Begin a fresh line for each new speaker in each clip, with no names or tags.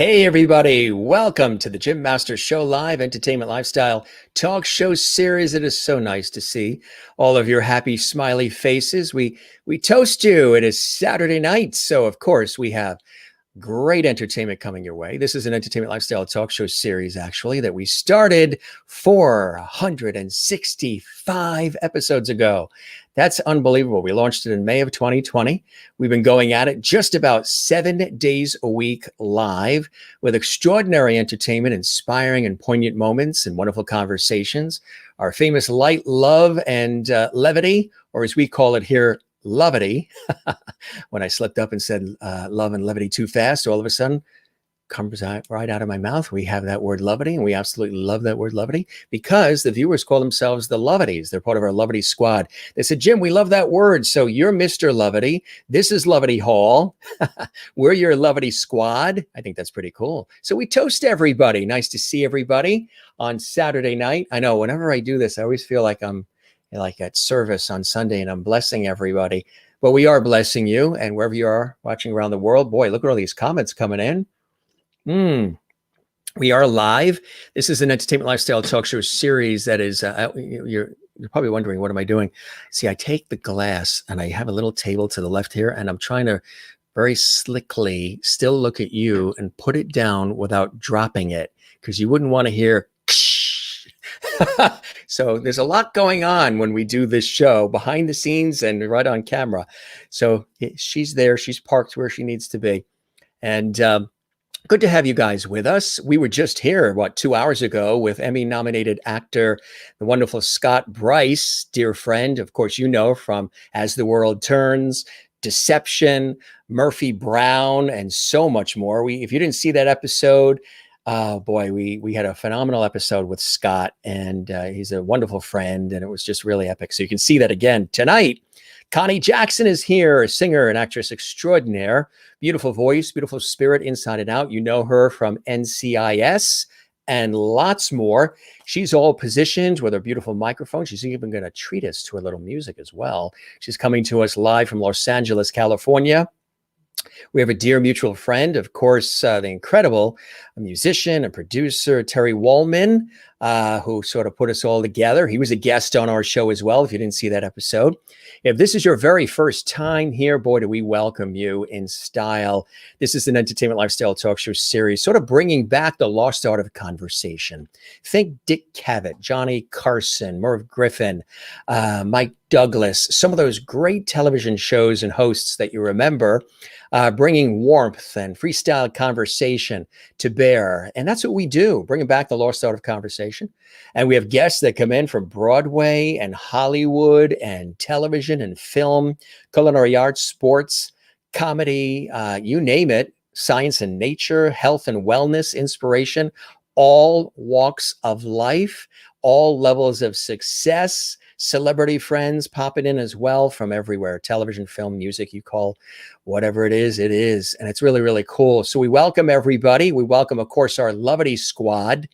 Hey everybody, welcome to the Jim Master Show Live Entertainment Lifestyle Talk Show Series. It is so nice to see all of your happy, smiley faces. We toast you. It is Saturday night, so of course we have great entertainment coming your way. This is an entertainment lifestyle talk show series, actually, that we started 465 episodes ago. That's unbelievable. We launched it in May of 2020. We've been going at it just about 7 days a week live with extraordinary entertainment, inspiring and poignant moments and wonderful conversations. Our famous light, love, and levity, or as we call it here, lovity. When I slipped up and said love and levity too fast, all of a sudden comes right out of my mouth. We have that word levity, and we absolutely love that word levity because the viewers call themselves the Lovities. They're part of our Levity squad. They said, Jim, we love that word. So you're Mr. Levity. This is Levity Hall. We're your Levity squad. I think that's pretty cool. So we toast everybody. Nice to see everybody on Saturday night. I know whenever I do this, I always feel like I'm like at service on Sunday and I'm blessing everybody. But we are blessing you, and wherever you are watching around the world, boy, look at all these comments coming in. We are live. This is an entertainment lifestyle talk show series that is, you're probably wondering, what am I doing? See, I take the glass and I have a little table to the left here, and I'm trying to very slickly still look at you and put it down without dropping it, because you wouldn't want to hear so there's a lot going on when we do this show behind the scenes and right on camera. So she's there. She's parked where she needs to be. And good to have you guys with us. We were just here, 2 hours ago with Emmy-nominated actor, the wonderful Scott Bryce, dear friend. Of course, you know from As the World Turns, Deception, Murphy Brown, and so much more. If you didn't see that episode, boy, we had a phenomenal episode with Scott, and he's a wonderful friend, and it was just really epic. So you can see that again tonight. Connie Jackson is here, a singer and actress extraordinaire, beautiful voice, beautiful spirit inside and out. You know her from Ncis and lots more. She's all positioned with her beautiful microphone. She's even going to treat us to a little music as well. She's coming to us live from Los Angeles, California. We have a dear mutual friend, of course, the incredible musician and producer, Terry Wallman, who sort of put us all together. He was a guest on our show as well, if you didn't see that episode. If this is your very first time here, boy, do we welcome you in style. This is an entertainment lifestyle talk show series, sort of bringing back the lost art of conversation. Think Dick Cavett, Johnny Carson, Merv Griffin, Mike Douglas, some of those great television shows and hosts that you remember, bringing warmth and freestyle conversation to bear. And that's what we do, bringing back the lost art of conversation. And we have guests that come in from Broadway and Hollywood and television and film, culinary arts, sports, comedy, you name it, science and nature, health and wellness, inspiration, all walks of life, all levels of success, celebrity friends popping in as well from everywhere. Television, film, music, you call whatever it is, it is. And it's really, really cool. So we welcome everybody. We welcome, of course, our Levity squad.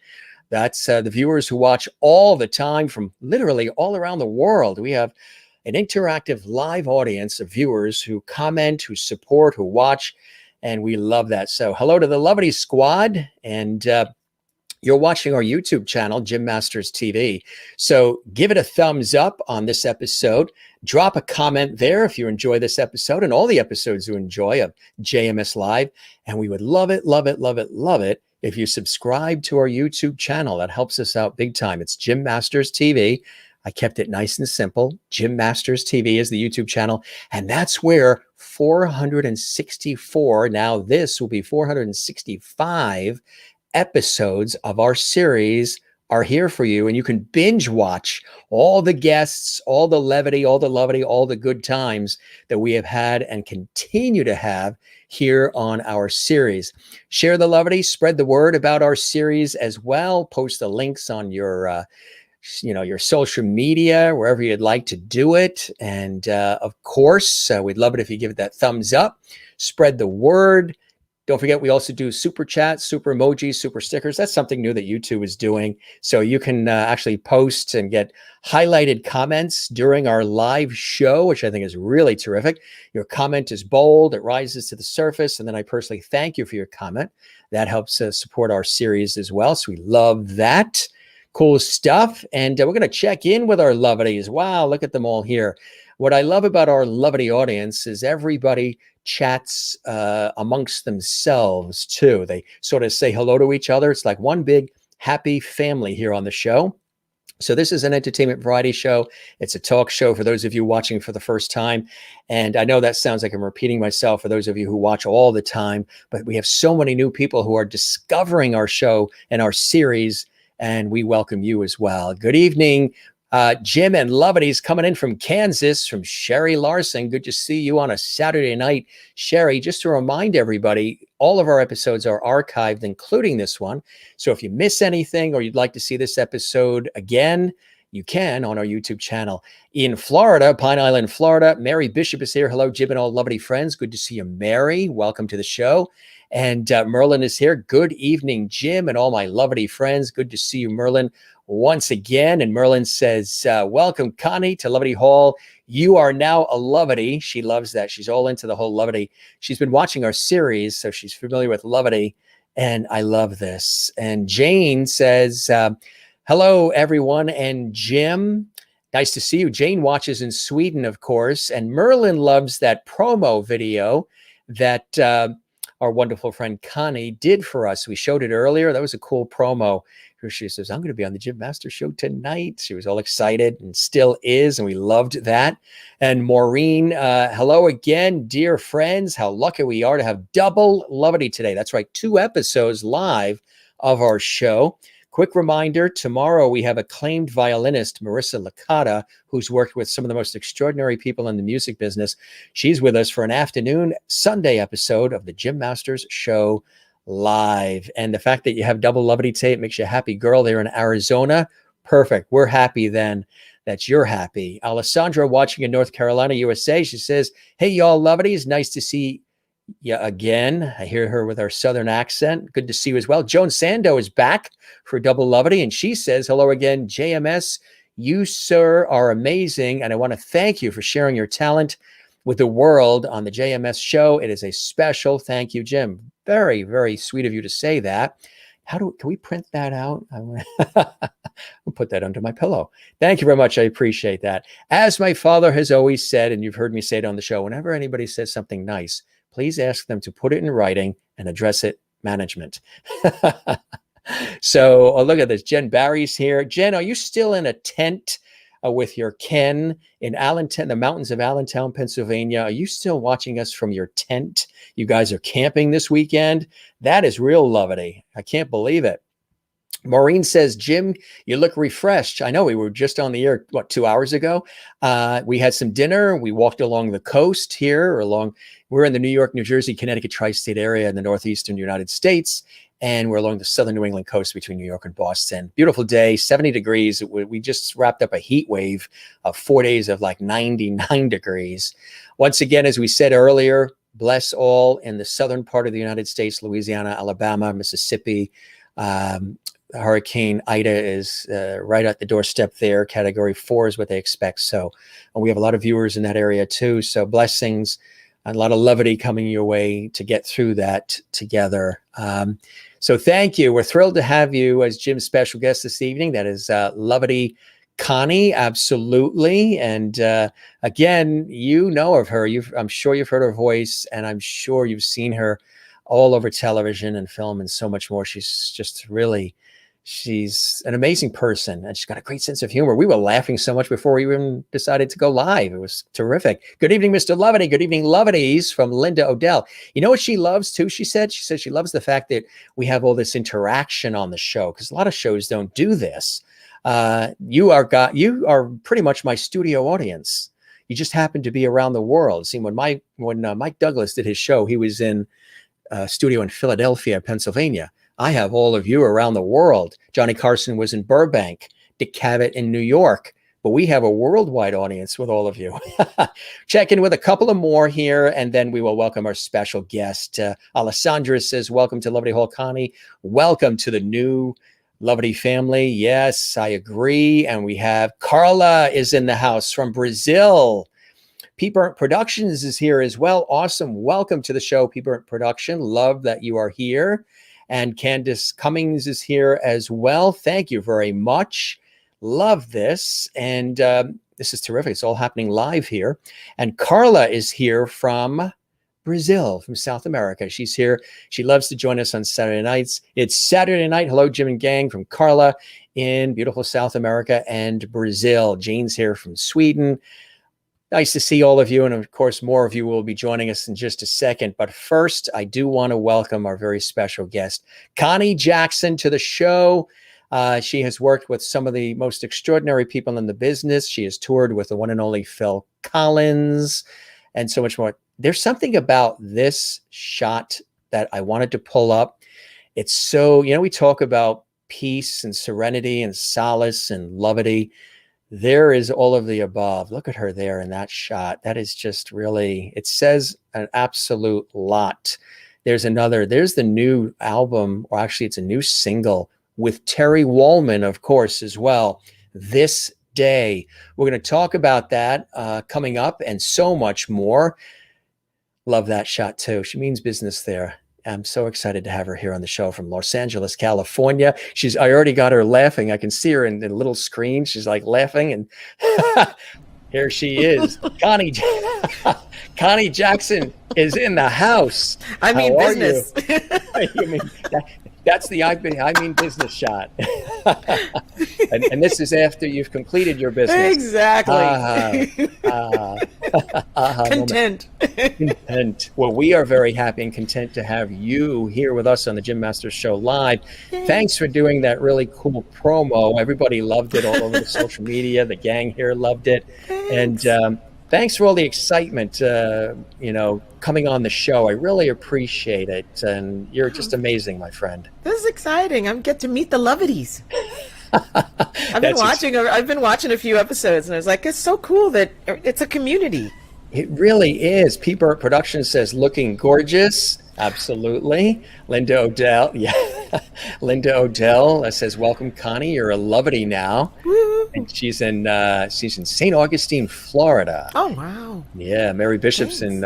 That's the viewers who watch all the time from literally all around the world. We have an interactive live audience of viewers who comment, who support, who watch, and we love that. So hello to the Levity squad. And you're watching our YouTube channel, Jim Masters TV. So give it a thumbs up on this episode. Drop a comment there if you enjoy this episode and all the episodes you enjoy of JMS Live. And we would love it, love it, love it, love it if you subscribe to our YouTube channel. That helps us out big time. It's Jim Masters TV. I kept it nice and simple. Jim Masters TV is the YouTube channel. And that's where 464, now this will be 465 episodes of our series are here for you, and you can binge watch all the guests, all the levity, all the lovity, all the good times that we have had and continue to have here on our series. Share the levity, spread the word about our series as well. Post the links on your your social media, wherever you'd like to do it. And of course, we'd love it if you give it that thumbs up, spread the word, Don't forget, we also do super chats, super emojis, super stickers. That's something new that YouTube is doing. So you can actually post and get highlighted comments during our live show, which I think is really terrific. Your comment is bold, it rises to the surface. And then I personally thank you for your comment. That helps support our series as well. So we love that. Cool stuff. And we're going to check in with our lovedies. Wow, look at them all here. What I love about our lovedy audience is everybody chats amongst themselves too. They sort of say hello to each other. It's like one big happy family here on the show. So this is an entertainment variety show. It's a talk show for those of you watching for the first time. And I know that sounds like I'm repeating myself for those of you who watch all the time, but we have so many new people who are discovering our show and our series, and we welcome you as well. Good evening, Jim and Lovedies coming in from Kansas, from Sherry Larson. Good to see you on a Saturday night. Sherry, just to remind everybody, all of our episodes are archived, including this one. So if you miss anything or you'd like to see this episode again, you can on our YouTube channel. In Florida, Pine Island, Florida, Mary Bishop is here. Hello, Jim and all lovely friends. Good to see you, Mary. Welcome to the show. And Merlin is here. Good evening, Jim and all my lovely friends. Good to see you, Merlin, once again. And Merlin says, welcome, Connie, to Lovedy Hall. You are now a lovedy. She loves that. She's all into the whole lovedy. She's been watching our series, so she's familiar with lovedy. And I love this. And Jane says, hello, everyone. And Jim, nice to see you. Jane watches in Sweden, of course. And Merlin loves that promo video that our wonderful friend Connie did for us. We showed it earlier. That was a cool promo. She says, I'm going to be on the Jim Master Show tonight. She was all excited and still is, and we loved that. And Maureen, hello again, dear friends. How lucky we are to have double lovedy today. That's right, 2 episodes live of our show. Quick reminder, tomorrow we have acclaimed violinist Marissa Licata, who's worked with some of the most extraordinary people in the music business. She's with us for an afternoon Sunday episode of the Jim Masters Show live. And the fact that you have double lovedy tape makes you a happy girl there in Arizona. Perfect. We're happy then that you're happy. Alessandra watching in North Carolina, USA. She says, hey, y'all lovedies. Nice to see you again. I hear her with her Southern accent. Good to see you as well. Joan Sando is back for double lovedy. And she says, hello again, JMS. You, sir, are amazing. And I want to thank you for sharing your talent with the world on the JMS show. It is a special thank you, Jim. Very, very sweet of you to say that. Can we print that out? I'll put that under my pillow. Thank you very much. I appreciate that. As my father has always said, and you've heard me say it on the show, whenever anybody says something nice, please ask them to put it in writing and address it management. So look at this. Jen Barry's here. Jen, are you still in a tent with your Ken in Allentown, the mountains of Allentown, Pennsylvania? Are you still watching us from your tent? You guys are camping this weekend? That is real lovely. I can't believe it. Maureen says, Jim, you look refreshed. I know we were just on the air, 2 hours ago? We had some dinner. We walked along the coast here, we're in the New York, New Jersey, Connecticut tri-state area in the northeastern United States. And we're along the southern New England coast between New York and Boston. Beautiful day, 70 degrees. We just wrapped up a heat wave of 4 days of like 99 degrees. Once again, as we said earlier, bless all in the southern part of the United States, Louisiana, Alabama, Mississippi. Hurricane Ida is right at the doorstep there. Category 4 is what they expect. So we have a lot of viewers in that area too. So blessings, a lot of levity coming your way to get through that together. So thank you. We're thrilled to have you as Jim's special guest this evening. That is lovedy Connie, absolutely. And again, you know of her. I'm sure you've heard her voice, and I'm sure you've seen her all over television and film and so much more. She's an amazing person, and she's got a great sense of humor. We were laughing so much before we even decided to go live. It was terrific. Good evening, Mr. Lovedy. Good evening, Lovedies, from Linda Odell. You know what she loves too? She said she loves the fact that we have all this interaction on the show, because a lot of shows don't do this. You are pretty much my studio audience. You just happen to be around the world. See, when Mike Douglas did his show, he was in a studio in Philadelphia, Pennsylvania. I have all of you around the world. Johnny Carson was in Burbank, Dick Cavett in New York, but we have a worldwide audience with all of you. Check in with a couple of more here, and then we will welcome our special guest. Alessandra says, welcome to Loverty Hall, Connie. Welcome to the new Loverty family. Yes, I agree. And we have Carla is in the house from Brazil. P. Burnt Productions is here as well. Awesome. Welcome to the show, P. Burnt Production. Love that you are here. And Candace Cummings is here as well. Thank you very much. Love this. And this is terrific. It's all happening live here. And Carla is here from Brazil, from South America. She's here. She loves to join us on Saturday nights. It's Saturday night. Hello, Jim and gang, from Carla in beautiful South America and Brazil. Jane's here from Sweden. Nice to see all of you. And of course, more of you will be joining us in just a second. But first, I do want to welcome our very special guest, Connie Jackson, to the show. She has worked with some of the most extraordinary people in the business. She has toured with the one and only Phil Collins and so much more. There's something about this shot that I wanted to pull up. It's so, we talk about peace and serenity and solace and levity. There is all of the above. Look at her there in that shot. That is just really, it says an absolute lot. There's the new album, or actually it's a new single with Terry Wallman, of course, as well. This Day. We're going to talk about that coming up and so much more. Love that shot too. She means business there. I'm so excited to have her here on the show from Los Angeles, California. I already got her laughing. I can see her in the little screen. She's like laughing, and here she is. Connie Jackson is in the house.
I mean business.
You mean that's the I mean business shot. and this is after you've completed your business.
Exactly. Content.
Content. Well, we are very happy and content to have you here with us on the Jim Masters Show Live. Thanks for doing that really cool promo. Everybody loved it all over the social media. The gang here loved it.
Thanks.
And thanks for all the excitement, coming on the show. I really appreciate it. And you're just amazing, my friend.
This is exciting. I get to meet the Loveties. I've been watching a few episodes, and I was like, it's so cool that it's a community.
It really is. P. Burnt Productions says, looking gorgeous. Absolutely. Linda Odell. Yeah. Linda Odell says, welcome, Connie. You're a Lovety now.
Woo.
And she's in St. Augustine, Florida.
Oh, wow.
Yeah. Mary Bishop's in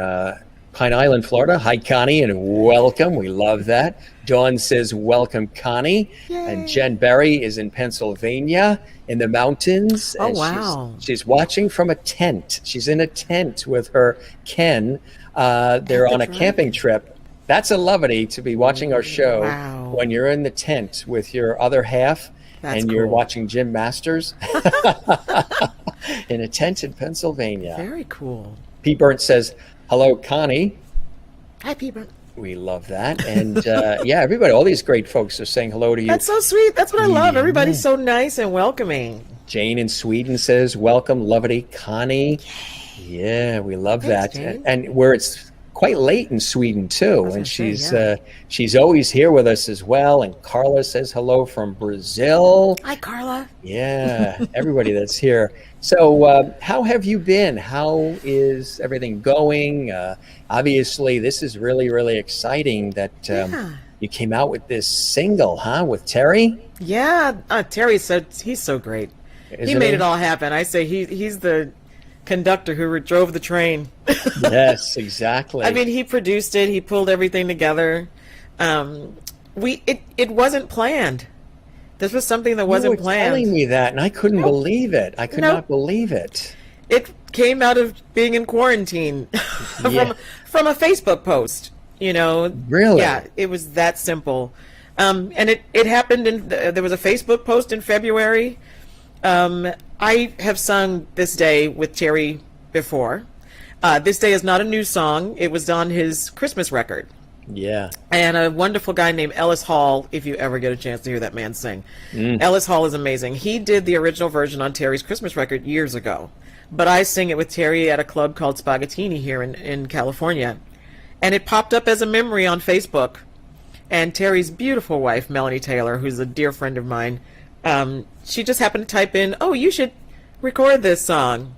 Pine Island, Florida. Hi, Connie, and welcome. We love that. Dawn says, welcome, Connie.
Yay.
And Jen Berry is in Pennsylvania in the mountains.
Oh,
and
wow.
She's watching from a tent. She's in a tent with her Ken. They're on a camping trip. That's a Lovety to be watching our show.
Wow.
When you're in the tent with your other half.
That's
you're
cool.
watching Jim Masters in a tent in Pennsylvania.
Very cool.
P. Burnt says, hello, Connie.
Hi, Peter.
We love that. And everybody, all these great folks are saying hello to you.
That's so sweet. That's what I love. Everybody's so nice and welcoming.
Jane in Sweden says, welcome, Lovety, Connie. Yeah, we love
Thanks,
that.
Jane.
And where it's quite late in Sweden too, and
say,
she's always here with us as well. And Carla says hello from Brazil.
Hi, Carla.
Yeah, everybody that's here. So how have you been? How is everything going? Obviously, this is really, really exciting that you came out with this single, with Terry?
Yeah, Terry's he's so great. He made it all happen. I say he's the conductor who drove the train.
Yes, exactly.
I mean, he produced it. He pulled everything together. It wasn't planned. This was something that wasn't planned.
Telling me that, and I couldn't believe it. I could not believe it.
It came out of being in quarantine from a Facebook post.
Really?
Yeah, it was that simple. And it happened there was a Facebook post in February. I have sung This Day with Terry before. This Day is not a new song. It was on his Christmas record.
Yeah.
And a wonderful guy named Ellis Hall, if you ever get a chance to hear that man sing. Ellis Hall is amazing. He did the original version on Terry's Christmas record years ago. But I sing it with Terry at a club called Spaghettini here in California. And it popped up as a memory on Facebook. And Terry's beautiful wife, Melanie Taylor, who's a dear friend of mine, she just happened to type in, oh, you should record this song?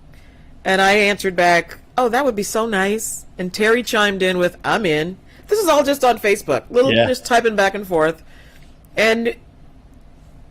And I answered back, oh, that would be so nice. And Terry chimed in with, I'm in. This is all just on Facebook. Just typing back and forth. And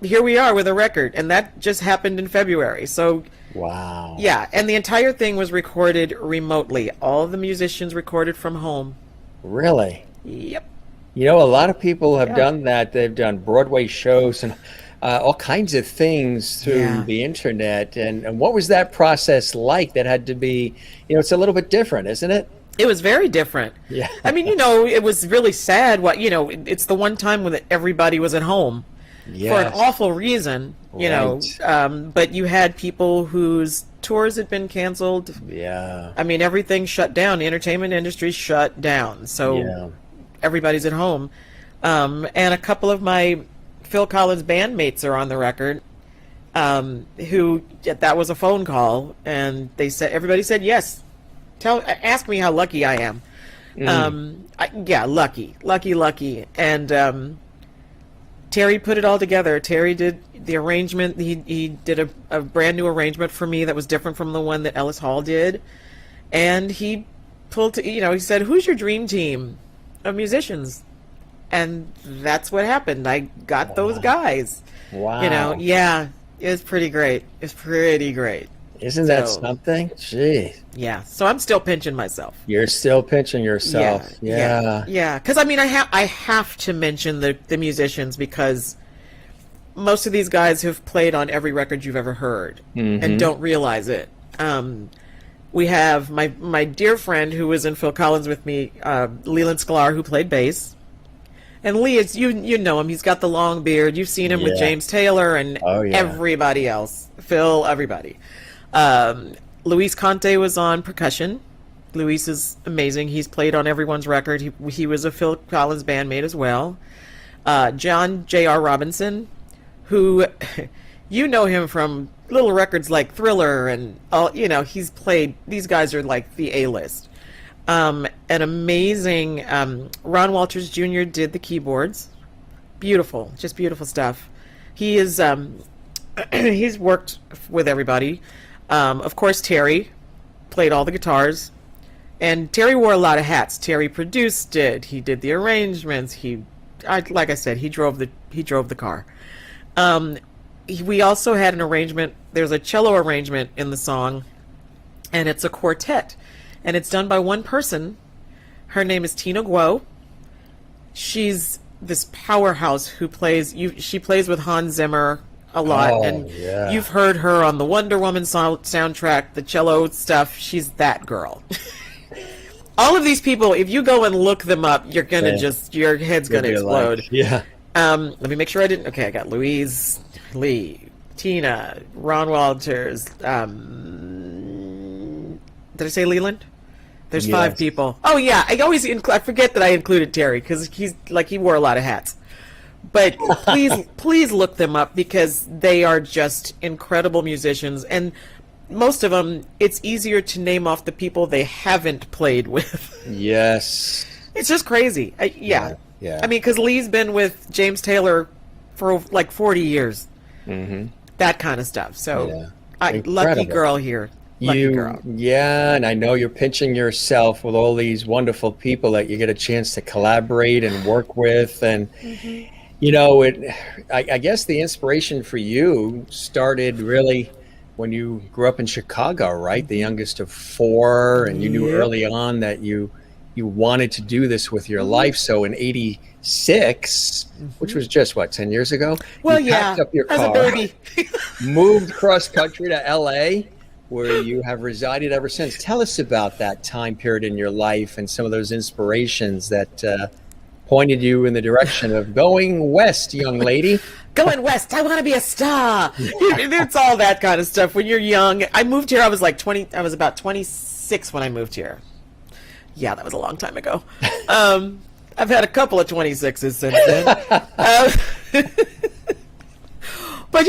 here we are with a record. And that just happened in February. So,
wow.
Yeah. And the entire thing was recorded remotely. All the musicians recorded from home.
Really?
Yep.
You know, a lot of people have done that. They've done Broadway shows and all kinds of things through the internet. And what was that process like? That had to be, it's a little bit different, isn't it?
It was very different.
Yeah.
I mean, it was really sad. It's the one time when everybody was at home for an awful reason, but you had people whose tours had been canceled.
Yeah.
I mean, everything shut down. The entertainment industry shut down. So everybody's at home. And a couple of my Phil Collins bandmates are on the record, who that was a phone call, and everybody said yes. Ask me how lucky I am. Lucky. And Terry put it all together. Terry did the arrangement. He did a brand new arrangement for me that was different from the one that Ellis Hall did, and he he said, "Who's your dream team of musicians?" And that's what happened. I got those guys.
Wow.
It's pretty great. It's pretty great.
Isn't that something? Gee.
Yeah. So I'm still pinching myself.
You're still pinching yourself.
Yeah. Because I mean, I have to mention the musicians, because most of these guys have played on every record you've ever heard and don't realize it. We have my dear friend who was in Phil Collins with me, Leland Sklar, who played bass. And Lee, you know him. He's got the long beard. You've seen him with James Taylor and everybody else. Phil, everybody. Luis Conte was on percussion. Luis is amazing. He's played on everyone's record. He was a Phil Collins bandmate as well. John J.R. Robinson, who you know him from little records like Thriller and all. He's played. These guys are like the A-list. An amazing Ron Walters Jr. did the keyboards. Beautiful, just beautiful stuff. He is he's worked with everybody. Of course, Terry played all the guitars, and Terry wore a lot of hats. Terry produced it. He did the arrangements. Like I said, he drove the car. We also had an arrangement. There's a cello arrangement in the song, and it's a quartet. And it's done by one person. Her name is Tina Guo. She's this powerhouse who she plays with Hans Zimmer a lot. You've heard her on the Wonder Woman soundtrack, the cello stuff. She's that girl. All of these people, if you go and look them up, you're gonna your head's gonna explode. Let me make sure I didn't. Okay, I got Louise, Lee, Tina, Ron Walters. Did I say Leland? There's 5 people. Oh yeah, I forget that I included Terry, because he wore a lot of hats. But please look them up, because they are just incredible musicians, and most of them, it's easier to name off the people they haven't played with.
Yes.
It's just crazy. Yeah. I mean, because Lee's been with James Taylor for like 40 years. That kind of stuff. So, lucky girl here. Girl.
Yeah, and I know you're pinching yourself with all these wonderful people that you get a chance to collaborate and work with. And, I guess the inspiration for you started really when you grew up in Chicago, right? The youngest of 4, and you knew early on that you wanted to do this with your life. So in '86, which was just 10 years ago?
Well,
you packed up your car,
as a baby.
moved cross country to LA, where you have resided ever since. Tell us about that time period in your life and some of those inspirations that pointed you in the direction of going west, young lady.
Going west. I want to be a star. It's all that kind of stuff. When you're young, I moved here. I was like 20. I was about 26 when I moved here. Yeah, that was a long time ago. I've had a couple of 26s since then. But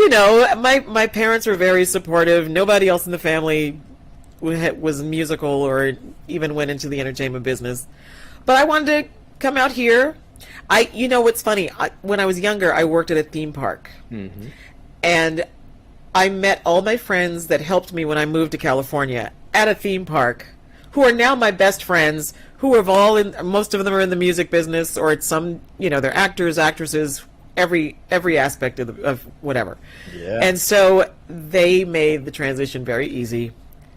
my parents were very supportive. Nobody else in the family was musical or even went into the entertainment business. But I wanted to come out here. What's funny? When I was younger, I worked at a theme park, and I met all my friends that helped me when I moved to California at a theme park, who are now my best friends, who have all most of them are in the music business, or it's some, they're actors, actresses, every aspect of whatever.
Yeah.
And so they made the transition very easy,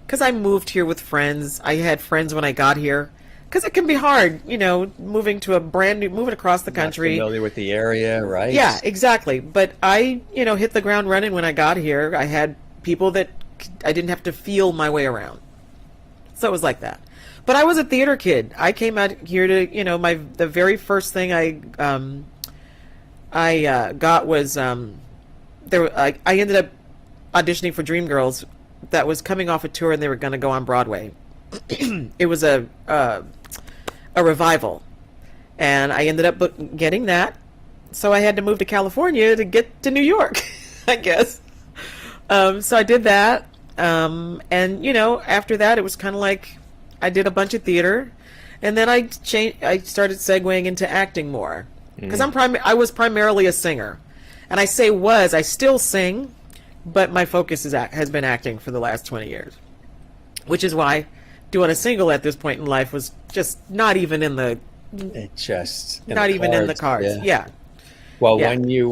because I moved here with friends. I had friends when I got here, because it can be hard, moving across the country.
Not familiar with the area, right?
Yeah, exactly. But I, hit the ground running when I got here. I had people that I didn't have to feel my way around. So it was like that. But I was a theater kid. I came out here to, the very first thing I got was I ended up auditioning for Dreamgirls that was coming off a tour, and they were going to go on Broadway. It was a revival, and I ended up getting that. So I had to move to California to get to New York, I guess. So I did that. And after that, it was kind of like I did a bunch of theater, and then I started segueing into acting more, because I was primarily a singer, and I still sing, but my focus has been acting for the last 20 years, which is why doing a single at this point in life was just not even in the cards. Yeah.
Well, when you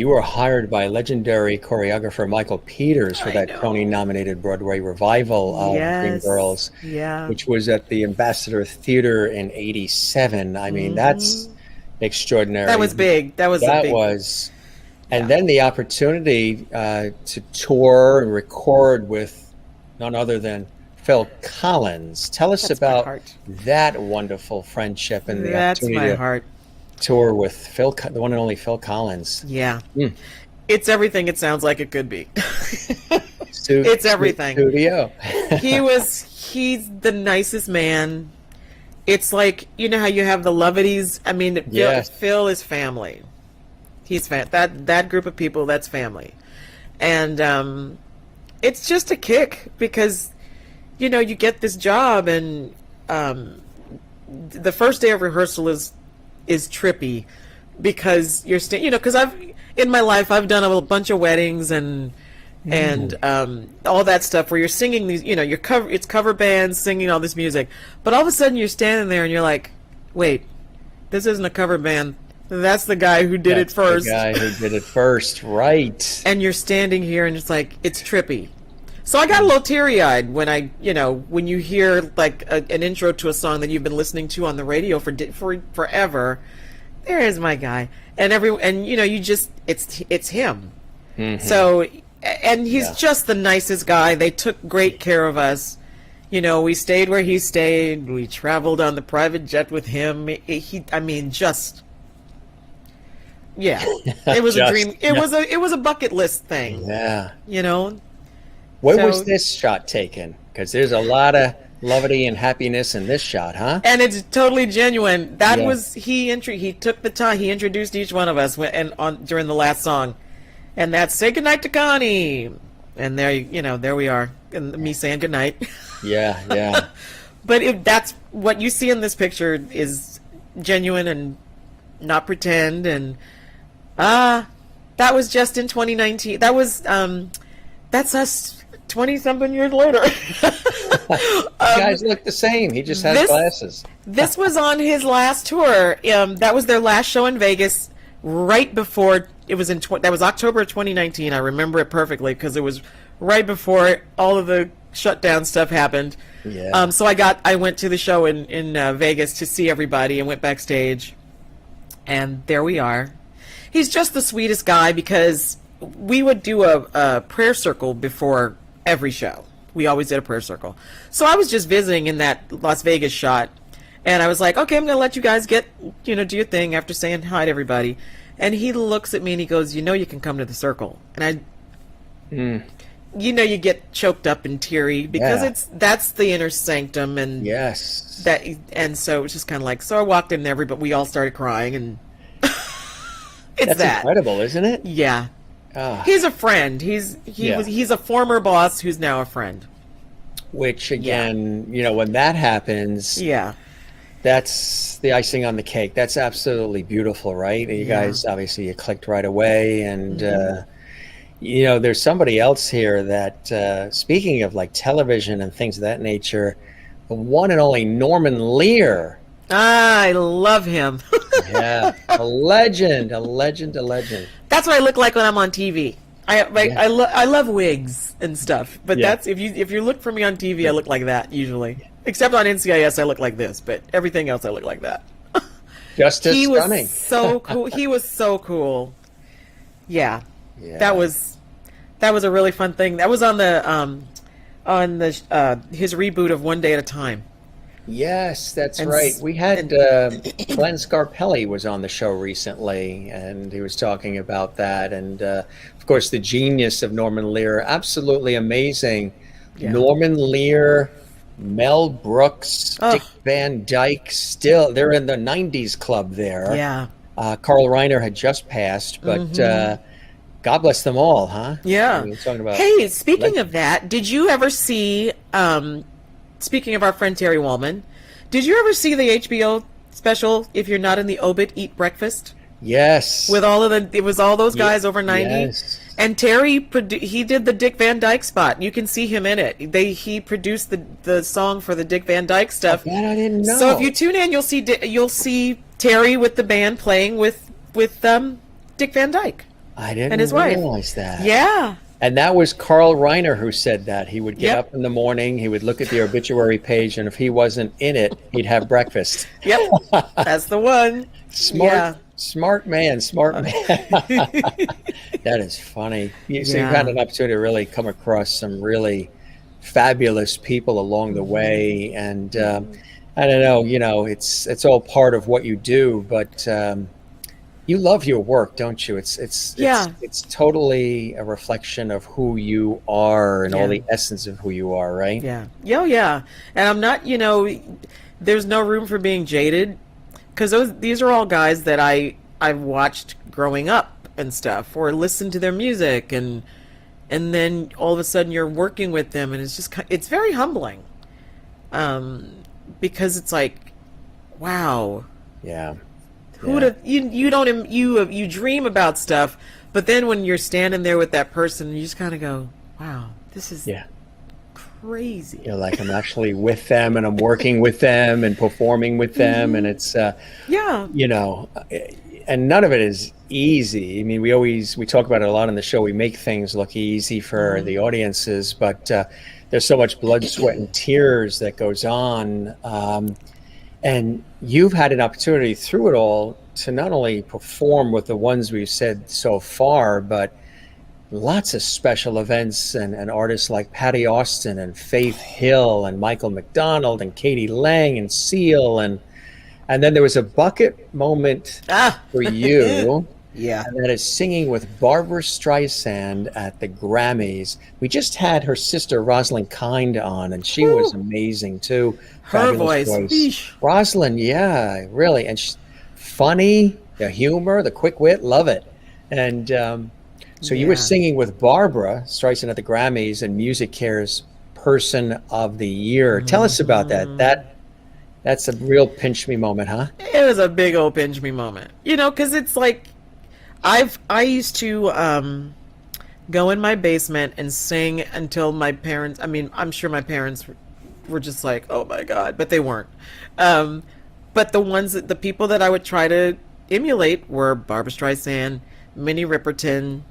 were hired by legendary choreographer Michael Peters for that Tony-nominated Broadway revival of Dreamgirls, which was at the Ambassador Theater in '87. I mean, that's extraordinary.
That was big.
And then the opportunity to tour and record with none other than Phil Collins. Tell us about that wonderful friendship and the opportunity to tour with the one and only Phil Collins.
Yeah. It's everything it sounds like it could be. It's everything.
Studio.
He's the nicest man. It's like, how you have the Lovities. I mean, Phil is family. He's that group of people, that's family. And it's just a kick, because you get this job, and the first day of rehearsal is trippy, because you're because in my life I've done a bunch of weddings and all that stuff where you're singing these, it's cover bands singing all this music, but all of a sudden you're standing there and you're like, wait, this isn't a cover band. That's the guy who did it first.
The guy who did it first, right?
And you're standing here, and it's like, it's trippy. So I got a little teary-eyed when when you hear like an intro to a song that you've been listening to on the radio for forever. There is my guy, and it's him. Mm-hmm. So, and he's just the nicest guy. They took great care of us. We stayed where he stayed. We traveled on the private jet with him. It was a dream. It was a bucket list thing.
Yeah.
Where
was this shot taken? Because there's a lot of levity and happiness in this shot, huh?
And it's totally genuine. That was he took the time. He introduced each one of us during the last song, and that's "Say Goodnight to Connie." And there we are, and me saying goodnight.
Yeah.
But if that's what you see in this picture is genuine and not pretend, and that was just in 2019. That was that's us 20-something years later.
You guys look the same. He just has glasses.
This was on his last tour. That was their last show in Vegas, right before it was that was October of 2019. I remember it perfectly, because it was right before all of the shutdown stuff happened.
Yeah.
So I went to the show in Vegas to see everybody, and went backstage, and there we are. He's just the sweetest guy, because we would do a prayer circle before every show. We always did a prayer circle. So I was just visiting in that Las Vegas shot, and I was like, okay, I'm going to let you guys do your thing after saying hi to everybody. And he looks at me and he goes, you can come to the circle. And you get choked up and teary, because that's the inner sanctum, and and so it was just kind of like, so I walked in there, but we all started crying, and
that's incredible, isn't it?
Yeah. He's a friend. He's a former boss who's now a friend.
Which again, when that happens, that's the icing on the cake. That's absolutely beautiful, right? You guys obviously you clicked right away, and There's somebody else here that, speaking of like television and things of that nature, the one and only Norman Lear.
I love him.
Yeah, a legend, a legend, a legend.
That's what I look like when I'm on TV. I love wigs and stuff, but that's if you look for me on TV, I look like that usually. Except on NCIS, I look like this, but everything else, I look like that.
Just as stunning.
Was so cool. He was so cool. Yeah. That was a really fun thing. That was on the his reboot of One Day at a Time.
Yes, that's right. We had Glenn Scarpelli was on the show recently, and he was talking about that. And of course, the genius of Norman Lear, absolutely amazing. Yeah. Norman Lear, Mel Brooks, Dick Van Dyke, still they're in the '90s club there.
Yeah.
Carl Reiner had just passed, but God bless them all, huh?
Yeah.
Talking about
hey, speaking of that, did you ever see? Speaking of our friend Terry Wallman, did you ever see the HBO special, If You're Not in the Obit, Eat Breakfast?
Yes.
With it was all those guys over 90.
Yes.
And Terry, he did the Dick Van Dyke spot. You can see him in it. He produced the song for the Dick Van Dyke stuff.
Oh, I didn't know.
So if you tune in, you'll see Terry with the band playing with Dick Van Dyke.
I didn't
and his
realize
wife.
that.
Yeah.
And that was Carl Reiner who said that. He would get up in the morning, he would look at the obituary page, and if he wasn't in it, he'd have breakfast.
Yep, that's the one.
Smart man. That is funny. So you've had an opportunity to really come across some really fabulous people along the way. And I don't know, it's all part of what you do, but you love your work, don't you? It's totally a reflection of who you are and all the essence of who you are, right?
Yeah. Yeah. And I'm not, there's no room for being jaded, because these are all guys that I've watched growing up and stuff, or listened to their music, and then all of a sudden you're working with them, and it's very humbling, because it's like, wow.
Yeah.
Who would have you dream about stuff, but then when you're standing there with that person, you just kind of go, wow, this is crazy.
You're like, I'm actually with them, and I'm working with them, and performing with them, and it's and none of it is easy. I mean, we talk about it a lot on the show. We make things look easy for the audiences, but there's so much blood, sweat, and tears that goes on. And you've had an opportunity through it all to not only perform with the ones we've said so far, but lots of special events and artists like Patty Austin and Faith Hill and Michael McDonald and Katie Lang and Seal. And then there was a bucket moment for you.
Yeah.
And that is singing with Barbra Streisand at the Grammys. We just had her sister Rosalind Kind on, and she was amazing too.
Her voice.
Rosalind, really. And she's funny, the humor, the quick wit, love it. And so you were singing with Barbra Streisand at the Grammys and Music Care's Person of the Year. Tell us about that. That's a real pinch me moment, huh?
It was a big old pinch me moment. Because it's like, I used to go in my basement and sing until my parents, I'm sure my parents were just like, oh my God, but they weren't. But the people that I would try to emulate were Barbra Streisand, Minnie Riperton,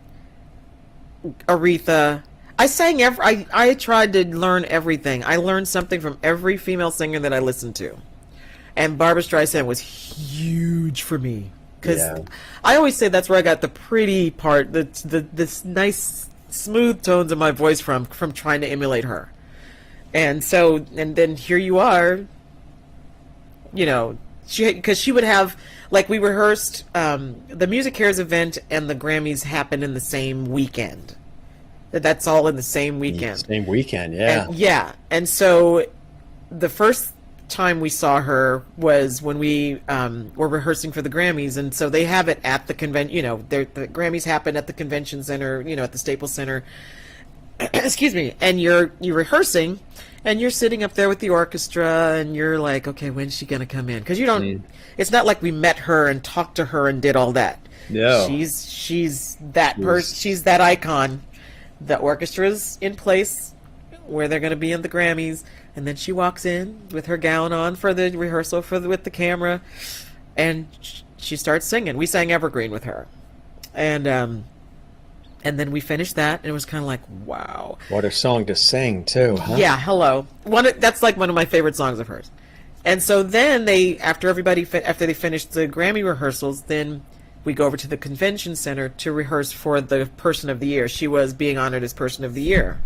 Aretha. I sang I tried to learn everything. I learned something from every female singer that I listened to. And Barbra Streisand was huge for me. Because I always say that's where I got the pretty part, this nice smooth tones of my voice from trying to emulate her. And then here you are, because she would have, like, we rehearsed, the Music Cares event and the Grammys happened in the same weekend. That's all in the same weekend.
Same weekend, yeah.
And so the first time we saw her was when we were rehearsing for the Grammys, and so they have it at the convention. The Grammys happen at the convention center, at the Staples Center. excuse me, and you're rehearsing, and you're sitting up there with the orchestra, and you're like, okay, when's she gonna come in? Because you don't. It's not like we met her and talked to her and did all that.
No,
she's that person. She's that icon. The orchestra's in place where they're going to be in the Grammys, and then she walks in with her gown on for the rehearsal with the camera, and she starts singing. We sang Evergreen with her, and then we finished that, and it was kind of like, wow,
what a song to sing too, huh?
Yeah, hello. That's like one of my favorite songs of hers. And so then after they finished the Grammy rehearsals, then we go over to the convention center to rehearse for the Person of the Year. She was being honored as Person of the Year,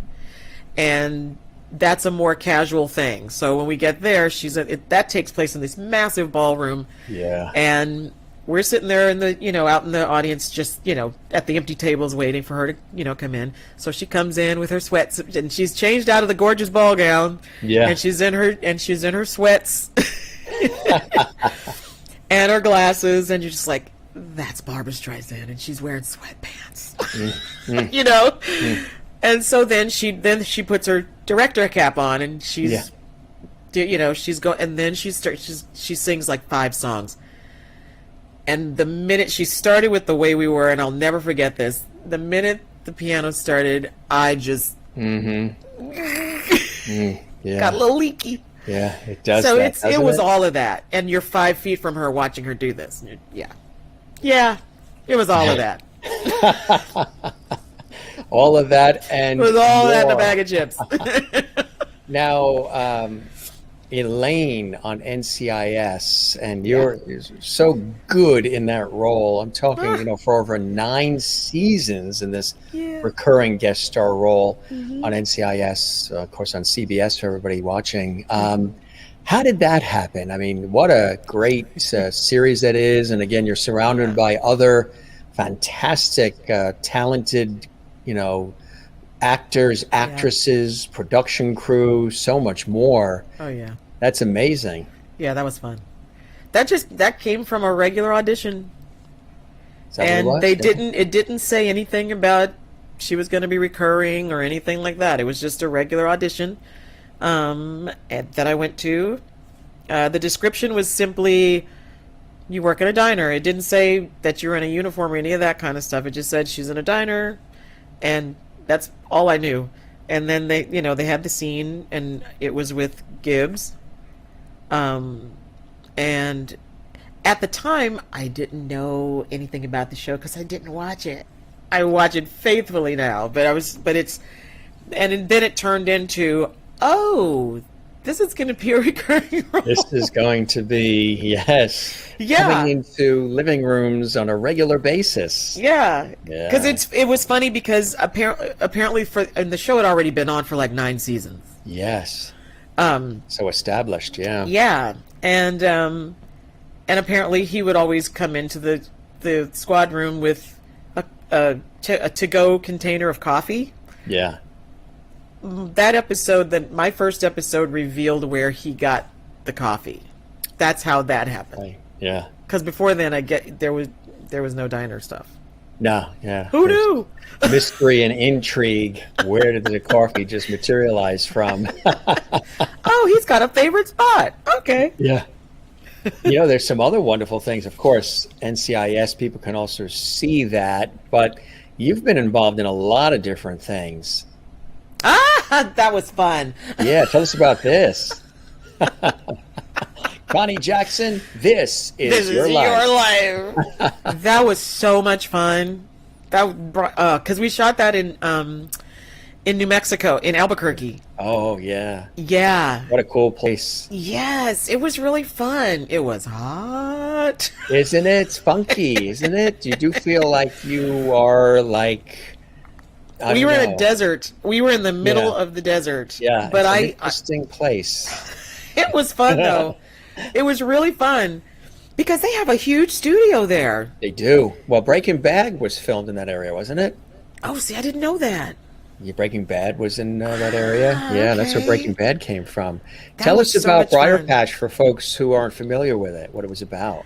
and that's a more casual thing. So when we get there, that takes place in this massive ballroom.
Yeah.
And we're sitting there out in the audience, just, at the empty tables waiting for her to, come in. So she comes in with her sweats, and she's changed out of the gorgeous ball gown.
Yeah.
And she's in her sweats and her glasses, and you're just like, that's Barbra Streisand, and she's wearing sweatpants. And so then she puts her director cap on, and she's and then she sings like 5 songs. And the minute she started with The Way We Were, and I'll never forget this, the minute the piano started, I just
yeah.
got a little leaky.
Yeah, it does.
So it was all of that, and you're 5 feet from her watching her do this. Yeah, it was all of that.
All of that, and
it was all
more.
that in a bag of chips.
Now, Elaine on NCIS, and you're so good in that role. I'm talking, for over 9 seasons in this recurring guest star role on NCIS, of course on CBS for everybody watching. How did that happen? I mean, what a great series that is. And again, you're surrounded by other fantastic, talented, actors, actresses, production crew, so much more.
Oh, yeah.
That's amazing.
Yeah, that was fun. That came from a regular audition. And it didn't say anything about she was going to be recurring or anything like that. It was just a regular audition that I went to. The description was simply, you work in a diner. It didn't say that you're in a uniform or any of that kind of stuff. It just said she's in a diner, and that's all I knew. And then they had the scene, and it was with Gibbs. And at the time, I didn't know anything about the show because I didn't watch it. I watch it faithfully now, and then it turned into, this is going to be a recurring role.
This is going to be, coming into living rooms on a regular basis.
Yeah. Because it was funny because apparently and the show had already been on for like 9 seasons.
Yes. So established, yeah.
Yeah. And apparently he would always come into the squad room with a to-go container of coffee.
Yeah.
That episode, my first episode, revealed where he got the coffee. That's how that happened.
Right. Yeah.
Because before then, there was no diner stuff.
No, yeah.
Who knew?
Mystery and intrigue. Where did the coffee just materialize from?
He's got a favorite spot. Okay.
Yeah. There's some other wonderful things. Of course, NCIS people can also see that, but you've been involved in a lot of different things.
That was fun.
Yeah, tell us about this. Connie Jackson, this is your life.
That was so much fun. Because we shot that in New Mexico, in Albuquerque.
Oh, yeah.
Yeah.
What a cool place.
Yes, it was really fun. It was hot.
Isn't it? It's funky, isn't it? You do feel like you are like...
We were in a desert. We were in the middle of the desert.
Yeah,
but
it's an interesting place.
It was fun, though. It was really fun because they have a huge studio there.
They do. Well, Breaking Bad was filmed in that area, wasn't it?
Oh, see, I didn't know that.
Yeah, Breaking Bad was in that area. Yeah,
okay.
That's where Breaking Bad came from. Tell us about Briar Patch for folks who aren't familiar with it, what it was about.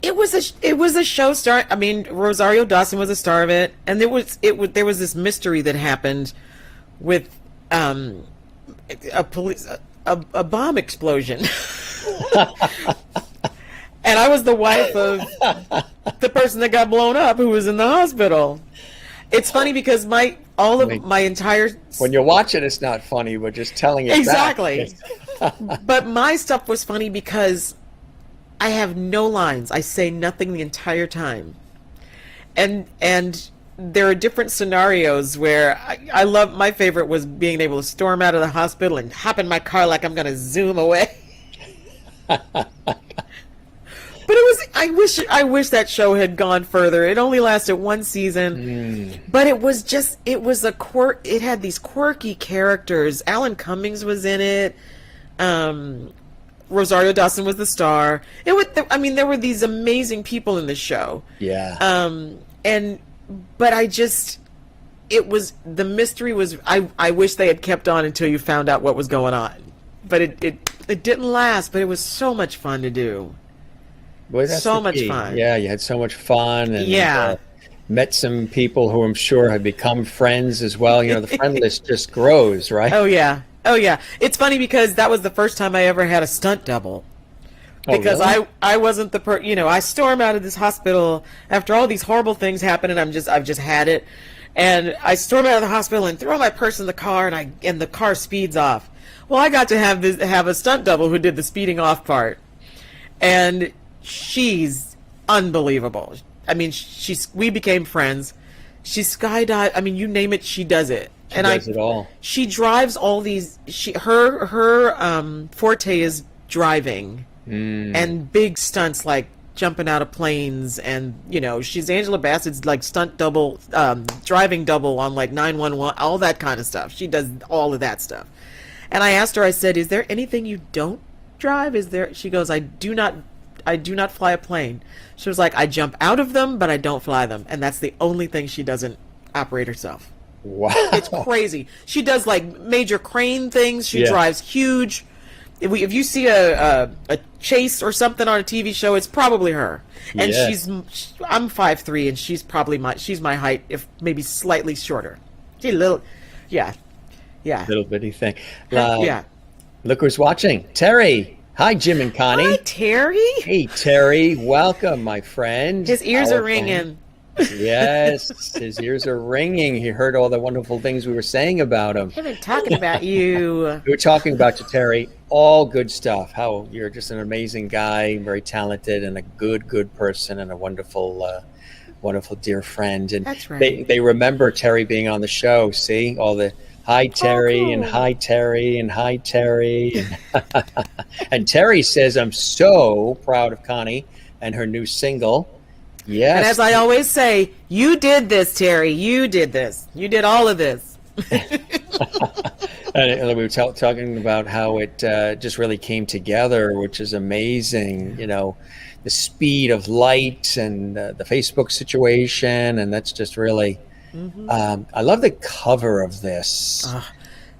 It was a show star. Rosario Dawson was a star of it, and there was this mystery that happened with a police a bomb explosion. And I was the wife of the person that got blown up who was in the hospital. It's funny because my entire...
When you're watching, it's not funny. We're just telling it
exactly.
back.
But my stuff was funny because I have no lines. I say nothing the entire time. And there are different scenarios where I love... My favorite was being able to storm out of the hospital and hop in my car like I'm going to zoom away. But it was, I wish that show had gone further. It only lasted one season, but it was it had these quirky characters. Alan Cummings was in it. Rosario Dawson was the star. There were these amazing people in the show.
Yeah.
But the mystery was, I wish they had kept on until you found out what was going on. But it didn't last, but it was so much fun to do.
Boy, that's
so
the
much
key.
fun.
Yeah, you had so much fun, and met some people who I'm sure have become friends as well. You know, the friend list just grows, right?
Oh yeah. It's funny because that was the first time I ever had a stunt double. Because
really?
I wasn't the I storm out of this hospital after all these horrible things happen, and I've just had it, and I storm out of the hospital and throw my purse in the car, and the car speeds off. Well, I got to have a stunt double who did the speeding off part, and she's unbelievable. I mean, we became friends. She skydived. I mean, you name it, she does it.
She does it all.
She drives all these. Her forte is driving and big stunts like jumping out of planes, and she's Angela Bassett's like stunt double, driving double on like 911, all that kind of stuff. She does all of that stuff. And I asked her, I said, "Is there anything you don't drive?" She goes, I do not fly a plane. She was like, I jump out of them, but I don't fly them. And that's the only thing she doesn't operate herself.
Wow.
It's crazy. She does like major crane things. She drives huge. If you see a chase or something on a TV show, it's probably her. And I'm 5'3", and she's my height, if maybe slightly shorter. She's a little, yeah.
Little bitty thing.
Yeah.
Look who's watching. Terry. Hi, Jim and Connie.
Hi, Terry.
Hey, Terry. Welcome, my friend.
His ears are ringing.
Yes, his ears are ringing. He heard all the wonderful things we were saying about him.
I've been talking about you.
We were talking about you, Terry. All good stuff. How you're just an amazing guy, very talented, and a good person, and a wonderful, wonderful dear friend. And
that's right.
They remember Terry being on the show. See all the hi Terry,
cool.
and hi Terry, and hi Terry. And Terry says, "I'm so proud of Connie and her new single." Yes.
And as I always say, you did this, Terry. You did this. You did all of this.
And we were talking about how it just really came together, which is amazing. The speed of light and the Facebook situation, and that's just really. I love the cover of this.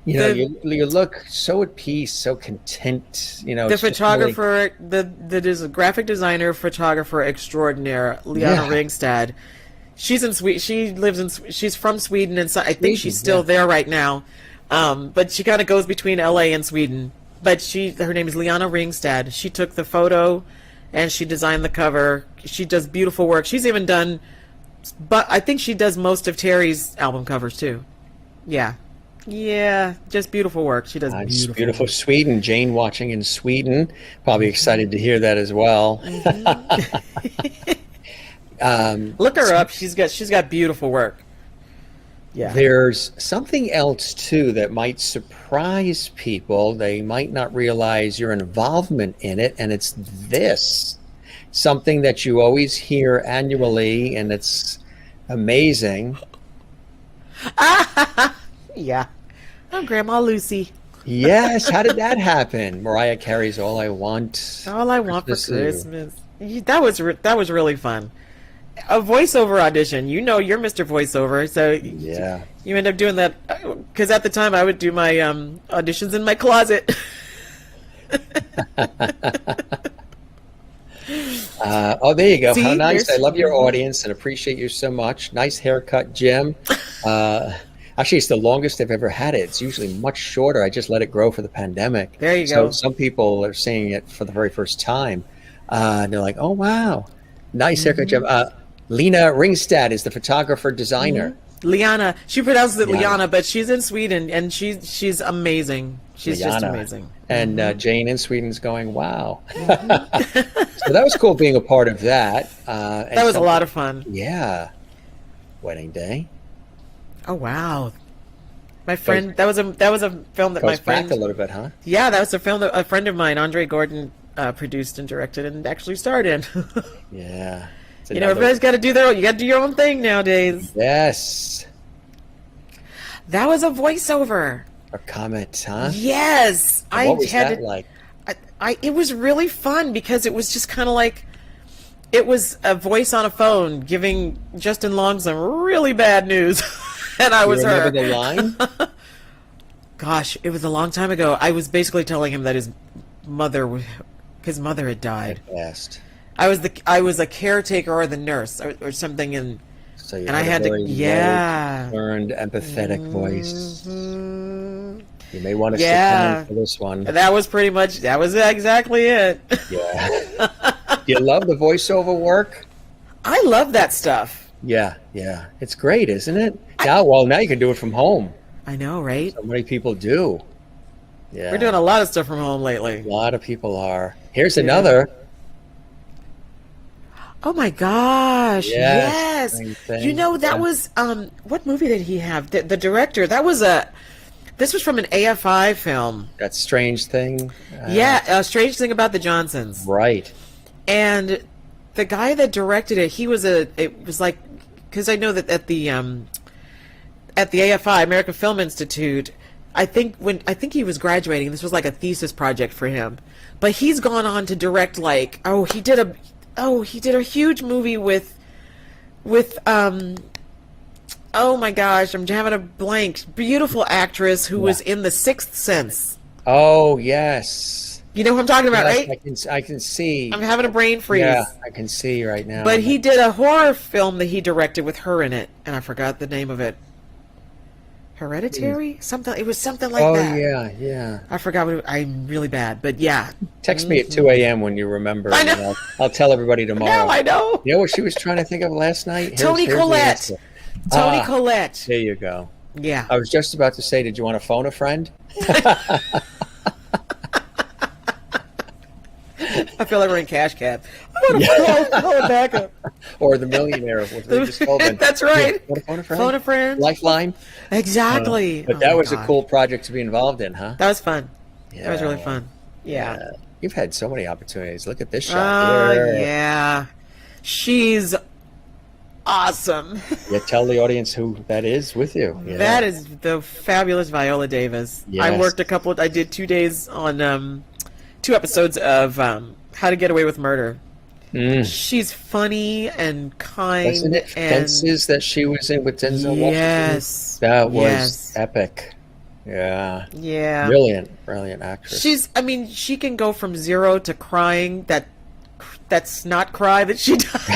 You look so at peace, so content.
The photographer, the graphic designer, photographer extraordinaire, Liana Ringstad. She's in Sweden. She's from Sweden, and so I think she's still there right now. But she kind of goes between LA and Sweden. But her name is Liana Ringstad. She took the photo, and she designed the cover. She does beautiful work. She's even done. But I think she does most of Terry's album covers too. Yeah, just beautiful work. She does
beautiful Sweden. Jane watching in Sweden, probably excited to hear that as well.
Look her up. She's got beautiful work. Yeah.
There's something else too that might surprise people. They might not realize your involvement in it, and it's this. Something that you always hear annually, and it's amazing.
Yeah. I'm Grandma Lucy.
Yes. How did that happen? Mariah Carey's All I Want
for Christmas. That was really fun. A voiceover audition. You're Mr. Voiceover, so
yeah.
You end up doing that because at the time I would do my auditions in my closet.
There you go.
See,
how nice. I love your audience and appreciate you so much. Nice haircut, Jim. Actually, it's the longest I've ever had it. It's usually much shorter. I just let it grow for the pandemic.
There you
So
go.
some people are seeing it for the very first time. And they're like, oh, wow. Nice haircut job. Lena Ringstad is the photographer designer.
Liana. She pronounces it
Liana.
Liana, but she's in Sweden, and she's amazing. She's just
Liana.
amazing.
And Jane in Sweden's going, wow. So that was cool being a part of that.
That was a lot of fun.
Yeah. Wedding day.
Oh wow. My friend, that was a film that my
Goes
friend.
back a little bit, huh?
Yeah, that was a film that a friend of mine, Andre Gordon, produced and directed and actually starred in.
Yeah. It's
You know, everybody's got to do their own. You got to do your own thing nowadays.
Yes.
That was a voiceover.
A comment, huh?
Yes,
What was that like?
It was really fun because it was just kind of like it was a voice on a phone giving Justin Long some really bad news, and I was her.
Remember the line?
Gosh, it was a long time ago. I was basically telling him that his mother had died.
Best.
I was a caretaker or the nurse or something, and
So you
I had to
learned empathetic voice.
Mm-hmm.
You may want to sit down for this one.
That was exactly it.
Yeah. Do you love the voiceover work?
I love that stuff.
Yeah, yeah. It's great, isn't it? Now you can do it from home.
I know, right?
So many people do. Yeah.
We're doing a lot of stuff from home
A
lately.
lot of people are. Here's another.
Oh my gosh!
Yes.
Yes. You know that was what movie did he have? The director. This was from an AFI film.
That strange thing.
A Strange Thing About the Johnsons.
Right.
And the guy that directed it, it was like, because I know that at the AFI, American Film Institute, I think he was graduating, this was like a thesis project for him. But he's gone on to direct he did a huge movie with oh my gosh, I'm having a blank. Beautiful actress who was in The Sixth Sense.
Oh, yes.
You know who I'm talking about,
Yes,
right?
I can see.
I'm having a brain freeze.
Yeah, I can see right now.
But he did a horror film that he directed with her in it, and I forgot the name of it. Hereditary? Something. It was something like that.
Oh, yeah.
I forgot what I'm really bad, but yeah.
Text me at 2 a.m. when you remember.
I know.
And I'll tell everybody tomorrow.
No, I know.
You know what she was trying to think of last night?
Toni Collette. Toni Collette.
There you go.
Yeah.
I was just about to say, did you want to phone a friend?
I feel like we're in Cash Cab. I want to phone it back up.
Or The Millionaire with Regis Philbin.
That's right.
Want to phone a friend?
Phone a friend.
Lifeline?
Exactly.
But that was a cool project to be involved in, huh?
That was fun.
Yeah.
That was really fun. Yeah.
You've had so many opportunities. Look at this shot here.
Yeah. She's awesome.
Yeah, tell the audience who that is with you. Yeah.
That is the fabulous Viola Davis.
Yes.
I did 2 days on 2 episodes of How to Get Away with Murder. She's funny and kind.
Wasn't it Fences that she was in with Denzel Washington?
Yes.
That was epic. Yeah.
Yeah.
Brilliant actress.
She can go from 0 to crying, that snot cry that she does.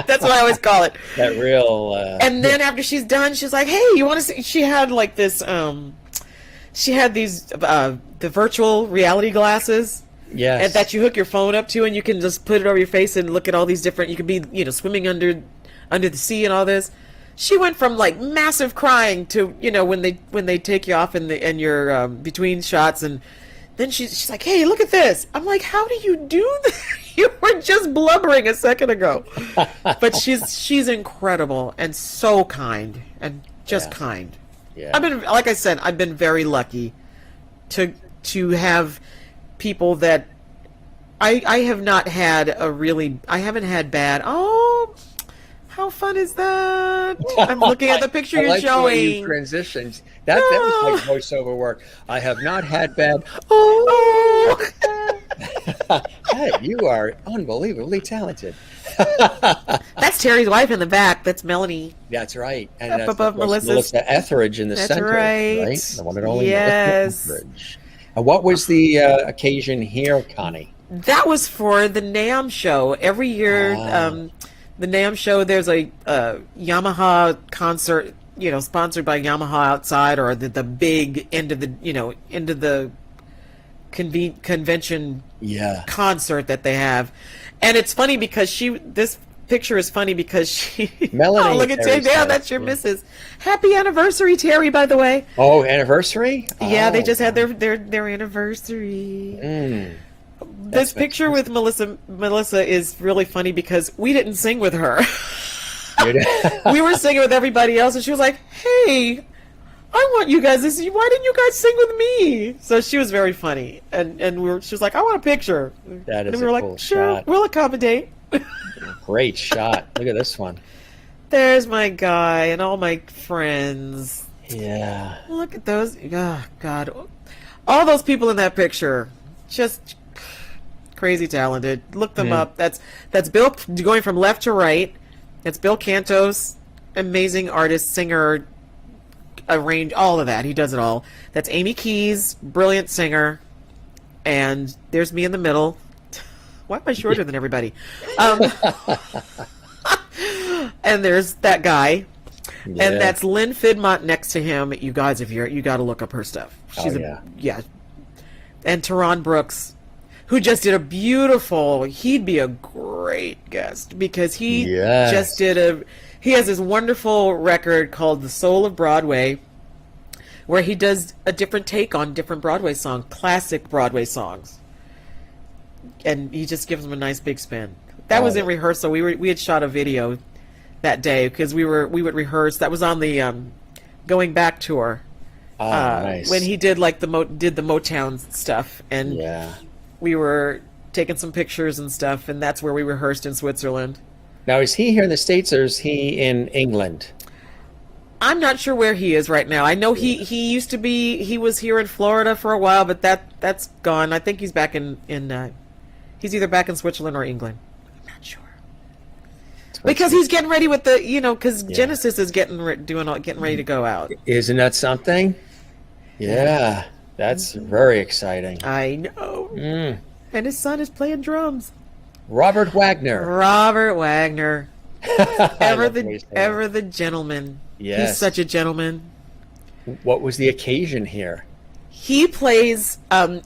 That's what I always call it.
That real...
and then after she's done, she's like, hey, you want to see... She had like this... she had these... the virtual reality glasses.
Yes.
And that you hook your phone up to, and you can just put it over your face and look at all these different... You could be, swimming under the sea and all this. She went from like massive crying to, when they take you off and you're between shots, and then she's like, hey, look at this. I'm like, how do you do that? You were just blubbering a second ago. But she's incredible and so kind and just kind.
Yeah.
Like I said, I've been very lucky to have people that I have not had I haven't had bad. Oh, how fun is that? I'm looking at the picture you're
like
showing.
The way you transitioned. That was like voiceover work. I have not had bad. Oh. Hey, you are unbelievably talented.
That's Terry's wife in the back. That's Melanie.
That's right. And
Up
that's
above
Melissa Etheridge in the
That's
center.
right.
The one and only
Yes.
Melissa Etheridge. And what was the occasion here, Connie?
That was for the NAMM show. Every year, the NAMM show, there's a Yamaha concert, sponsored by Yamaha outside, or the big end of the convention concert that they have. And it's funny because this picture is funny because
Melanie.
Oh, look at Terry. Yeah, that's your missus. Happy anniversary, Terry, by the way.
Oh, anniversary?
Yeah, they just had their anniversary. This picture with Melissa is really funny because we didn't sing with her. We were singing with everybody else, and she was like, "Hey, I want you guys to see. Why didn't you guys sing with me?" So she was very funny, and she was like, "I want a picture."
That is
and we were
cool
like, "Sure,
shot.
we'll accommodate."
Great shot. Look at this one.
There's my guy and all my friends.
Yeah.
Look at those. Oh, God. All those people in that picture. Just crazy talented. Look them up. That's Bill, going from left to right. It's Bill Cantos, amazing artist, singer, arrange, all of that. He does it all. That's Amy Keys, brilliant singer. And there's me in the middle. Why am I shorter than everybody? And there's that guy. Yeah. And that's Lynn Fidmont next to him. You guys, you got to look up her stuff. She's And Tyron Brooks, who just did he'd be a great guest because he just did he has this wonderful record called The Soul of Broadway, where he does a different take on different Broadway songs, classic Broadway songs. And he just gives them a nice big spin. That was in rehearsal. We had shot a video that day because we would rehearse. That was on the Going Back tour.
Nice.
When he did the Motown stuff, and we were taking some pictures and stuff, and that's where we rehearsed in Switzerland.
Now, is he here in the States or is he in England?
I'm not sure where he is right now. I know he used to be. He was here in Florida for a while, but that's gone. I think he's back in he's either back in Switzerland or England. I'm not sure. Because he's getting ready with because Genesis is getting ready to go out.
Isn't that something? Yeah, that's very exciting.
I know. And his son is playing drums.
Robert Wagner. Ever
the gentleman.
Yes.
He's such a gentleman.
What was the occasion here?
He plays.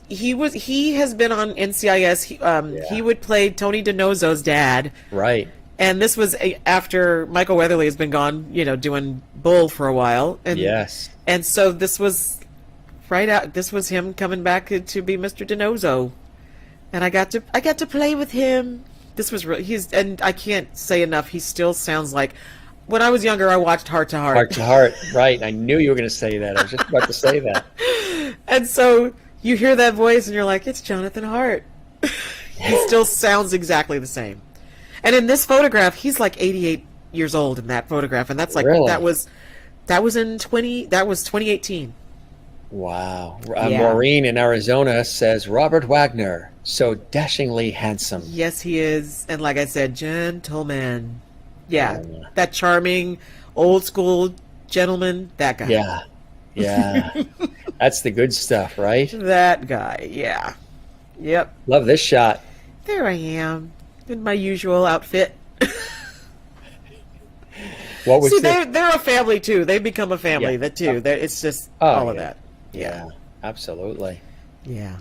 He has been on NCIS. He would play Tony DiNozzo's dad.
Right.
And this was after Michael Weatherly has been gone, doing Bull for a while. And,
yes.
And so this was right out. This was him coming back to be Mr. DiNozzo, and I got to play with him. This was and I can't say enough. He still sounds like. When I was younger, I watched Heart to Heart.
Heart to Heart, right. I knew you were going to say that. I was just about to say that.
And so you hear that voice and you're like, it's Jonathan Hart. He still sounds exactly the same. And in this photograph, he's like 88 years old in that photograph. And that's like,
really?
that was 2018.
Wow. Maureen in Arizona says, Robert Wagner, so dashingly handsome.
Yes, he is. And like I said, gentleman. Yeah, that charming, old school gentleman, that guy.
Yeah. That's the good stuff, right?
That guy, yeah. Yep.
Love this shot.
There I am, in my usual outfit.
What was
they're a family, too. They've become a family, It's just all of that.
Yeah, absolutely.
Yeah.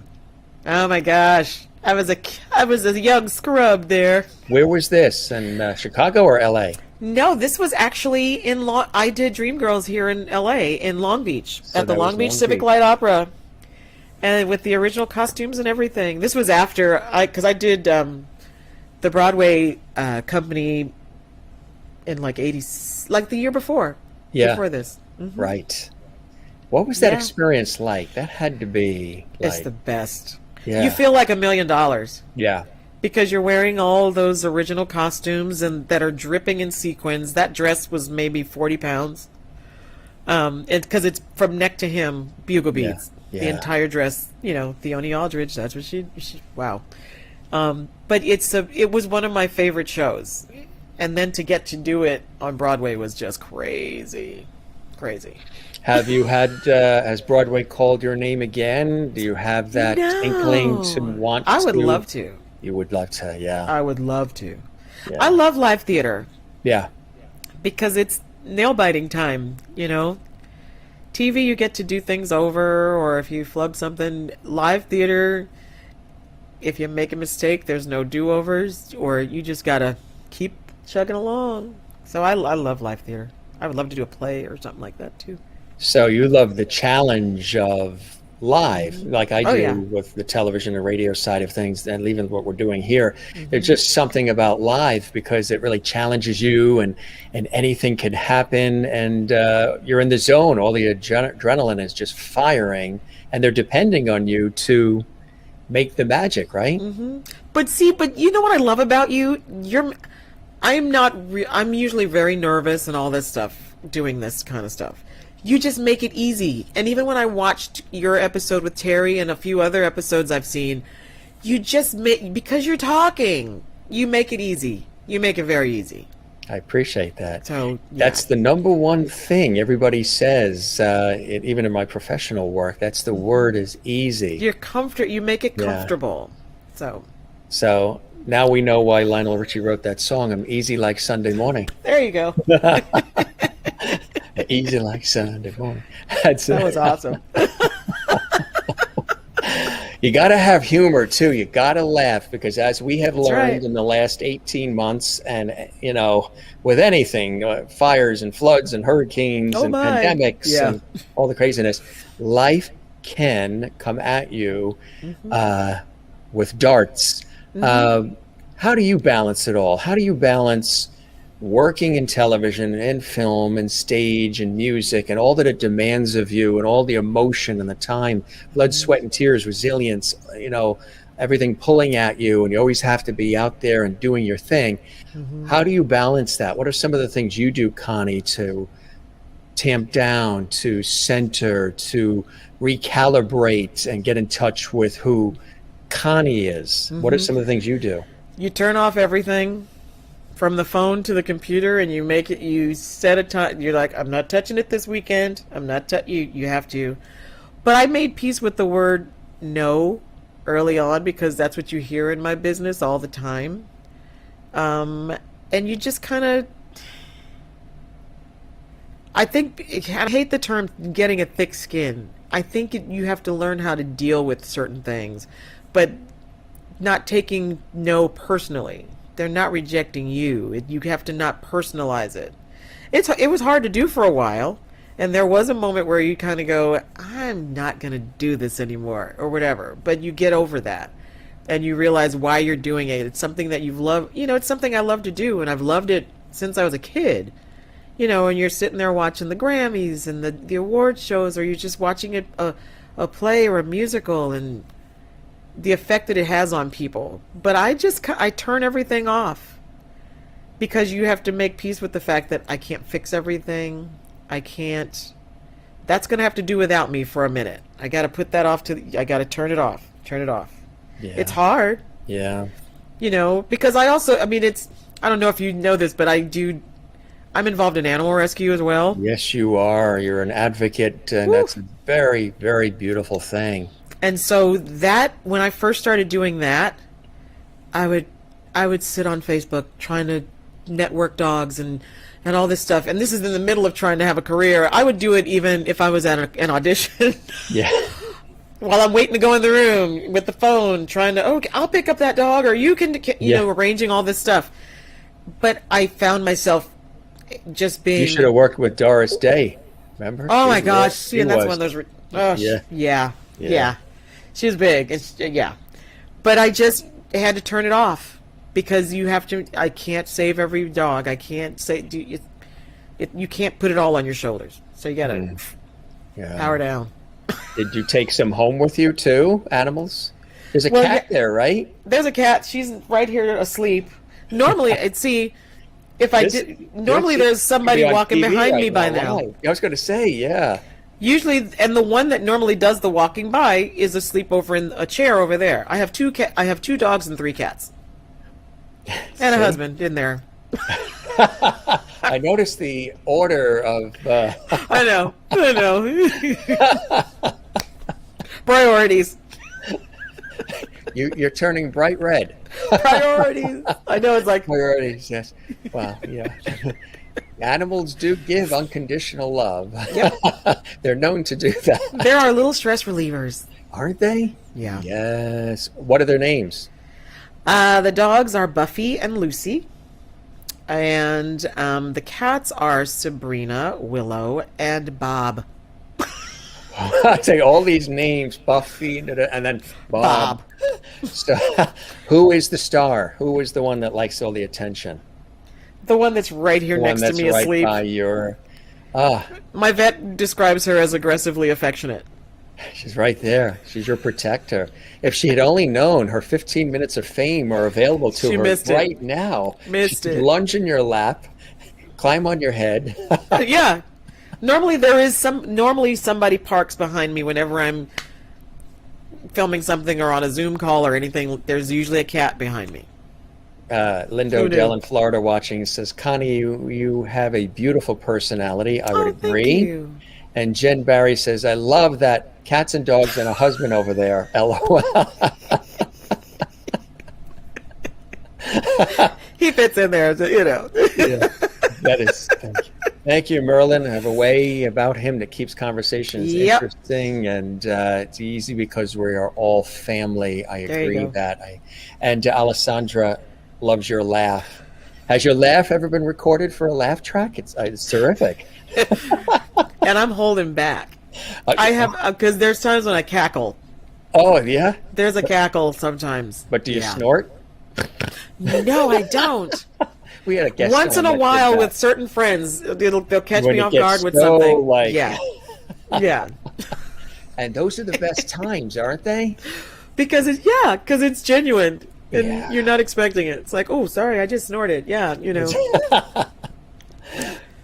Oh, my gosh. I was a young scrub there.
Where was this? In Chicago or L.A.?
No, this was actually in I did Dreamgirls here in L.A. in Long Beach at the Long Beach Civic Light Opera, and with the original costumes and everything. This was after because I did the Broadway company in like the year before.
Yeah.
Before this. Mm-hmm.
Right. What was that experience like? That had to be.
It's the best.
Yeah.
You feel like $1 million.
Yeah. Because
you're wearing all those original costumes and that are dripping in sequins. That dress was maybe 40 pounds. Because it's from neck to hem, bugle beads. Yeah. The entire dress, Theone Aldridge, that's what she wow. But it was one of my favorite shows. And then to get to do it on Broadway was just crazy. Crazy.
Have you had, has Broadway called your name again? Do you have that inkling to want to?
I would love to.
You would love to, yeah.
I would love to.
Yeah.
I love live theater.
Yeah.
Because it's nail-biting time, you know? TV, you get to do things over, or if you flub something. Live theater, if you make a mistake, there's no do-overs, or you just gotta keep chugging along. So I love live theater. I would love to do a play or something like that, too.
So you love the challenge of live, like I do with the television and radio side of things, and even what we're doing here. There's just something about live because it really challenges you, and anything can happen, and you're in the zone. All the adrenaline is just firing, and they're depending on you to make the magic, right?
But you know what I love about you? I'm usually very nervous and all this stuff, doing this kind of stuff. You just make it easy. And even when I watched your episode with Terry and a few other episodes I've seen, you just because you're talking, you make it easy. You make it very easy.
I appreciate that.
So yeah.
That's the number one thing everybody says, even in my professional work. That's the word is easy.
You make it comfortable.
So now we know why Lionel Richie wrote that song, I'm Easy Like Sunday Morning.
There you go.
Easy like Sunday morning.
That was awesome.
You got to have humor too. You got to laugh, because as we have learned in the last 18 months, and with anything, fires and floods and hurricanes and pandemics and all the craziness, life can come at you with darts. How do you balance it all? How do you balance working in television and film and stage and music and all that it demands of you, and all the emotion and the time, blood, sweat, and tears, resilience, everything pulling at you, and you always have to be out there and doing your thing. How do you balance that? What are some of the things you do, Connie, to tamp down, to center, to recalibrate and get in touch with who Connie is? What are some of the things you do?
You turn off everything from the phone to the computer, and you set a time. You're like, I'm not touching it this weekend. You have to. But I made peace with the word no early on, because that's what you hear in my business all the time. And you just kind of, I hate the term getting a thick skin. I think you have to learn how to deal with certain things, but not taking no personally. They're not rejecting you. You have to not personalize it. It was hard to do for a while, and there was a moment where you kind of go, I'm not going to do this anymore, or whatever. But you get over that, and you realize why you're doing it. It's something that you've loved. It's something I love to do, and I've loved it since I was a kid. And you're sitting there watching the Grammys and the award shows, or you're just watching a play or a musical, and the effect that it has on people. But I turn everything off, because you have to make peace with the fact that I can't fix everything. That's going to have to do without me for a minute. I got to put that off I got to turn it off. Yeah. It's hard.
Yeah.
Because I don't know if you know this, but I'm involved in animal rescue as well.
Yes, you are. You're an advocate, and that's a very, very beautiful thing.
And so when I first started doing that, I would sit on Facebook trying to network dogs and all this stuff. And this is in the middle of trying to have a career. I would do it even if I was at an audition.
Yeah.
While I'm waiting to go in the room with the phone, trying to, okay, I'll pick up that dog, or you can, arranging all this stuff. But I found myself just being...
You should have worked with Doris Day, remember?
Oh my gosh. And that's one of those... Yeah. She was big. But I just had to turn it off, because I can't save every dog. I can't you can't put it all on your shoulders. So you got to power down.
Did you take some home with you too, animals? There's a cat there, right?
There's a cat. She's right here asleep. Normally, there's somebody walking behind me by now.
I was going to say, yeah.
Usually, and the one that normally does the walking by is asleep over in a chair over there. I have two dogs and 3 cats, and a husband in there.
I noticed the order of.
I know. Priorities.
You're turning bright red.
Priorities. I know, it's like
priorities. Yes. Wow. Yeah. Animals do give unconditional love.
Yep.
They're known to do that.
They're our little stress relievers.
Aren't they?
Yeah.
Yes. What are their names?
The dogs are Buffy and Lucy. And the cats are Sabrina, Willow, and Bob.
I say all these names, Buffy, and then Bob. So, who is the star? Who is the one that likes all the attention?
The one that's right here next to me
right
asleep.
By your,
My vet describes her as aggressively affectionate.
She's right there. She's your protector. If she had only known her 15 minutes of fame are available to her right now, she could lunge in your lap, climb on your head.
Yeah. Normally somebody parks behind me whenever I'm filming something or on a Zoom call or anything. There's usually a cat behind me.
Linda Odell in Florida watching says, Connie, you have a beautiful personality. I would agree.
Thank you.
And Jen Barry says, I love that cats and dogs and a husband over there. LOL.
He fits in there, you know.
Yeah, that is. Thank you, Merlin. I have a way about him that keeps conversations interesting, and it's easy because we are all family. I agree that. And Alessandra loves your laugh. Has your laugh ever been recorded for a laugh track? It's terrific.
And I'm holding back. I have, because there's times when I cackle.
Oh, yeah?
There's a cackle sometimes.
But do you snort?
No, I don't.
We had a guest
once in a while with certain friends. They'll catch me off guard with something. Yeah.
And those are the best times, aren't they?
Because it's genuine. And you're not expecting it. It's like, oh, sorry, I just snorted. Yeah, you know.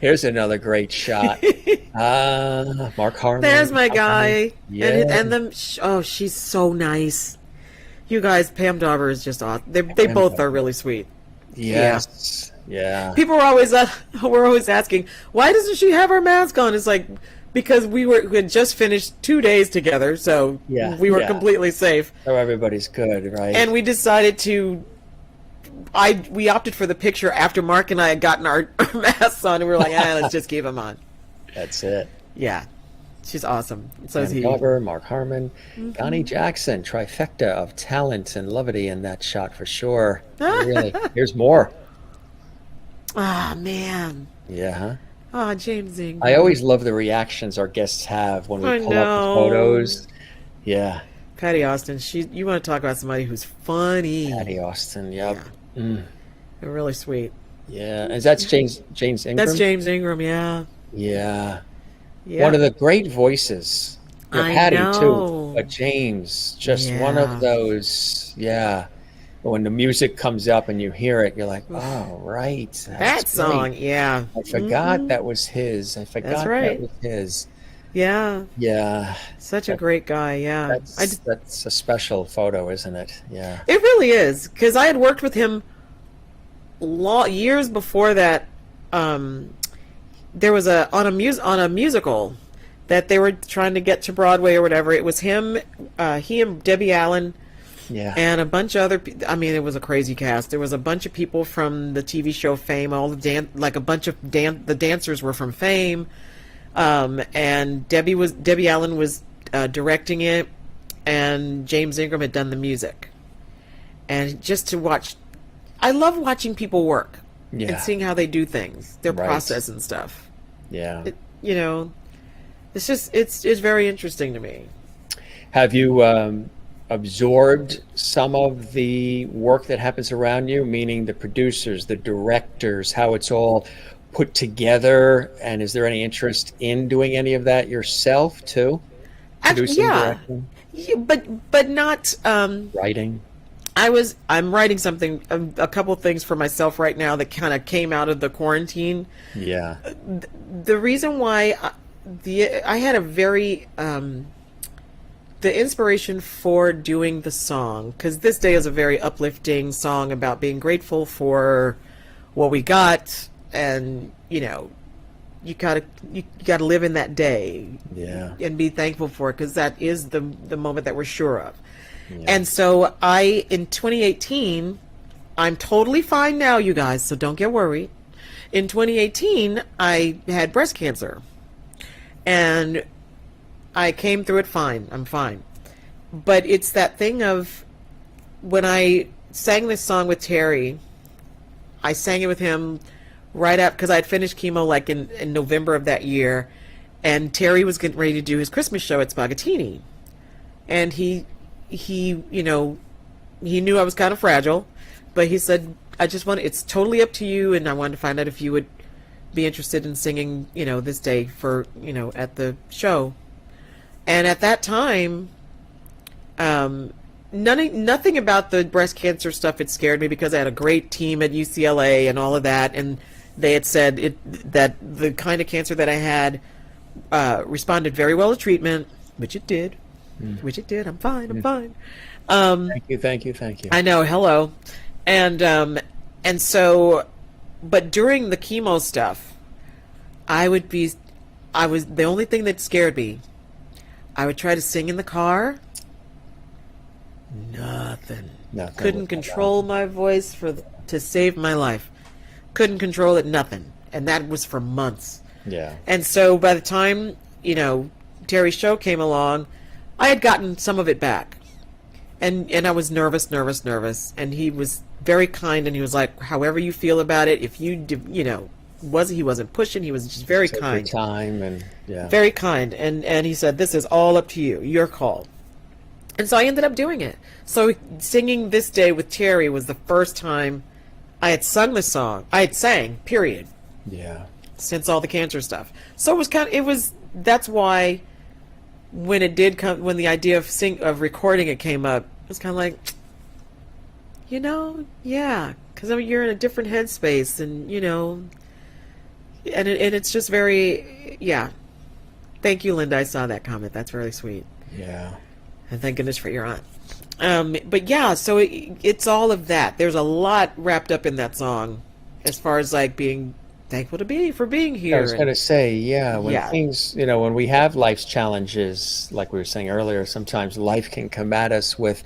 Here's another great shot. Mark Harmon.
There's my guy.
Yeah.
And then, she's so nice. You guys, Pam Dauber is just awesome. They both are really sweet.
Yes. Yeah.
People were always asking, why doesn't she have her mask on? It's like, because we had just finished 2 days together, so we were completely safe.
So everybody's good, right?
And we decided we opted for the picture after Mark and I had gotten our masks on, and we were like, let's just keep them on.
That's it.
Yeah. She's awesome. So is he.
Glover, Mark Harmon, Connie Jackson, trifecta of talent and levity in that shot for sure. Really. Here's more.
Ah, man.
Yeah, huh?
Ah, James Ingram.
I always love the reactions our guests have when we pull up the photos. Yeah.
Patty Austin. You want to talk about somebody who's funny.
Patty Austin, yep.
Yeah. They're really sweet.
Yeah. And that's James Ingram?
That's James Ingram, yeah.
Yeah. One of the great voices. Patty, too. But James, just one of those, when the music comes up and you hear it, you're like, oh, right.
That song,
I forgot that was his. I forgot that was his.
Yeah.
Yeah.
Such a great guy, yeah.
That's a special photo, isn't it? Yeah.
It really is, because I had worked with him years before that. There was on a musical that they were trying to get to Broadway or whatever. It was him, he and Debbie Allen, and a bunch of other. I mean, it was a crazy cast. There was a bunch of people from the TV show Fame. The dancers were from Fame, and Debbie Allen was directing it, and James Ingram had done the music. And just to watch, I love watching people work. And seeing how they do things, their process and stuff. Yeah. It's just, it's very interesting to me.
Have you absorbed some of the work that happens around you, meaning the producers, the directors, how it's all put together? And is there any interest in doing any of that yourself too? Producing, directing?
Yeah, but not...
writing?
I'm writing something, a couple of things for myself right now that kind of came out of the quarantine.
Yeah.
The reason why I had a very, the inspiration for doing the song, because This Day is a very uplifting song about being grateful for what we got, and, you gotta live in that day.
Yeah.
And be thankful for it, because that is the moment that we're sure of. Yeah. And so in 2018, I'm totally fine now, you guys, so don't get worried. In 2018, I had breast cancer. And I came through it fine. I'm fine. But it's that thing of when I sang this song with Terry, I sang it with him right up because I had finished chemo like in November of that year. And Terry was getting ready to do his Christmas show at Spaghettini. And he you know, he knew I was kind of fragile, but he said, it's totally up to you, and I wanted to find out if you would be interested in singing, you know, this day for, you know, at the show. And at that time, nothing about the breast cancer stuff had scared me because I had a great team at UCLA and all of that, and they had said that the kind of cancer that I had responded very well to treatment, which it did. I'm fine. I'm fine.
Thank you.
I know. Hello. And so, but during the chemo stuff, I was the only thing that scared me. I would try to sing in the car. Nothing. Couldn't control my voice to save my life. Couldn't control it. Nothing. And that was for months.
Yeah.
And so by the time, you know, Terry's show came along, I had gotten some of it back. And I was nervous. And he was very kind, and he was like, however you feel about it, if you, you know, he wasn't pushing, he was just very kind.
Time and, yeah.
Very kind. And he said, this is all up to you, your call. And so I ended up doing it. So singing This Day with Terry was the first time I had sung the song. I had sang, period.
Yeah.
Since all the cancer stuff. So that's why when it did come, when the idea of recording it came up, it was kind of like, you know, yeah, because you're in a different headspace, and you know, and it's just very, yeah. Thank you, Linda. I saw that comment. That's really sweet.
Yeah.
And thank goodness for your aunt. But yeah, so it's all of that. There's a lot wrapped up in that song, as far as like being thankful for being here.
I was going to say, things, you know, when we have life's challenges, like we were saying earlier, sometimes life can come at us with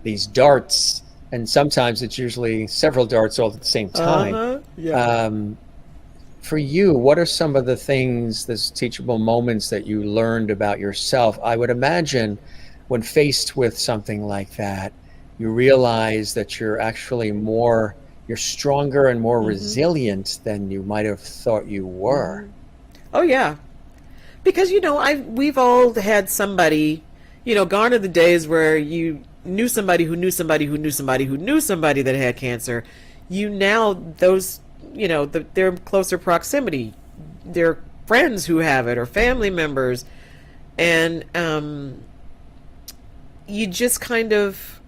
these darts, and sometimes it's usually several darts all at the same time.
Yeah.
For you, what are some of the things, those teachable moments that you learned about yourself? I would imagine when faced with something like that, you realize that you're actually you're stronger and more resilient than you might have thought you were.
Oh yeah, because you know we've all had somebody, you know, gone are the days where you knew somebody who knew somebody who knew somebody who knew somebody that had cancer. You now those, you know, their closer proximity, their friends who have it or family members, and you just kind of.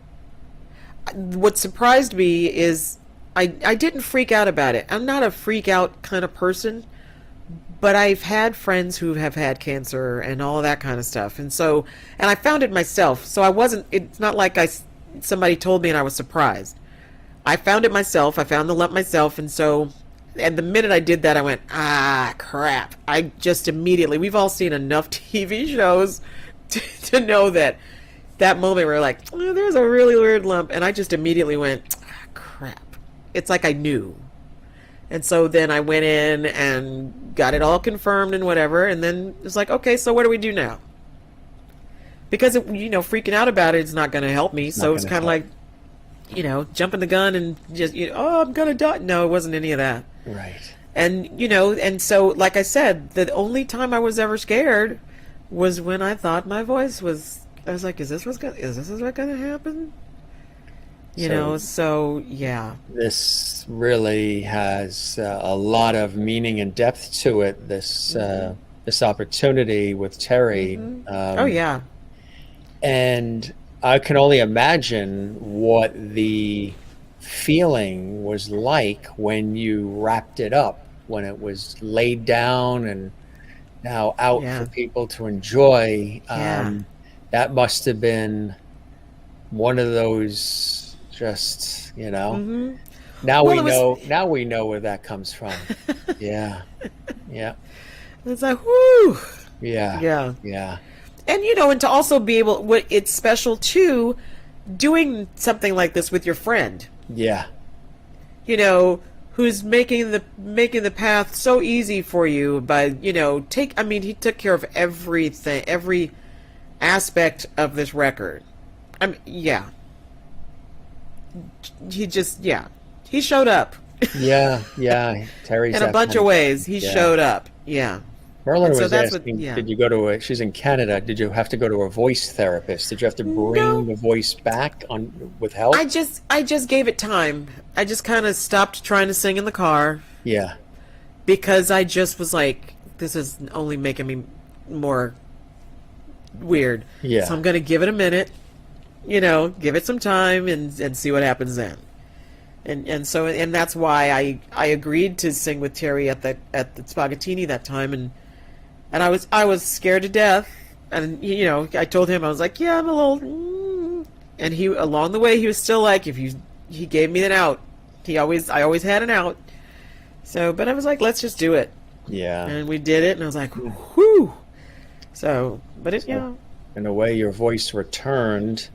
What surprised me is. I didn't freak out about it. I'm not a freak out kind of person, but I've had friends who have had cancer and all of that kind of stuff. And I found it myself. So it's not like somebody told me and I was surprised. I found it myself. I found the lump myself. And the minute I did that, I went, crap. I just immediately, we've all seen enough TV shows to know that moment where like, oh, there's a really weird lump. And I just immediately went, crap. It's like I knew. And so then I went in and got it all confirmed and whatever. And then it's like, okay, so what do we do now? Because, you know, freaking out about it is not going to help me. So it's kind of like, you know, jumping the gun and just, you know, oh, I'm going to die. No, it wasn't any of that.
Right.
And, you know, and so, like I said, the only time I was ever scared was when I thought my voice was, I was like, is this what's going to happen? You know, so yeah.
This really has a lot of meaning and depth to it. This this opportunity with Terry.
Oh yeah.
And I can only imagine what the feeling was like when you wrapped it up, when it was laid down and now out for people to enjoy. That must have been one of those. Just, you know, now we know where that comes from. Yeah.
It's like, whoo.
Yeah.
And, you know, and to also be able, it's special too, doing something like this with your friend.
Yeah.
You know, who's making the path so easy for you by, he took care of everything, every aspect of this record. Yeah. He showed up.
Yeah. Terry's
in a bunch of ways. He showed up. Yeah.
Merlin was asking, did you go to she's in Canada, did you have to go to a voice therapist? Did you have to bring the voice back with help?
I just gave it time. I just kind of stopped trying to sing in the car.
Yeah.
Because I just was like, this is only making me more weird.
Yeah.
So I'm going to give it a minute, give it some time and see what happens then. And so that's why I agreed to sing with Terry at the Spaghettini that time, and I was scared to death, and I told him, I was like, yeah, I'm a little, and he, along the way, he was still like, he gave me an out. I always had an out. So, but I was like, let's just do it.
Yeah.
And we did it, and I was like, whew. So, but
in a way, your voice returned,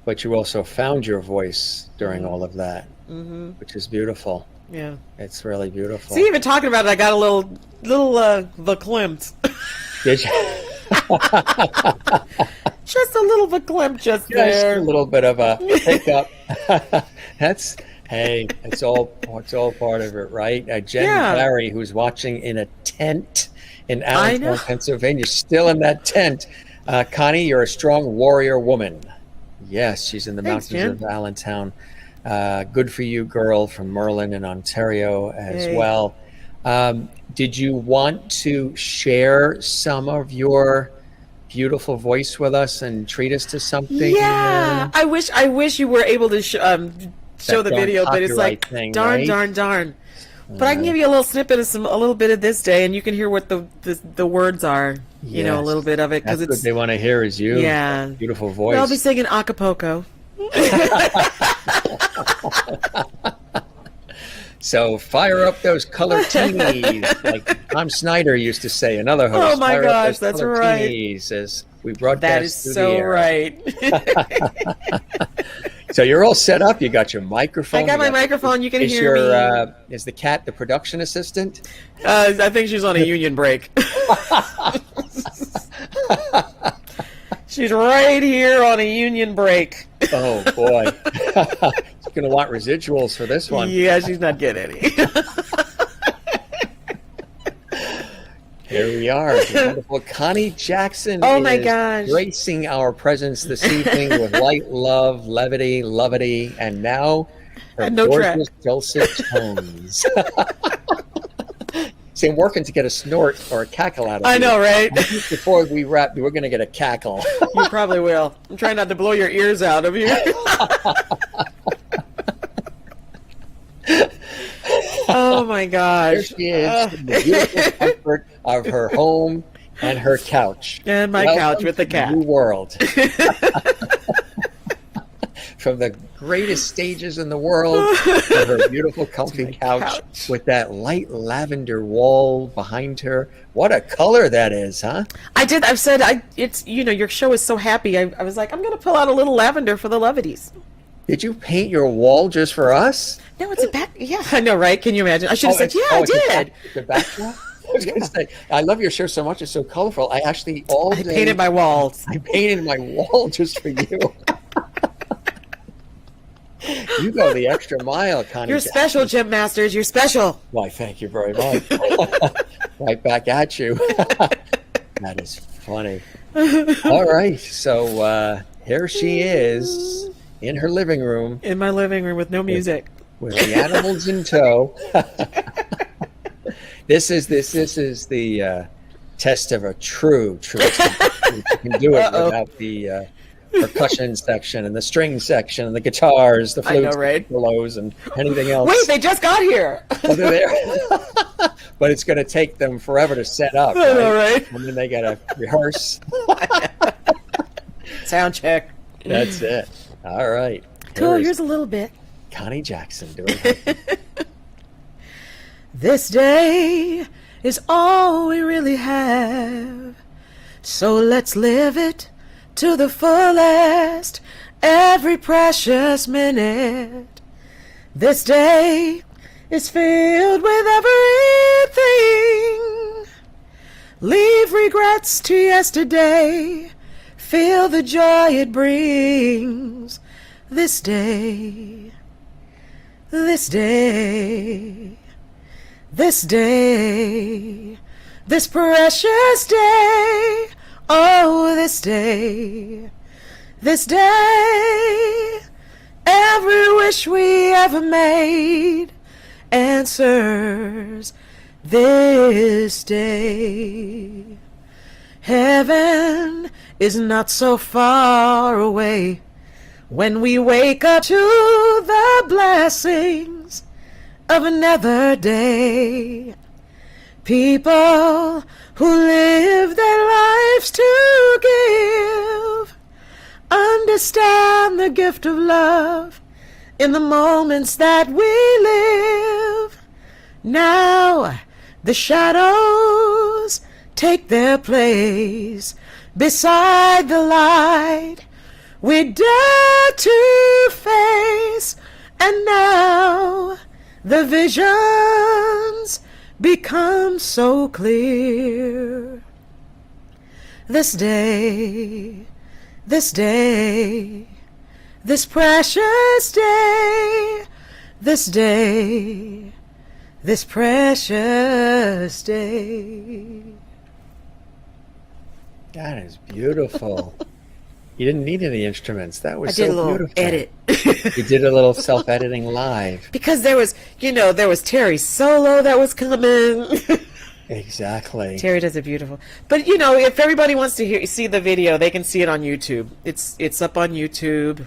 but you also found your voice during all of that. Mm-hmm. Which is beautiful.
Yeah,
it's really beautiful.
See, even talking about it, I got a little verklempt.
Did you?
Just a little verklempt, just there.
A little bit of a hiccup. It's all part of it, right? Jen Barry, who's watching in a tent in Allentown, Pennsylvania, still in that tent. Connie, you're a strong warrior woman. Yes, she's in the mountains of Allentown. Good for you, girl, from Merlin in Ontario as well. Did you want to share some of your beautiful voice with us and treat us to something?
Yeah, I wish you were able to show the video, but it's like darn. But I can give you a little snippet of a little bit of this day, and you can hear what the words are. A little bit of it, because it's
what they want to hear is you.
Yeah,
beautiful voice.
I'll be singing Acapulco.
So fire up those color teenies, like Tom Snyder used to say, another host.
Oh my gosh, that's right.
As we broadcast
that is so right.
So you're all set up. You got your microphone.
I got my microphone. You can hear me.
Is the cat the production assistant?
I think she's on a union break. She's right here on a union break.
Oh, boy. She's going to want residuals for this one.
Yeah, she's not getting any.
Here we are. The wonderful Connie Jackson is gracing our presence this evening with light, love, levity, and now her gorgeous dulcet tones. See, I'm working to get a snort or a cackle out of you.
I know, right?
Before we wrap, we're going to get a cackle.
You probably will. I'm trying not to blow your ears out of you. Oh, my gosh.
There she is, in the beautiful comfort of her home and her couch.
And my couch with the cat.
New world. From the greatest stages in the world to her beautiful comfy couch with that light lavender wall behind her. What a color that is, huh?
I've said it's your show is so happy. I was like, I'm going to pull out a little lavender for the lovities.
Did you paint your wall just for us?
No, it's a back. Yeah, I know, right? Can you imagine? I should have said, I did.
The backdrop? I was going to say, I love your show so much. It's so colorful. I
painted my walls.
I painted my wall just for you. You go the extra mile, Connie.
You're special, Jim Masters. You're special.
Why, thank you very much. Right back at you. That is funny. All right, so here she is in her living room.
In my living room with no music.
With the animals in tow. This is the test of a true singer. You can do it without the percussion section and the string section and the guitars, the flutes, the cellos, and anything else.
Wait, they just got here.
Oh, they're there. But it's going to take them forever to set up.
I know, right?
And then they got to rehearse.
Sound check.
That's it. All right.
Cool. Here's a little bit.
Connie Jackson doing it.
This day is all we really have, so let's live it to the fullest, every precious minute. This day is filled with everything. Leave regrets to yesterday. Feel the joy it brings. This day, this day, this day, this precious day. Oh, this day, this day. Every wish we ever made answers this day. Heaven is not so far away when we wake up to the blessings of another day. People who live their lives to give understand the gift of love in the moments that we live. Now the shadows take their place beside the light we dare to face. And now the visions become so clear. This day, this day, this precious day, this day, this precious day.
That is beautiful. You didn't need any instruments. That was
I did
so
a little
beautiful.
edit.
You did a little self-editing live.
Because there was Terry's solo that was coming.
Exactly.
Terry does it beautiful. But if everybody wants to see the video, they can see it on YouTube. It's up on YouTube.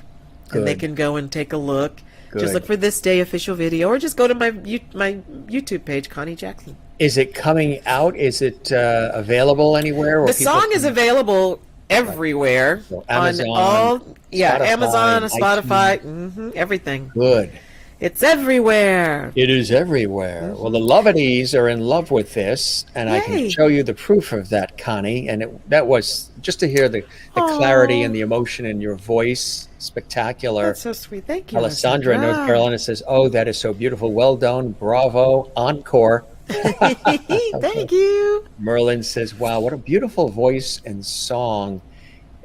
Good.
And they can go and take a look.
Good.
Just look for This Day official video, or just go to my YouTube page, Connie Jackson.
Is it coming out? Is it available anywhere?
The song is available everywhere.
So Amazon,
on all
Spotify,
Amazon, Spotify, everything.
Good.
It's everywhere.
It is everywhere. Well, the Lovedies are in love with this, and I can
Yay.
show you the proof of that, Connie. And that was just to hear the clarity and the emotion in your voice. Spectacular.
That's so sweet. Thank you.
Alessandra in North Carolina says, "Oh, that is so beautiful. Well done. Bravo. Encore."
Thank you.
Merlin says, "Wow, what a beautiful voice and song."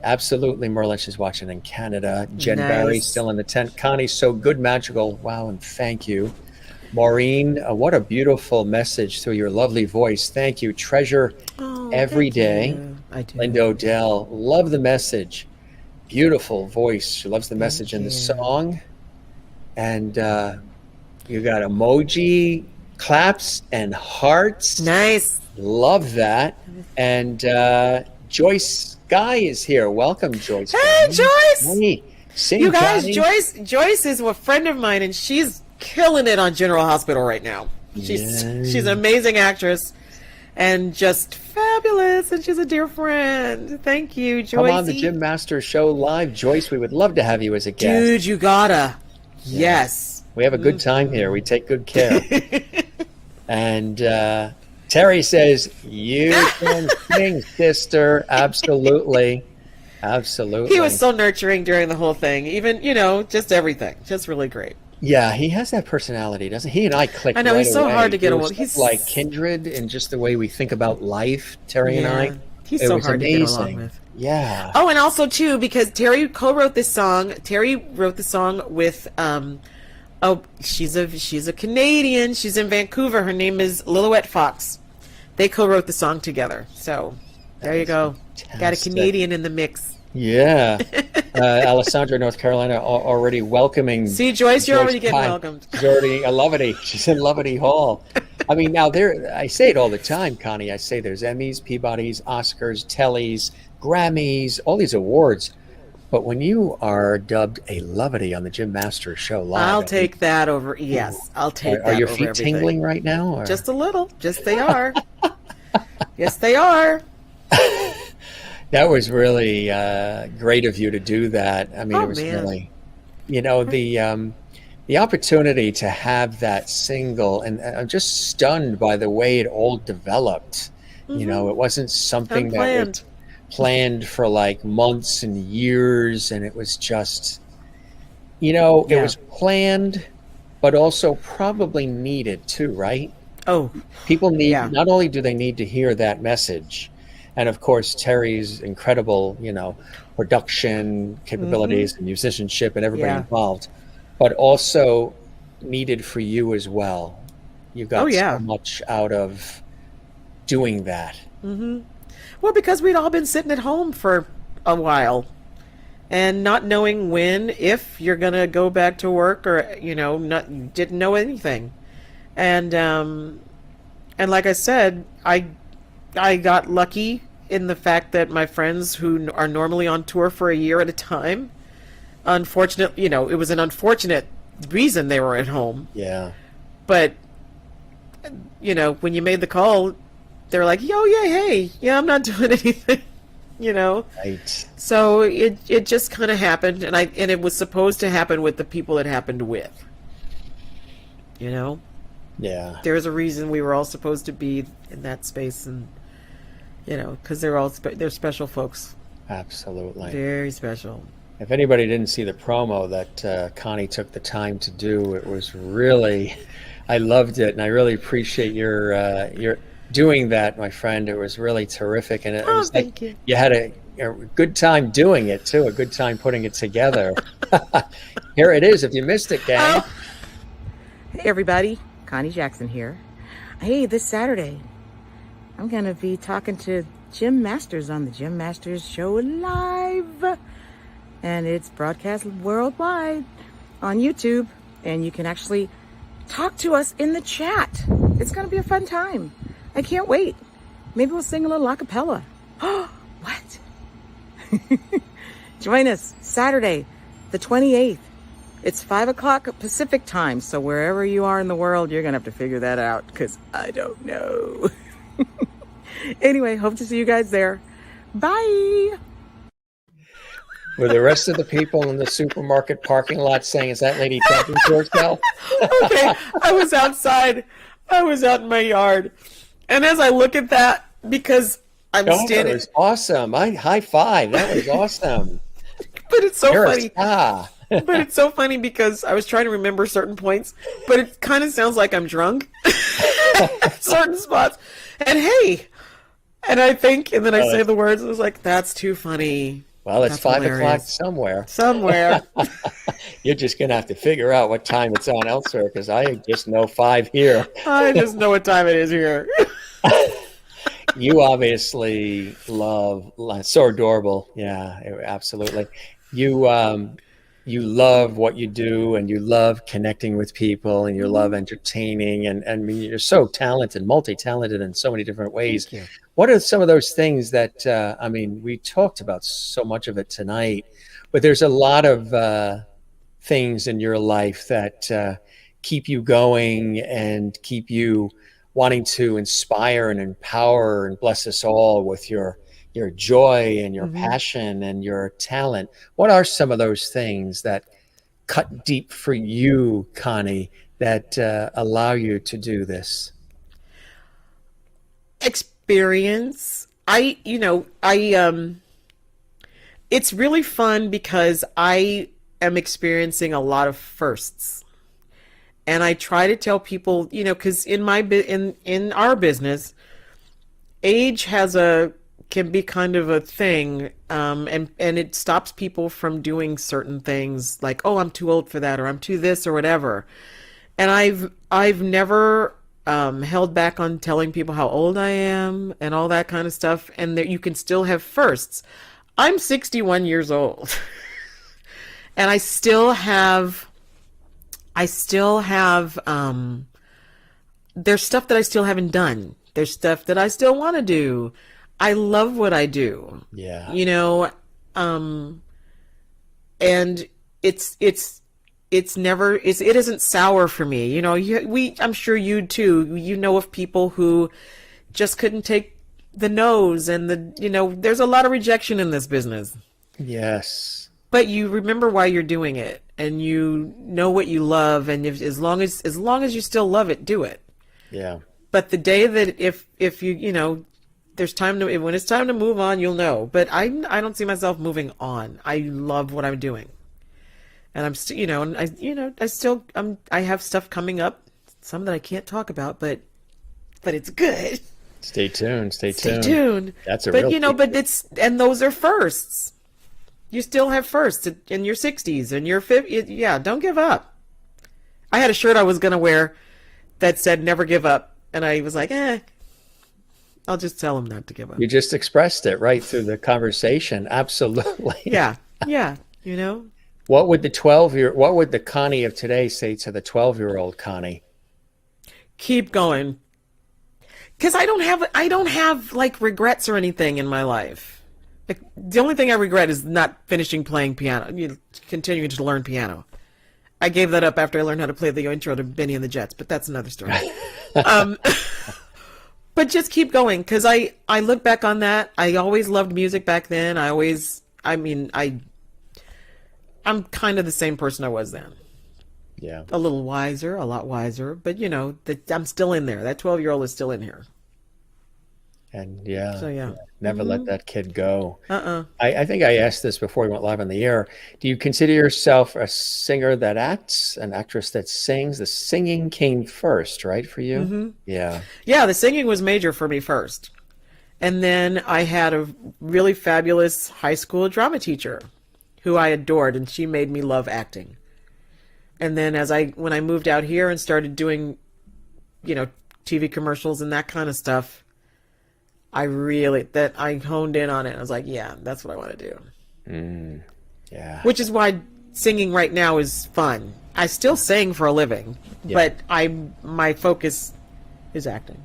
Absolutely, Merlin. She's watching in Canada. Jen
Nice.
Barry still in the tent. Connie, so good, magical. Wow, and thank you. Maureen, what a beautiful message through your lovely voice. Thank you. Treasure every
thank
day.
you. I do.
Linda Odell, love the message. Beautiful voice. She loves the message in the song. And you got emoji, claps, and hearts.
Nice.
Love that. And Joyce Guy is here. Welcome, Joyce.
Hey, Joyce.
Hey, sing,
You guys,
Johnny.
Joyce is a friend of mine, and she's killing it on General Hospital right now. She's an amazing actress and just fabulous, and she's a dear friend. Thank you, Joyce.
Come on the Jim Master Show live. Joyce, we would love to have you as a guest.
Dude, you gotta. Yes.
We have a good time here. We take good care. And Terry says, "You can sing, sister." Absolutely. Absolutely.
He was so nurturing during the whole thing. Even, just everything. Just really great.
Yeah, he has that personality, doesn't he? He and I clicked.
I know,
right
he's so
away.
hard to get
We're
along. He's
like kindred in just the way we think about life, Terry and I.
He's
It
so
was
hard to get
amazing.
along with.
Yeah.
Oh, and also too, because Terry co-wrote this song. Terry wrote the song with she's a Canadian. She's in Vancouver. Her name is Lillowette Fox. They co-wrote the song together. So there you go. Got a
fantastic.
Canadian in the mix.
Yeah. Alessandra, North Carolina, already welcoming.
See, Joyce, you're already getting
Pine.
welcomed.
She's already a Lovety. She's in Lovety Hall. I mean, now I say it all the time, Connie. I say there's Emmys, Peabodys, Oscars, Tellys, Grammys, all these awards. But when you are dubbed a Lovety on the Jim Master Show live,
I'll take that over. Yes, I'll take that over
Are your feet
everything.
tingling right now? Or?
Just a little. Just they are. Yes, they are.
That was really great of you to do that. I mean,
Oh,
it was
man.
really, the opportunity to have that single, and I'm just stunned by the way it all developed. It wasn't something that was planned for like months and years, and it was just, it was planned, but also probably needed too, right?
Oh,
People need,
yeah.
not only do they need to hear that message, and of course Terry's incredible, production
Mm-hmm.
capabilities and musicianship and everybody
Yeah.
involved, but also needed for you as well. You
Oh,
got so
yeah.
much out of doing that.
Mm-hmm. Well, because we'd all been sitting at home for a while and not knowing when, if you're gonna go back to work, or not didn't know anything. And like I said, I got lucky in the fact that my friends who are normally on tour for a year at a time, unfortunately, it was an unfortunate reason they were at home.
Yeah.
But when you made the call, they're like, "Yo, yeah, hey, yeah, I'm not doing anything." you know.
Right.
So it just kind of happened, and it was supposed to happen with the people it happened with. You know,
Yeah.
there's a reason we were all supposed to be in that space, and because they're special folks,
Absolutely.
very special.
If anybody didn't see the promo that Connie took the time to do, it was really, I loved it, and I really appreciate your doing that, my friend. It was really terrific, and it
Oh,
was like
thank you.
you had a good time doing it too, a good time putting it together. Here it is. If you missed it, gang.
Oh,
Hey everybody, Connie Jackson here. Hey, this Saturday, I'm going to be talking to Jim Masters on the Jim Masters Show Live. And it's broadcast worldwide on YouTube. And you can actually talk to us in the chat. It's going to be a fun time. I can't wait. Maybe we'll sing a little a cappella. What? Join us Saturday, the 28th. It's 5 o'clock Pacific time, so wherever you are in the world, you're going to have to figure that out, because I don't know. Anyway, hope to see you guys there. Bye!
Were the rest of the people in the supermarket parking lot saying, "Is that lady talking to herself?"
okay. I was outside. I was out in my yard. And as I look at that, because I'm
Oh, that
standing,
was awesome. I high five. That was awesome.
but it's so
You're a
funny.
star.
But it's so funny because I was trying to remember certain points, but it kind of sounds like I'm drunk at certain spots. And hey, and I think, and then I say the words, and I was like, "That's too funny."
Well, it's
That's
5 o'clock
hilarious.
somewhere.
Somewhere.
You're just going to have to figure out what time it's on elsewhere, because I just know 5 here.
I just know what time it is here.
You obviously love, so adorable. Yeah, absolutely. You love what you do, and you love connecting with people, and you love entertaining, and I mean, you're so talented, multi-talented in so many different ways.
Thank you.
What are some of those things that, I mean, we talked about so much of it tonight, but there's a lot of things in your life that keep you going and keep you wanting to inspire and empower and bless us all with your joy and your passion and your talent. What are some of those things that cut deep for you, Connie, that allow you to do this?
Experience. It's really fun because I am experiencing a lot of firsts. And I try to tell people, because in our business, age can be kind of a thing, and it stops people from doing certain things, like, "Oh, I'm too old for that," or "I'm too this," or whatever. And I've never held back on telling people how old I am and all that kind of stuff, and that you can still have firsts. I'm 61 years old, and there's stuff that I still haven't done. There's stuff that I still want to do. I love what I do.
Yeah.
And it isn't sour for me. I'm sure you too. You know of people who just couldn't take the no's, and there's a lot of rejection in this business.
Yes.
But you remember why you're doing it, and you know what you love, and as long as you still love it, do it.
Yeah.
But the day that if you there's time to, when it's time to move on, you'll know. But I don't see myself moving on. I love what I'm doing. And I'm still, and I have stuff coming up, some that I can't talk about, but it's good.
Stay tuned. Stay
Stay
tuned.
tuned.
That's a
But
real.
and those are firsts. You still have firsts in your 60s and your 50s. Yeah, don't give up. I had a shirt I was going to wear that said "Never give up," and I was like, I'll just tell him not to give up.
You just expressed it right through the conversation. Absolutely.
Yeah.
What would the Connie of today say to the 12-year-old Connie?
Keep going. Because I don't have like regrets or anything in my life. Like, the only thing I regret is not finishing playing piano, continuing to learn piano. I gave that up after I learned how to play the intro to Benny and the Jets, but that's another story. But just keep going, because I look back on that. I always loved music back then. I'm kind of the same person I was then.
Yeah.
A little wiser, a lot wiser, but I'm still in there. That 12-year-old is still in here.
And never let that kid go. I think I asked this before we went live on the air. Do you consider yourself a singer that acts, an actress that sings? The singing came first, right, for you?
Mm-hmm.
Yeah.
Yeah, the singing was major for me first. And then I had a really fabulous high school drama teacher who I adored, and she made me love acting. And then when I moved out here and started doing, TV commercials and that kind of stuff, I honed in on it. I was like, yeah, that's what I want to do.
Yeah.
Which is why singing right now is fun. I still sing for a living, but my focus is acting.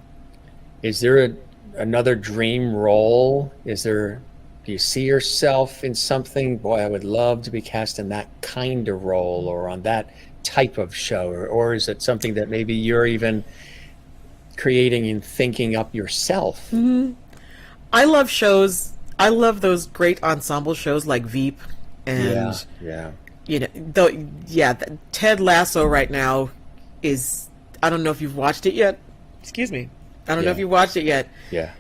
Is there another dream role? Do you see yourself in something? Boy, I would love to be cast in that kind of role or on that type of show, or is it something that maybe you're even creating and thinking up yourself?
Mm-hmm. I love shows. I love those great ensemble shows like Veep and Ted Lasso right now is, I don't know if you've watched it yet. Excuse me. I don't know if you've watched it yet.
Yeah.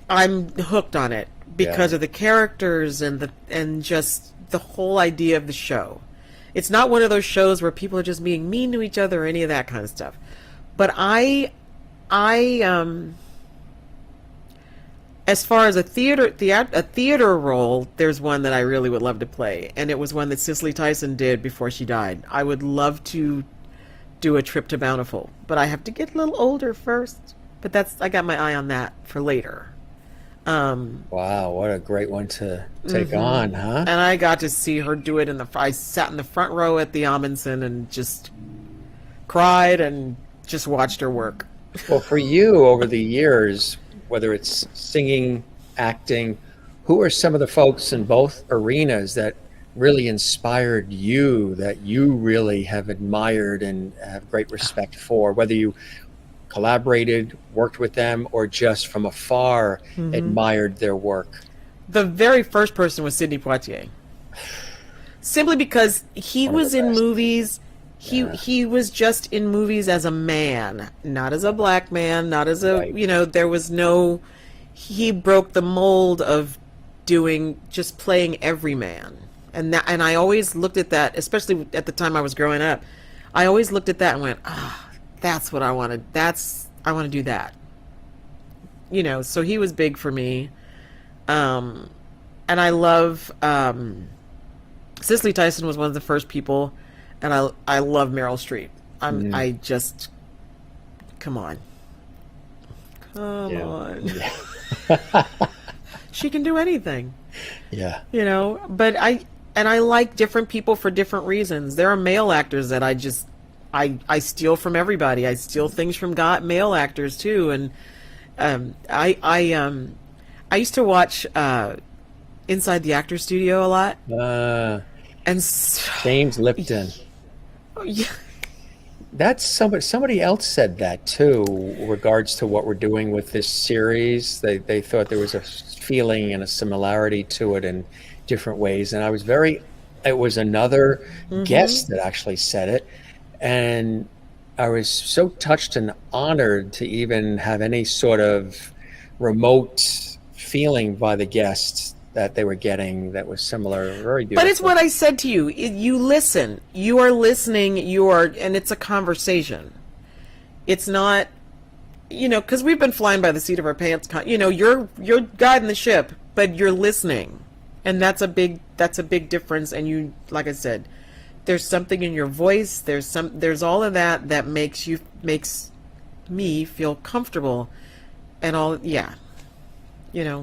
I'm hooked on it because of the characters and just the whole idea of the show. It's not one of those shows where people are just being mean to each other or any of that kind of stuff. But as far as a theater role, there's one that I really would love to play, and it was one that Cicely Tyson did before she died. I would love to do A Trip to Bountiful, but I have to get a little older first. But I got my eye on that for later.
Wow, what a great one to take on, huh?
And I got to see her do it I sat in the front row at the Amundsen and just cried and just watched her work.
Well, for you over the years, whether it's singing, acting, who are some of the folks in both arenas that really inspired you, that you really have admired and have great respect for, whether you collaborated, worked with them, or just from afar admired their work?
The very first person was Sidney Poitier. Simply because he was in movies. He was just in movies as a man, not as a black man, not as a, there was no, he broke the mold of just playing every man. And I always looked at that, especially at the time I was growing up, I always looked at that and went, that's what I wanted. I want to do that. So he was big for me. And I love, Cicely Tyson was one of the first people, and I love Meryl Streep. I just, come on. She can do anything.
Yeah.
But I like different people for different reasons. There are male actors that I steal from everybody. I steal things from male actors too. And I used to watch Inside the Actor Studio a lot. And
James Lipton.
Yeah.
That's somebody else said that too, regards to what we're doing with this series. They thought there was a feeling and a similarity to it in different ways. And it was another guest that actually said it. And I was so touched and honored to even have any sort of remote feeling by the guests that they were getting that was similar. Very beautiful.
But it's what I said to you. You listen. You are listening. And it's a conversation. It's not, because we've been flying by the seat of our pants. You're guiding the ship, but you're listening, and that's a big difference. And you, like I said, there's something in your voice. There's all of that makes me feel comfortable, and all. Yeah,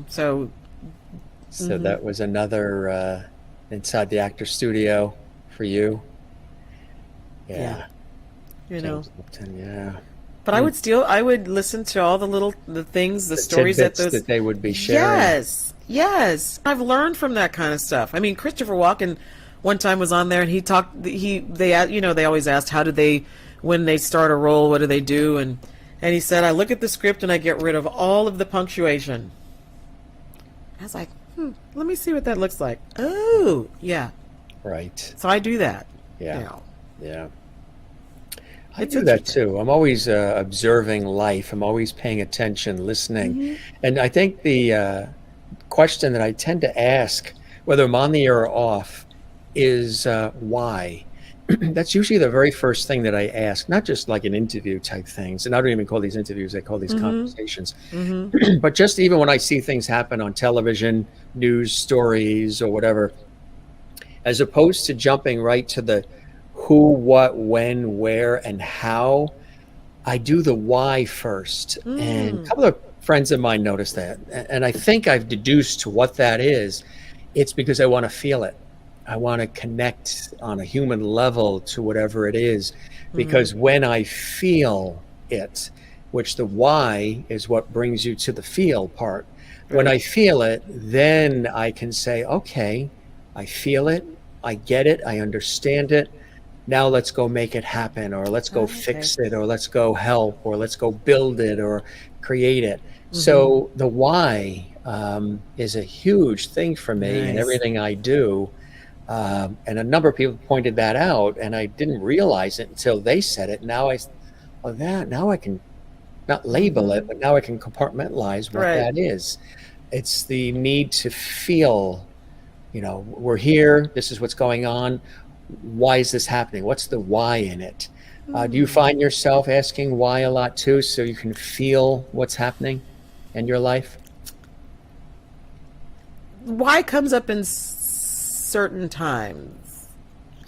so.
So that was another inside the actor studio for you. Yeah.
James
Lipton, yeah.
But I would listen to all the things, the stories that
they would be sharing.
Yes. I've learned from that kind of stuff. I mean, Christopher Walken one time was on there and he talked, they always asked, when they start a role, what do they do? And he said, I look at the script and I get rid of all of the punctuation. I was like, let me see what that looks like. Oh, yeah.
Right.
So I do that.
Yeah. Yeah. I do that too. I'm always observing life. I'm always paying attention, listening. And I think the question that I tend to ask, whether I'm on the air or off, is why? That's usually the very first thing that I ask, not just like an interview type things. And I don't even call these interviews, I call these conversations. But just even when I see things happen on television, news stories or whatever, as opposed to jumping right to the who, what, when, where, and how, I do the why first. And a couple of friends of mine noticed that. And I think I've deduced to what that is. It's because I want to feel it. I want to connect on a human level to whatever it is, because when I feel it, which the why is what brings you to the feel part. When I feel it, then I can say, okay, I feel it, I get it, I understand it. Now let's go make it happen, or let's go fix it, or let's go help, or let's go build it, or create it. So the why is a huge thing for me in everything I do. And a number of people pointed that out, and I didn't realize it until they said it. Now now I can not label it, but now I can compartmentalize what that is. It's the need to feel, we're here, this is what's going on. Why is this happening? What's the why in it? Do you find yourself asking why a lot too, so you can feel what's happening in your life?
Why comes up in certain times.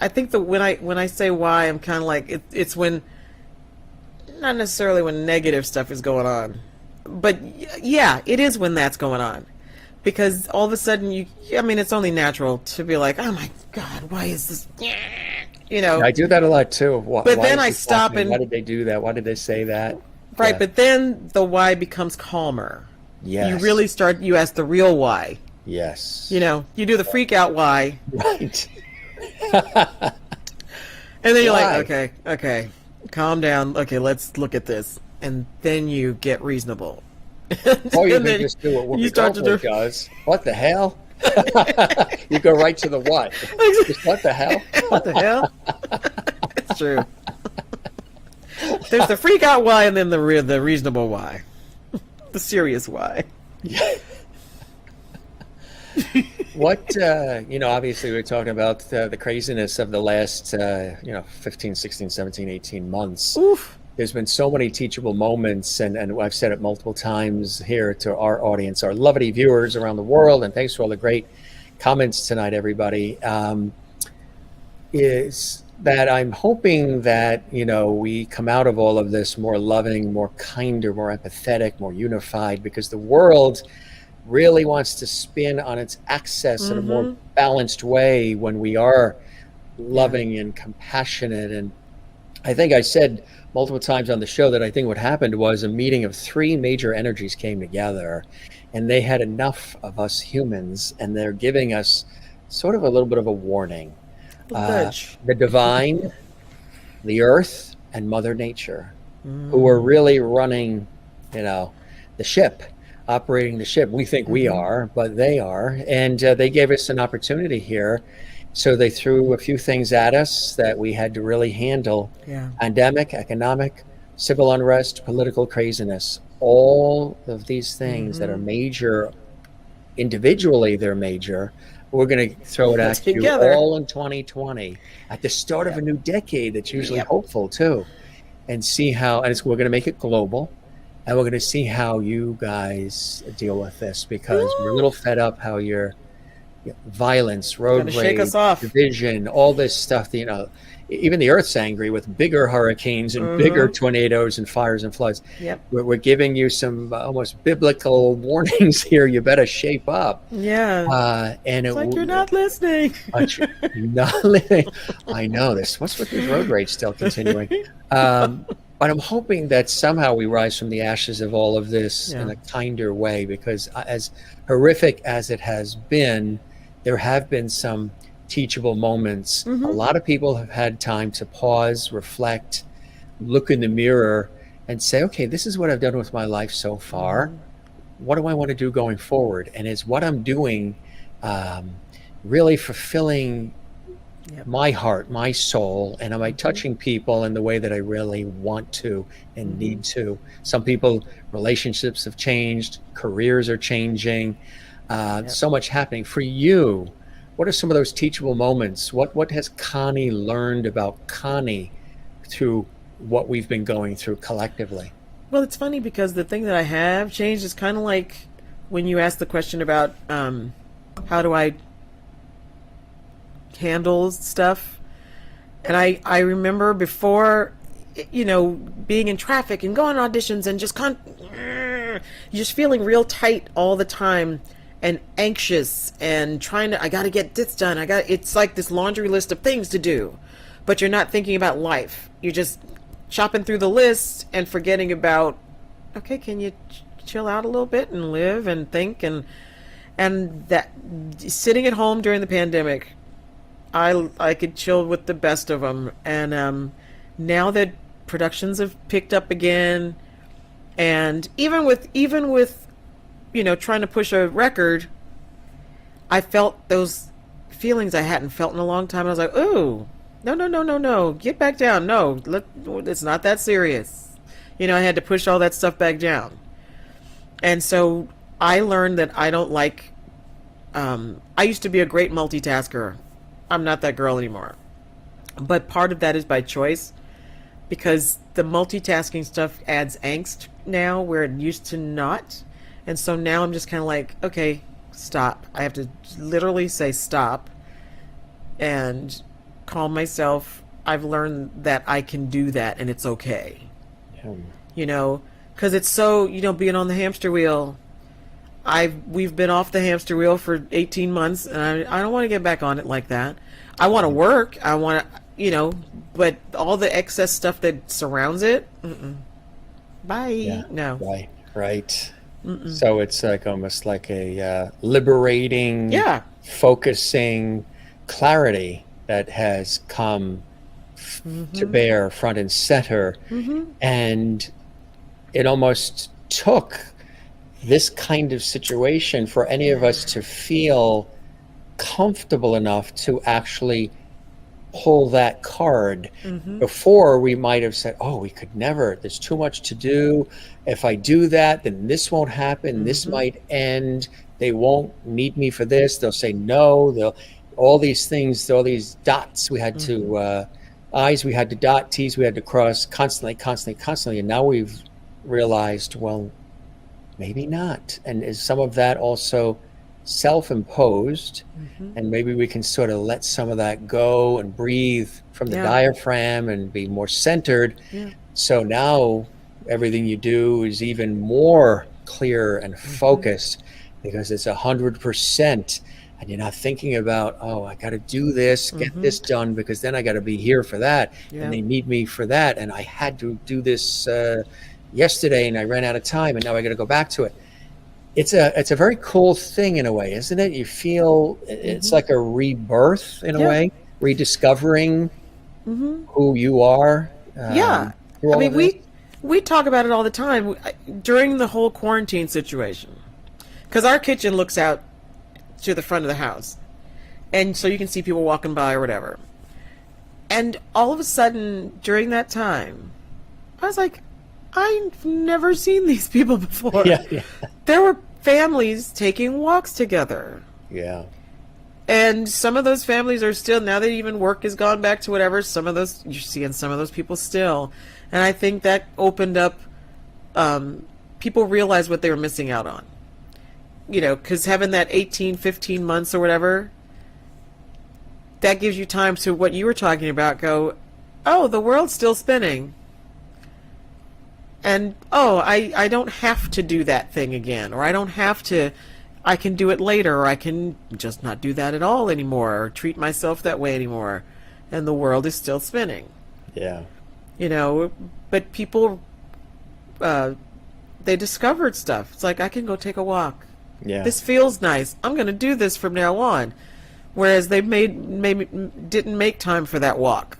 I think that when I say why, I'm kind of like it's when, not necessarily when negative stuff is going on, but yeah, it is when that's going on, because all of a sudden it's only natural to be like, oh my God, why is this? I do that a lot too. Why then I stop and why did they do that? Why did they say that? Right, but then the why becomes calmer. Yes. You really you ask the real why. Yes. You do the freak out why. Right. And then you're like, okay, calm down. Okay, let's look at this. And then you get reasonable. Or you can just do what Whoopi Goldberg does. What the hell? You go right to the what. Just what the hell? What the hell? It's true. There's the freak out why, and then the reasonable why. The serious why. What, obviously we're talking about the craziness of the last, 15, 16, 17, 18 months. Oof. There's been so many teachable moments, and I've said it multiple times here to our audience, our lovely viewers around the world, and thanks for all the great comments tonight, everybody, is that I'm hoping that, we come out of all of this more loving, more kinder, more empathetic, more unified, because the world really wants to spin on its axis in a more balanced way when we are loving and compassionate. And I think I said multiple times on the show that I think what happened was a meeting of three major energies came together, and they had enough of us humans, and they're giving us sort of a little bit of a warning. The divine, the earth, and Mother Nature, who are really running, the ship, operating the ship. We think we are, but they are. And they gave us an opportunity here. So they threw a few things at us that we had to really handle. Pandemic, economic, civil unrest, political craziness. All of these things that are major
individually they're major. We're going to throw it at you
Together.
all in 2020 at the start of a new decade that's usually hopeful too, and see how, and we're going to make it global, and we're going to see how you guys deal with this, because we're a little fed up how you're violence, road
Gonna shake
rage,
us off.
division, all this stuff. You know, even the Earth's angry with bigger hurricanes and bigger tornadoes and fires and floods.
Yep.
We're giving you some almost biblical warnings here. You better shape up.
Yeah.
And
It's like you're not listening.
not living. I know this. What's with this road rage still continuing? But I'm hoping that somehow we rise from the ashes of all of this in a kinder way, because as horrific as it has been, there have been some teachable moments. A lot of people have had time to pause, reflect, look in the mirror and say, okay, this is what I've done with my life so far. What do I want to do going forward? And is what I'm doing really fulfilling my heart, my soul, and am I touching people in the way that I really want to and need to? Some people, relationships have changed, careers are changing, so much happening. For you, what are some of those teachable moments? What has Connie learned about Connie through what we've been going through collectively?
Well, it's funny because the thing that I have changed is kind of like when you asked the question about how do I handle stuff. And I remember before, you know, being in traffic and going on auditions and just feeling real tight all the time and anxious and trying to, I got to get this done. It's like this laundry list of things to do, but you're not thinking about life. You're just chopping through the list and forgetting about, okay, can you chill out a little bit and live and think? And that sitting at home during the pandemic, I could chill with the best of them. And now that productions have picked up again, and even with you know, trying to push a record, I felt those feelings I hadn't felt in a long time. I was like, ooh, no, get back down. No, it's not that serious. You know, I had to push all that stuff back down. And so I learned that I don't like, I used to be a great multitasker. I'm not that girl anymore. But part of that is by choice, because the multitasking stuff adds angst now where it used to not. And so now I'm just kind of like, okay, stop. I have to literally say stop and calm myself. I've learned that I can do that and it's okay. You know, because it's so, you know, being on the hamster wheel. We've been off the hamster wheel for 18 months and I don't want to get back on it like that. I want to work. I want to, you know, but all the excess stuff that surrounds it, bye.
Yeah,
no.
Right. So it's like almost like a liberating, focusing clarity that has come to bear front and center. And it almost took this kind of situation for any of us to feel comfortable enough to actually pull that card. Before we might have said, oh, we could never, there's too much to do. If I do that, then this won't happen. This might end. They won't need me for this. They'll say no. They'll, all these things, all these dots we had to, I's we had to dot, T's we had to cross constantly. And now we've realized, well, maybe not. And is some of that also self-imposed? And maybe we can sort of let some of that go and breathe from the diaphragm and be more centered. So now everything you do is even more clear and focused because it's 100%, and you're not thinking about, oh, I got to do this, get this done, because then I got to be here for that, and they need me for that, and I had to do this yesterday and I ran out of time and now I got to go back to it. It's a very cool thing in a way, isn't it? You feel it's like a rebirth in a way, rediscovering who you are.
I mean, we talk about it all the time during the whole quarantine situation, because our kitchen looks out to the front of the house, and so you can see people walking by or whatever. And all of a sudden during that time, I was like, I've never seen these people before. There were families taking walks together.
Yeah.
And some of those families are still, now that even work has gone back to whatever, some of those, you're seeing some of those people still. And I think that opened up, people realized what they were missing out on. You know, because having that 18, 15 months or whatever, that gives you time to, what you were talking about, go, oh, the world's still spinning. And, oh, I don't have to do that thing again, or I don't have to, I can do it later, or I can just not do that at all anymore, or treat myself that way anymore. And the world is still spinning.
Yeah.
You know, but people, they discovered stuff. It's like, I can go take a walk.
Yeah.
This feels nice. I'm going to do this from now on. Whereas they maybe didn't make time for that walk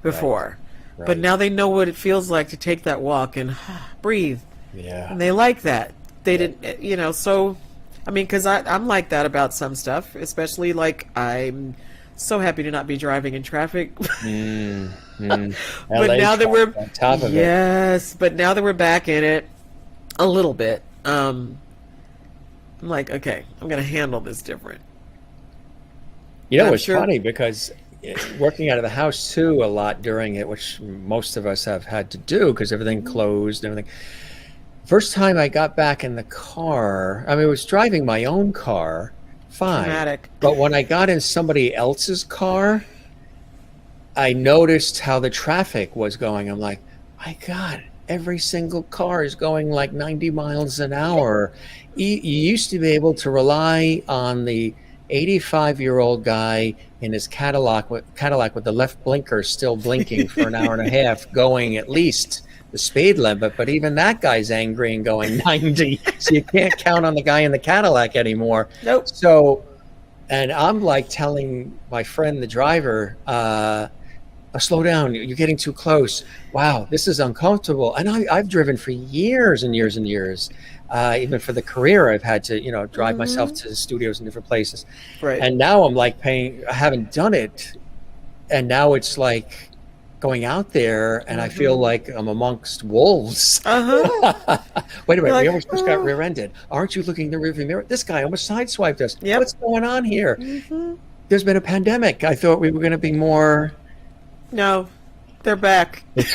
before.
Right.
But now they know what it feels like to take that walk and breathe.
Yeah.
And they like that. They didn't, you know, so, I mean, because I'm like that about some stuff, especially like I'm so happy to not be driving in traffic.
But
But now that we're,
on top of
yes, but now that we're back in it a little bit, I'm like, okay, I'm going to handle this different.
You know,
I'm
it's
sure-
funny because working out of the house too a lot during it, which most of us have had to do because everything closed and everything. First time I got back in the car, I mean, I was driving my own car, fine.
Dramatic.
But when I got in somebody else's car, I noticed how the traffic was going. I'm like, my God, every single car is going like 90 miles an hour. You used to be able to rely on the 85-year-old guy in his Cadillac with the left blinker still blinking for an hour and a half, going at least the speed limit. But even that guy's angry and going 90. So you can't count on the guy in the Cadillac anymore.
Nope.
So, and I'm like telling my friend, the driver, slow down, you're getting too close. Wow, this is uncomfortable. And I've driven for years and years and years. Even for the career, I've had to, drive myself to studios in different places.
Right.
And now I'm like I haven't done it. And now it's like going out there and I feel like I'm amongst wolves. Wait a minute,
like,
we almost just got rear-ended. Aren't you looking in the rearview mirror? This guy almost sideswiped us.
Yep.
What's going on here? There's been a pandemic. I thought we were going to be more...
No, they're back.
They've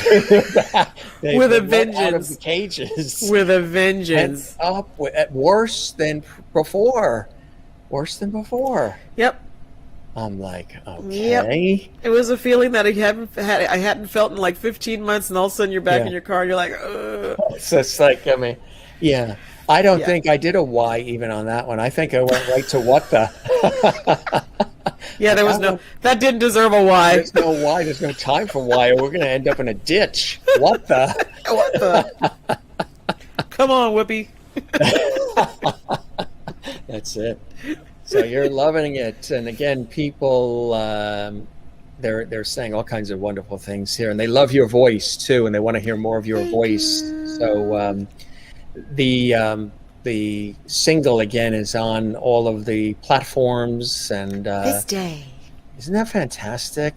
With a
been let out of
vengeance.
the cages.
With a vengeance.
And up at worse than before. Worse than before.
Yep.
I'm like, okay.
Yep. It was a feeling that I hadn't felt in like 15 months, and all of a sudden you're back in your car and you're like, ugh.
It's just like, I mean, yeah. I don't
Yeah.
think I did a why even on that one. I think I went right to what the.
Yeah, there was that didn't deserve a why.
There's no why. There's no time for why. We're going to end up in a ditch. What the?
What the? Come on, Whoopi.
That's it. So you're loving it, and again, people they're saying all kinds of wonderful things here, and they love your voice too, and they want to hear more of your voice. So the single again is on all of the platforms, and
This day.
isn't that fantastic?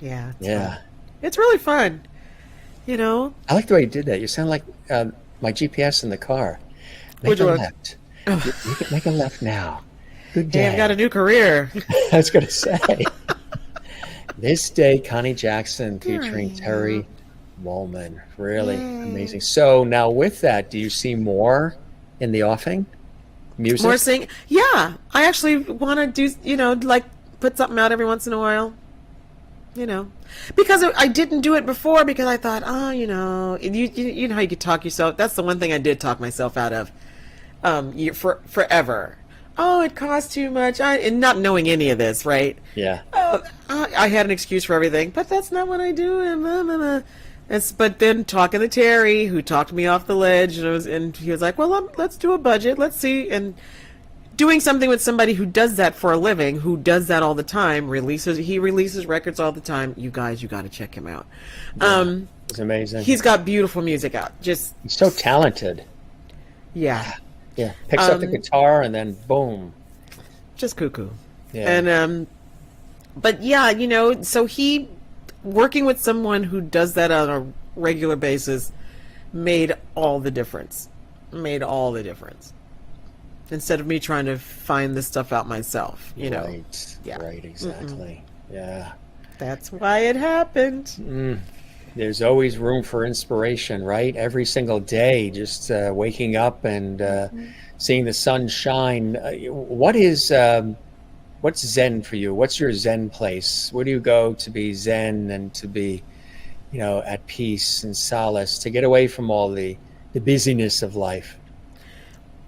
Yeah.
Yeah,
It's really fun. You know?
I like the way you did that. You sound like my GPS in the car. Make
Which
a
one?
left. Make a left now. Good day.
Hey, I've got a new career.
I was going to say. This day, Connie Jackson featuring Terry Wollman. Really amazing. So now with that, do you see more in the offing? Music?
More sing. Yeah. I actually want to do, like put something out every once in a while. Because I didn't do it before because I thought, you know how you could talk yourself. That's the one thing I did talk myself out of forever. Oh, it costs too much. And not knowing any of this, right?
Yeah.
I had an excuse for everything, but that's not what I do. But then talking to Terry, who talked me off the ledge, and he was like, well, let's do a budget. Let's see. And doing something with somebody who does that for a living, who does that all the time, he releases records all the time. You guys, you got to check him out.
It's amazing.
He's got beautiful music out. He's
so talented.
Yeah.
Yeah. Picks up the guitar and then boom.
Just cuckoo.
Yeah.
And, but yeah, so he, working with someone who does that on a regular basis made all the difference. instead of me trying to find this stuff out myself, you know.
Right.
Yeah.
Right. Exactly. Yeah.
That's why it happened.
There's always room for inspiration, right? Every single day, just waking up and seeing the sun shine. What's Zen for you? What's your Zen place? Where do you go to be Zen and to be, at peace and solace, to get away from all the busyness of life?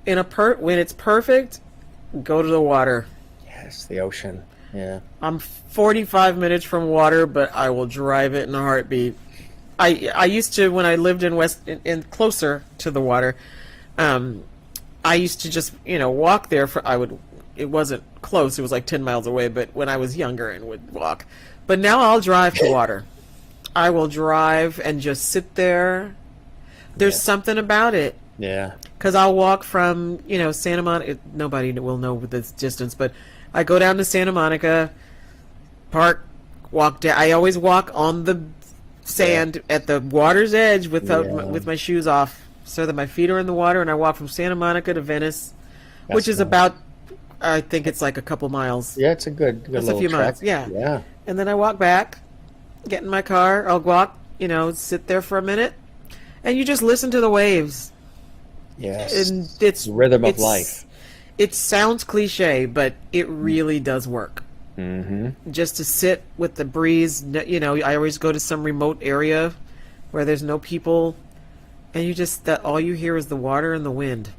When it's perfect, go to the water.
Yes, the ocean. Yeah.
I'm 45 minutes from water, but I will drive it in a heartbeat. I used to, when I lived in closer to the water, I used to just, walk there it wasn't close, it was like 10 miles away, but when I was younger and would walk. But now I'll drive to water. I will drive and just sit there. There's something about it.
Yeah.
Because I'll walk from, Santa Monica. Nobody will know this distance, but I go down to Santa Monica, park, walk down. I always walk on the sand at the water's edge with my shoes off, so that my feet are in the water, and I walk from Santa Monica to Venice, which is about, I think it's like a couple miles.
Yeah, it's a good
It's
little
a few
trek.
miles, yeah.
Yeah.
And then I walk back, get in my car, I'll walk, sit there for a minute, and you just listen to the waves.
Yes.
And it's
the rhythm of life.
It sounds cliche, but it really does work.
Mm-hmm.
Just to sit with the breeze, I always go to some remote area where there's no people, and all you hear is the water and the wind.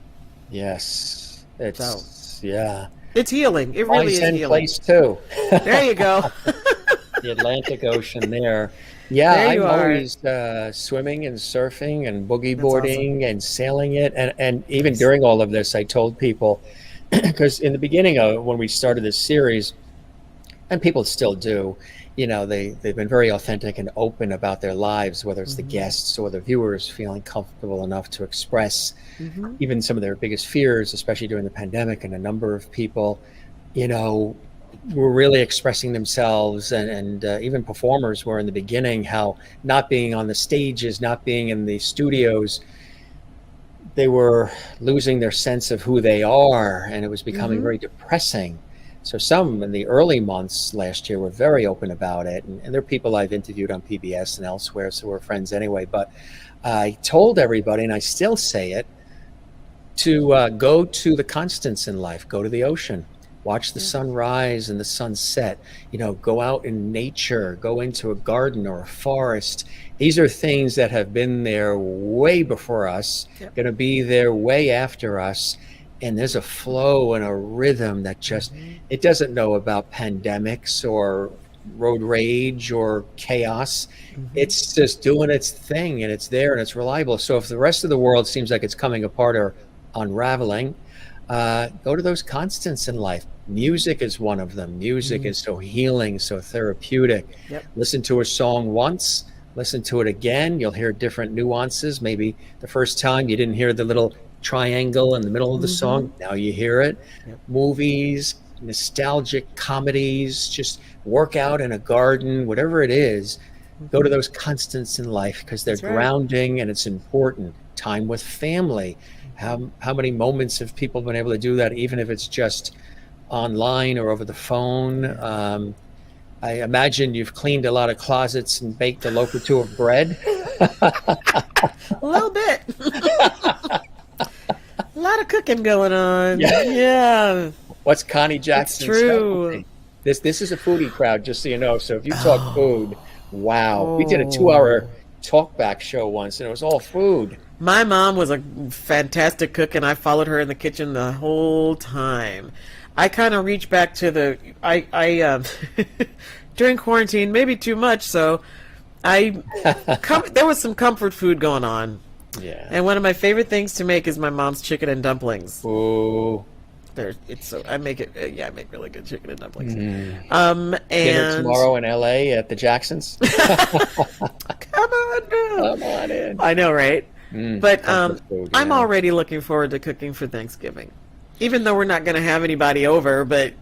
Yes. Yeah.
It's healing. It really is
Zen
healing.
Place too.
There you go.
The Atlantic Ocean there. Yeah,
There you
I'm
are.
always swimming and surfing and boogie
That's
boarding and sailing it. And even during all of this, I told people, because in the beginning of when we started this series, and people still do, they've been very authentic and open about their lives, whether it's the guests or the viewers feeling comfortable enough to express even some of their biggest fears, especially during the pandemic. And a number of people, were really expressing themselves, and even performers were in the beginning, how not being on the stages, not being in the studios, they were losing their sense of who they are, and it was becoming very depressing. So some in the early months last year were very open about it, and there are people I've interviewed on PBS and elsewhere, so we're friends anyway. But I told everybody, and I still say it, to go to the constants in life, go to the ocean. Watch the sun rise and the sun set. Go out in nature, go into a garden or a forest. These are things that have been there way before us, going to be there way after us. And there's a flow and a rhythm that just, it doesn't know about pandemics or road rage or chaos. It's just doing its thing, and it's there and it's reliable. So if the rest of the world seems like it's coming apart or unraveling, go to those constants in life. Music is one of them. Music is so healing, so therapeutic. Listen to a song once, listen to it again. You'll hear different nuances. Maybe the first time you didn't hear the little triangle in the middle of the song. Now you hear it. Movies, nostalgic comedies, just work out in a garden, whatever it is. Go to those constants in life, because they're grounding and it's important. Time with family. How many moments have people been able to do that, even if it's just online or over the phone? I imagine you've cleaned a lot of closets and baked a loaf or two of bread.
A little bit. A lot of cooking going on. Yeah.
What's Connie Jackson?
It's true.
This is a foodie crowd, just so you know. So if you talk food, wow. We did a 2-hour talk back show once, and it was all food.
My mom was a fantastic cook, and I followed her in the kitchen the whole time. I kind of reached back to during quarantine, maybe too much, so there was some comfort food going on.
Yeah.
And one of my favorite things to make is my mom's chicken and dumplings.
Ooh.
I make really good chicken and dumplings.
Dinner
And
tomorrow in LA at the Jacksons.
come on, girl.
Come on in.
I know, right? But
food,
I'm already looking forward to cooking for Thanksgiving, even though we're not going to have anybody over. But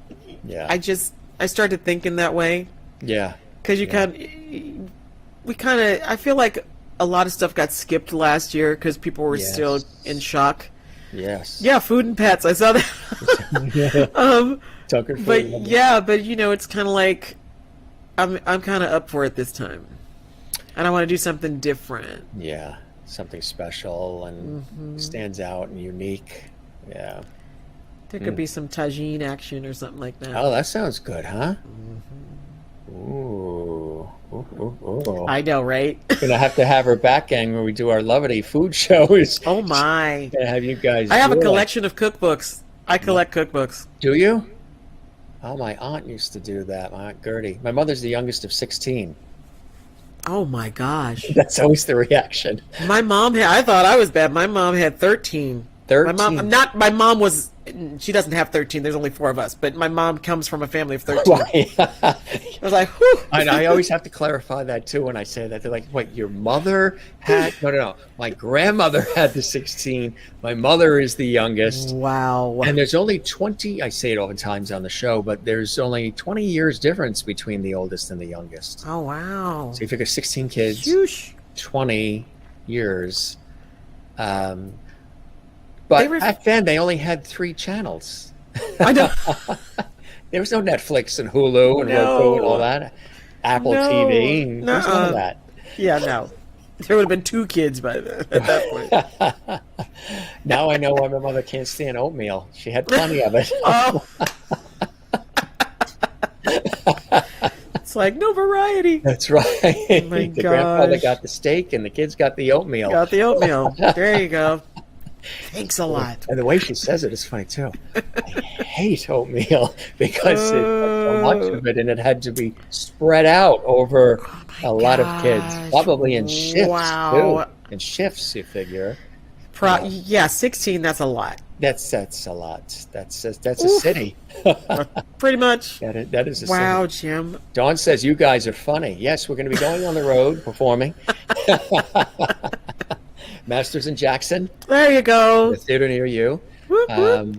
I started thinking that way.
Yeah.
Because I feel like a lot of stuff got skipped last year because people were still in shock.
Yes.
Yeah, food and pets. I saw that.
Tucker food.
But yeah, but it's kind of like I'm kind of up for it this time, and I want to do something different.
Yeah, something special and stands out and unique. Yeah.
There could be some tagine action or something like that.
Oh, that sounds good, huh? Ooh.
I know, right?
Gonna have to have her back, gang, when we do our Lovity food shows.
Oh my!
Gonna have you guys.
I have a
do it.
collection of cookbooks. I collect cookbooks.
Do you? Oh, my aunt used to do that. My Aunt Gertie. My mother's the youngest of 16.
Oh my gosh!
That's always the reaction.
My mom had. I thought I was bad. My mom had 13.
13.
My mom was. She doesn't have 13. There's only 4 of us. But my mom comes from a family of 13.
Right.
I was like, whew.
And I always have to clarify that too when I say that. They're like, "Wait, your mother had?" No. My grandmother had the 16. My mother is the youngest.
Wow.
And there's only 20. I say it oftentimes on the show, but there's only 20 years difference between the oldest and the youngest.
Oh wow.
So you figure 16 kids,
Shoosh.
20 years. But back then, they only had 3 channels.
I know.
There was no Netflix and Hulu and Roku and all that. Apple TV. There was none of that.
Yeah, no. There would have been 2 kids by then, at that point.
Now I know why my mother can't stand oatmeal. She had plenty of it.
Oh. It's like no variety.
That's right.
Oh my
The grandfather
gosh.
got the steak and the kids got the oatmeal.
Got the oatmeal. There you go. Thanks a lot.
And the way she says it is funny too. I hate oatmeal because it had so much of it, and it had to be spread out over a lot of kids, probably in shifts too. In shifts, you figure.
Yeah, 16. That's a lot.
That's a lot. That's a city.
Pretty much.
That is a
Wow,
city.
Jim.
Dawn says you guys are funny. Yes, we're going to be going on the road performing. Masters in Jackson.
There you go.
The theater near you.
Whoop, whoop.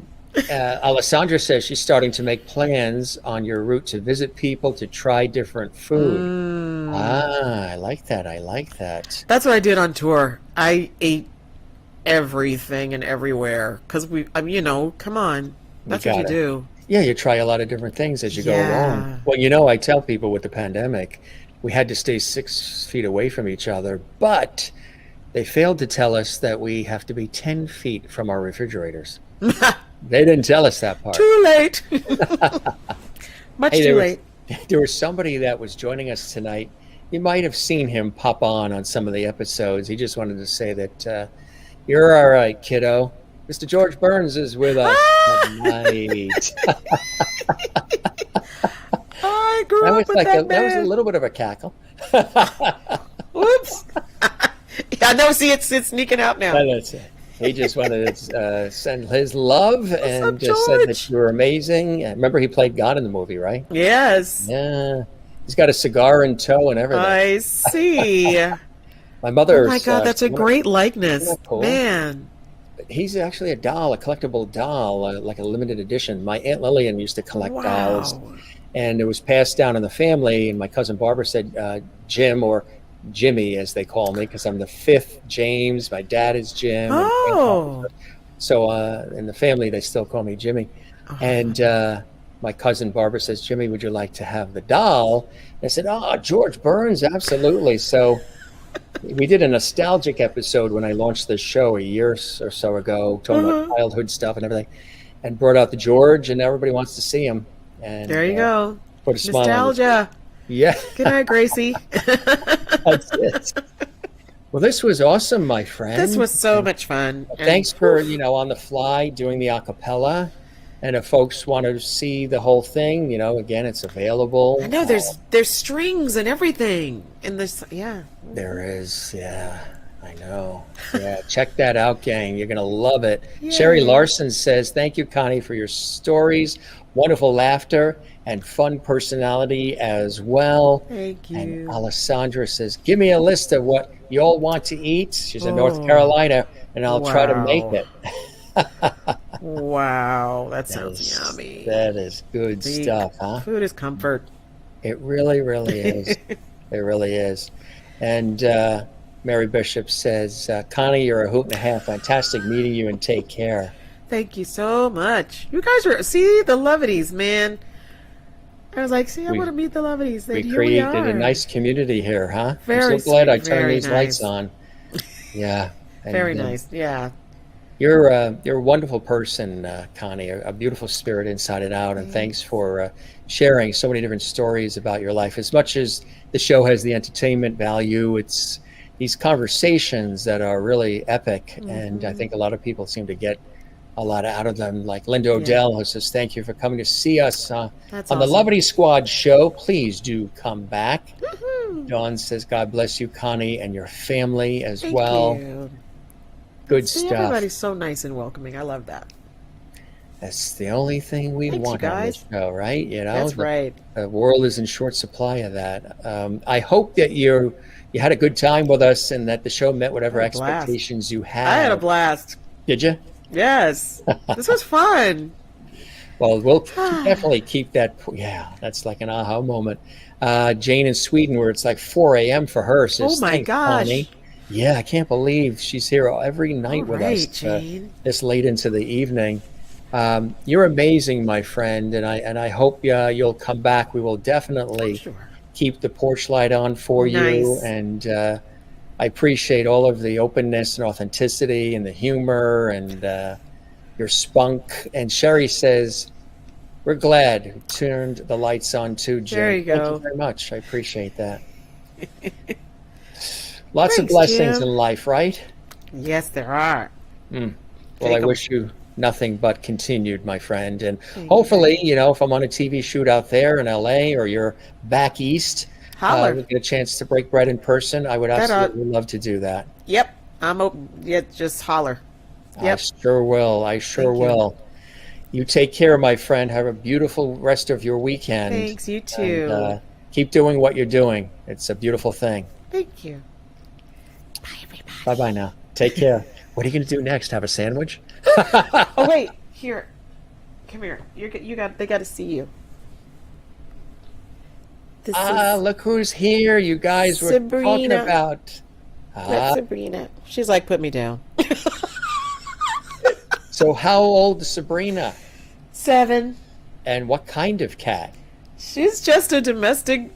Alessandra says she's starting to make plans on your route to visit people to try different food. I like that.
That's what I did on tour. I ate everything and everywhere because come on. That's what you do.
Yeah, you try a lot of different things as you go along. Well, I tell people with the pandemic, we had to stay 6 feet away from each other, but they failed to tell us that we have to be 10 feet from our refrigerators. They didn't tell us that part.
Too late. Much too late.
There was somebody that was joining us tonight. You might have seen him pop on some of the episodes. He just wanted to say that you're all right, kiddo. Mr. George Burns is with us tonight.
I grew up with that man.
That was a little bit of a cackle.
Whoops. Yeah, no, see, it's sneaking out now.
That's it. He just wanted to send his love and just said that you were amazing. Remember, he played God in the movie, right?
Yes.
Yeah. He's got a cigar in tow and everything.
I see.
My mother.
Oh my God, that's a great likeness,
cool?
Man.
He's actually a doll, a collectible doll, like a limited edition. My Aunt Lillian used to collect dolls, and it was passed down in the family. And my cousin Barbara said Jim, or Jimmy as they call me, because I'm the 5th James. My dad is Jim.
Oh.
So in the family, they still call me Jimmy. Oh. And my cousin Barbara says, Jimmy, would you like to have the doll? And I said, George Burns, absolutely. So we did a nostalgic episode when I launched this show a year or so ago, talking about childhood stuff and everything, and brought out the George, and everybody wants to see him. And
there you go.
Put a smile
Nostalgia.
Yeah.
Good night, Gracie.
That's it. Well, this was awesome, my friend.
This was so much fun.
Thanks for, on the fly doing the acapella. And if folks want to see the whole thing, again, it's available.
I know there's strings and everything in this. Yeah.
There is. Yeah. I know. Yeah. Check that out, gang. You're going to love it.
Yay.
Sherry Larson says, thank you, Connie, for your stories. Wonderful laughter and fun personality as well.
Thank you.
And Alessandra says, give me a list of what you all want to eat. She's in North Carolina, and I'll try to make it.
Wow, that sounds yummy.
That is good stuff, huh?
Food is comfort.
It really, really is. It really is. And Mary Bishop says, Connie, you're a hoot and a half. Fantastic meeting you, and take care.
Thank you so much. You guys are, see, the Lovities, man. I was like, see, I want to meet the Lovities.
We created a nice community here, huh?
Very
I'm so glad
sweet,
I turned these
nice.
lights on. Yeah. And,
very nice, yeah.
You're a wonderful person, Connie, a beautiful spirit inside and out, and thanks for sharing so many different stories about your life. As much as the show has the entertainment value, it's these conversations that are really epic, and I think a lot of people seem to get a lot out of them. Like Linda Odell, who says, thank you for coming to see us on the Lovity Squad show. Please do come back. Dawn says, God bless you, Connie, and your family as well.
You.
Good
See,
stuff.
Everybody's so nice and welcoming. I love that.
That's the only thing we want on this show, right? You know,
that's right.
The world is in short supply of that. I hope that you had a good time with us, and that the show met whatever expectations you had.
I had a blast.
Did you?
Yes. This was fun.
Well, we'll definitely keep that. Yeah, that's like an aha moment. Jane in Sweden, where it's like 4 a.m. for her, says,
oh my gosh.
Connie. Yeah, I can't believe she's here every night with us this late into the evening. You're amazing, my friend, and I hope you'll come back. We will definitely keep the porch light on for you, and I appreciate all of the openness and authenticity and the humor and your spunk. And Sherry says, we're glad you turned the lights on too, Jim.
There you go.
Thank you very much. I appreciate that. Lots of blessings in life, right?
Yes, there are.
Well, I wish you nothing but continued, my friend. And hopefully, if I'm on a TV shoot out there in LA, or you're back east, we get a chance to break bread in person, I would absolutely love to do that.
Yep. I'm open. Yeah, just holler. Yep.
I sure will. I sure will. You take care, my friend. Have a beautiful rest of your weekend.
Thanks, you too.
And, keep doing what you're doing. It's a beautiful thing.
Thank you. Bye, everybody.
Bye-bye now. Take care. What are you going to do next? Have a sandwich?
Oh, wait. Here. Come here. They got to see you.
Look who's here. You guys were talking about.
That's Sabrina. She's like, put me down.
So how old is Sabrina?
7.
And what kind of cat?
She's just a domestic.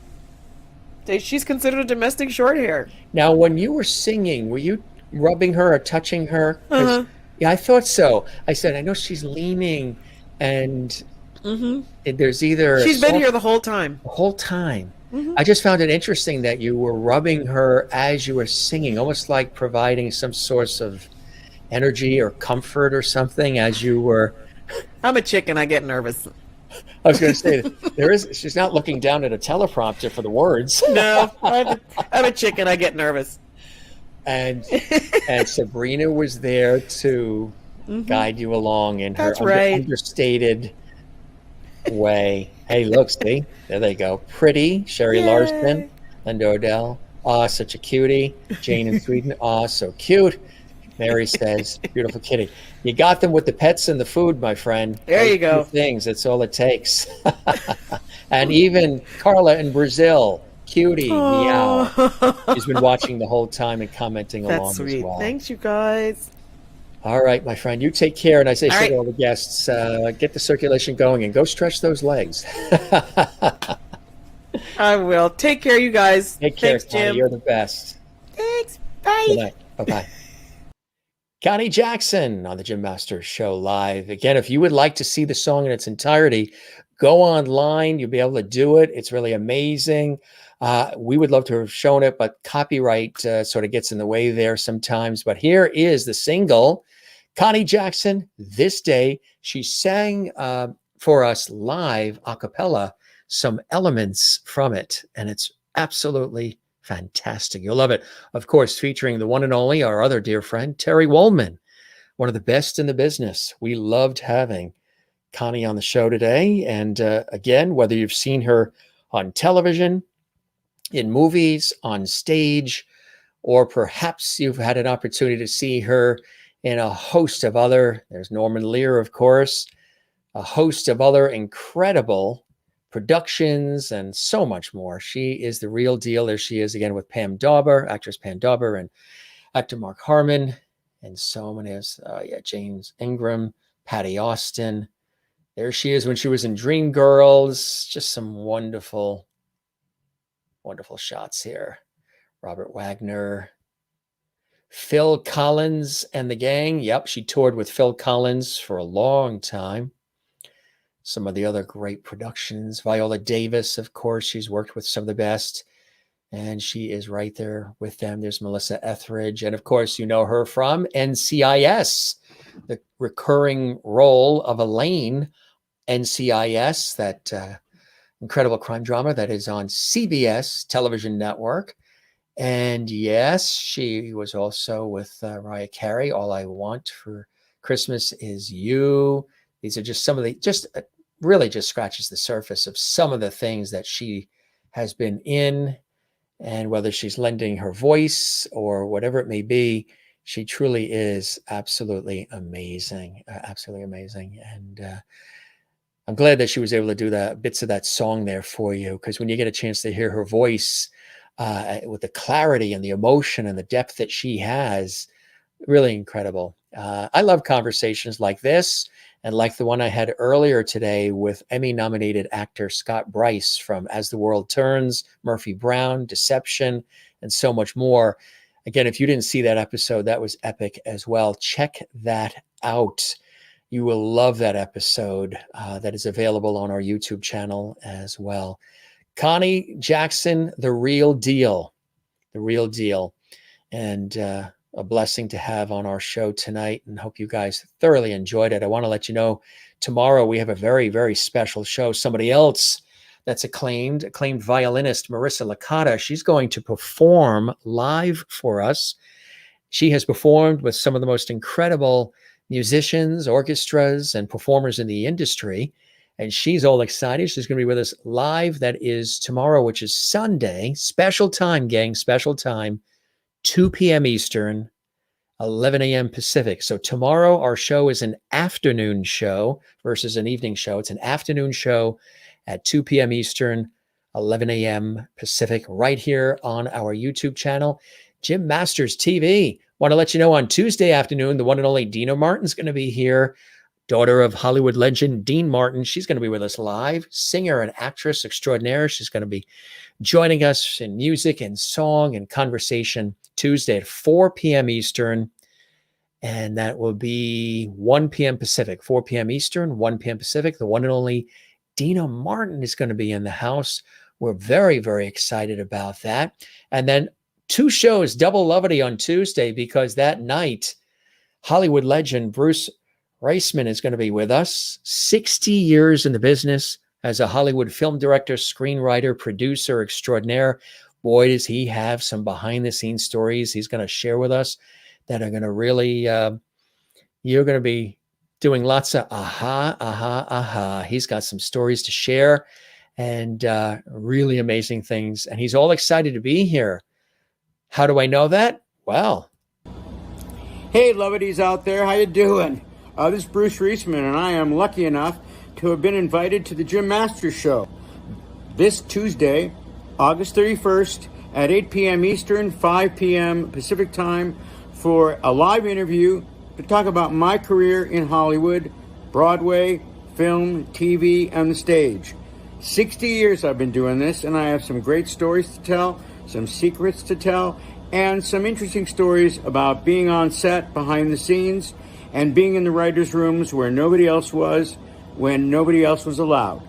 She's considered a domestic short hair.
Now, when you were singing, were you rubbing her or touching her? Yeah, I thought so. I said, I know she's leaning, and there's either...
She's been here the whole time.
The whole time. I just found it interesting that you were rubbing her as you were singing, almost like providing some source of energy or comfort or something as you were...
I'm a chicken. I get nervous.
I was going to say, she's not looking down at a teleprompter for the words.
No, I'm a chicken. I get nervous.
And Sabrina was there to guide you along in her understated way. Hey, look, see? There they go. Pretty, Sherry Larson, Linda Odell. Aw, such a cutie. Jane in Sweden. Aw, so cute. Mary says, beautiful kitty. You got them with the pets and the food, my friend.
There you go.
Things. That's all it takes. And even Carla in Brazil. Cutie, meow. She's been watching the whole time and commenting along as well.
Thanks, you guys.
All right, my friend. You take care. And I say to all the guests, get the circulation going and go stretch those legs.
I will. Take care, you guys.
Take care,
Thanks,
Connie.
Jim.
You're the best.
Thanks. Bye.
Good night. Bye-bye. Connie Jackson on the Jim Masters Show live. Again, if you would like to see the song in its entirety, go online. You'll be able to do it. It's really amazing. We would love to have shown it, but copyright sort of gets in the way there sometimes. But here is the single, Connie Jackson, This Day. She sang for us live a cappella some elements from it, and it's absolutely fantastic. You'll love it. Of course, featuring the one and only, our other dear friend, Terry Wollman, one of the best in the business. We loved having Connie on the show today. And again, whether you've seen her on television, in movies, on stage, or perhaps you've had an opportunity to see her in a host of other, there's Norman Lear, of course, a host of other incredible productions, and so much more. She is the real deal. There she is again with Pam Dauber, actress Pam Dauber, and actor Mark Harmon, and so many others. James Ingram, Patty Austin. There she is when she was in Dreamgirls. Just some wonderful, wonderful shots here. Robert Wagner. Phil Collins and the gang. Yep, she toured with Phil Collins for a long time. Some of the other great productions. Viola Davis, of course, she's worked with some of the best. And she is right there with them. There's Melissa Etheridge. And of course, you know her from NCIS, the recurring role of Elaine, NCIS, that incredible crime drama that is on CBS television network. And yes, she was also with Mariah Carey. All I Want for Christmas Is You. These are just some of the, really just scratches the surface of some of the things that she has been in, and whether she's lending her voice or whatever it may be, she truly is absolutely amazing, absolutely amazing. And I'm glad that she was able to do that bits of that song there for you, because when you get a chance to hear her voice with the clarity and the emotion and the depth that she has, really incredible. I love conversations like this, and like the one I had earlier today with Emmy-nominated actor Scott Bryce from As the World Turns, Murphy Brown, Deception, and so much more. Again, if you didn't see that episode, that was epic as well. Check that out. You will love that episode that is available on our YouTube channel as well. Connie Jackson, the real deal, the real deal. And a blessing to have on our show tonight, and hope you guys thoroughly enjoyed it. I want to let you know tomorrow we have a very, very special show. Somebody else that's acclaimed violinist Marissa Licata. She's going to perform live for us. She has performed with some of the most incredible musicians, orchestras, and performers in the industry. And she's all excited. She's going to be with us live. That is tomorrow, which is Sunday. Special time, gang, special time. 2 p.m. Eastern, 11 a.m. Pacific. So tomorrow our show is an afternoon show versus an evening show. It's an afternoon show at 2 p.m. Eastern, 11 a.m. Pacific, right here on our YouTube channel, Jim Masters TV. Want to let you know on Tuesday afternoon, the one and only Dina Martin's going to be here. Daughter of Hollywood legend Dean Martin. She's going to be with us live. Singer and actress extraordinaire. She's going to be joining us in music and song and conversation Tuesday at 4 p.m. Eastern. And that will be 1 p.m. Pacific, 4 p.m. Eastern, 1 p.m. Pacific. The one and only Dina Martin is going to be in the house. We're very, very excited about that. And then 2 shows, double levity on Tuesday, because that night, Hollywood legend Bruce Riesman is going to be with us. 60 years in the business as a Hollywood film director, screenwriter, producer extraordinaire. Boy, does he have some behind-the-scenes stories he's going to share with us that are going to really, you're going to be doing lots of aha. He's got some stories to share, and really amazing things. And he's all excited to be here. How do I know that? Well.
Hey, lovedies out there. How you doing? This is Bruce Riesman, and I am lucky enough to have been invited to the Jim Masters Show this Tuesday, August 31st at 8 p.m. Eastern, 5 p.m. Pacific time for a live interview to talk about my career in Hollywood, Broadway, film, TV, and the stage. 60 years I've been doing this, and I have some great stories to tell, some secrets to tell, and some interesting stories about being on set, behind the scenes, and being in the writers' rooms where nobody else was, when nobody else was allowed.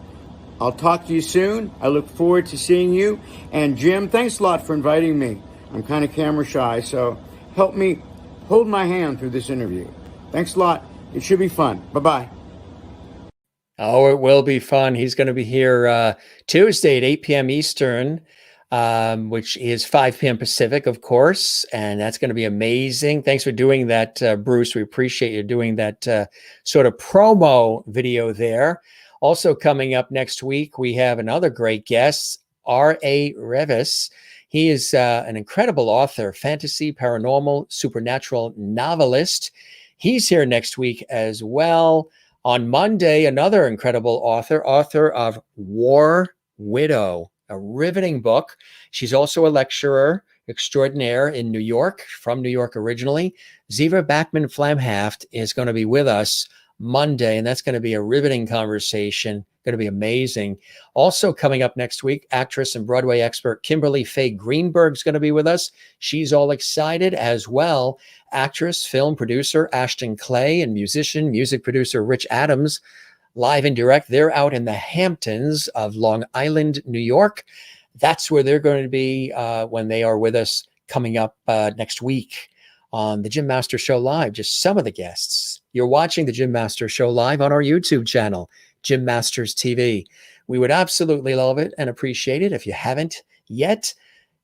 I'll talk to you soon. I look forward to seeing you. And Jim, thanks a lot for inviting me. I'm kind of camera shy, so help me hold my hand through this interview. Thanks a lot. It should be fun. Bye-bye.
Oh, it will be fun. He's going to be here Tuesday at 8 p.m. Eastern, which is 5 p.m. Pacific, of course. And that's going to be amazing. Thanks for doing that, Bruce. We appreciate you doing that sort of promo video there. Also coming up next week, we have another great guest, R.A. Revis. He is an incredible author, fantasy, paranormal, supernatural novelist. He's here next week as well. On Monday, another incredible author of War Widow, a riveting book. She's also a lecturer extraordinaire in New York, from New York originally. Ziva Bachman-Flamhaft is going to be with us Monday, and that's going to be a riveting conversation. Going to be amazing. Also coming up next week, actress and Broadway expert Kimberly Faye Greenberg is going to be with us. She's all excited as well. Actress, film producer Ashton Clay, and musician, music producer Rich Adams, live and direct. They're out in the Hamptons of Long Island, New York. That's where they're going to be when they are with us coming up next week on the Jim Master Show Live. Just some of the guests. You're watching the Jim Master Show Live on our YouTube channel, Jim Masters TV. We would absolutely love it and appreciate it if you haven't yet.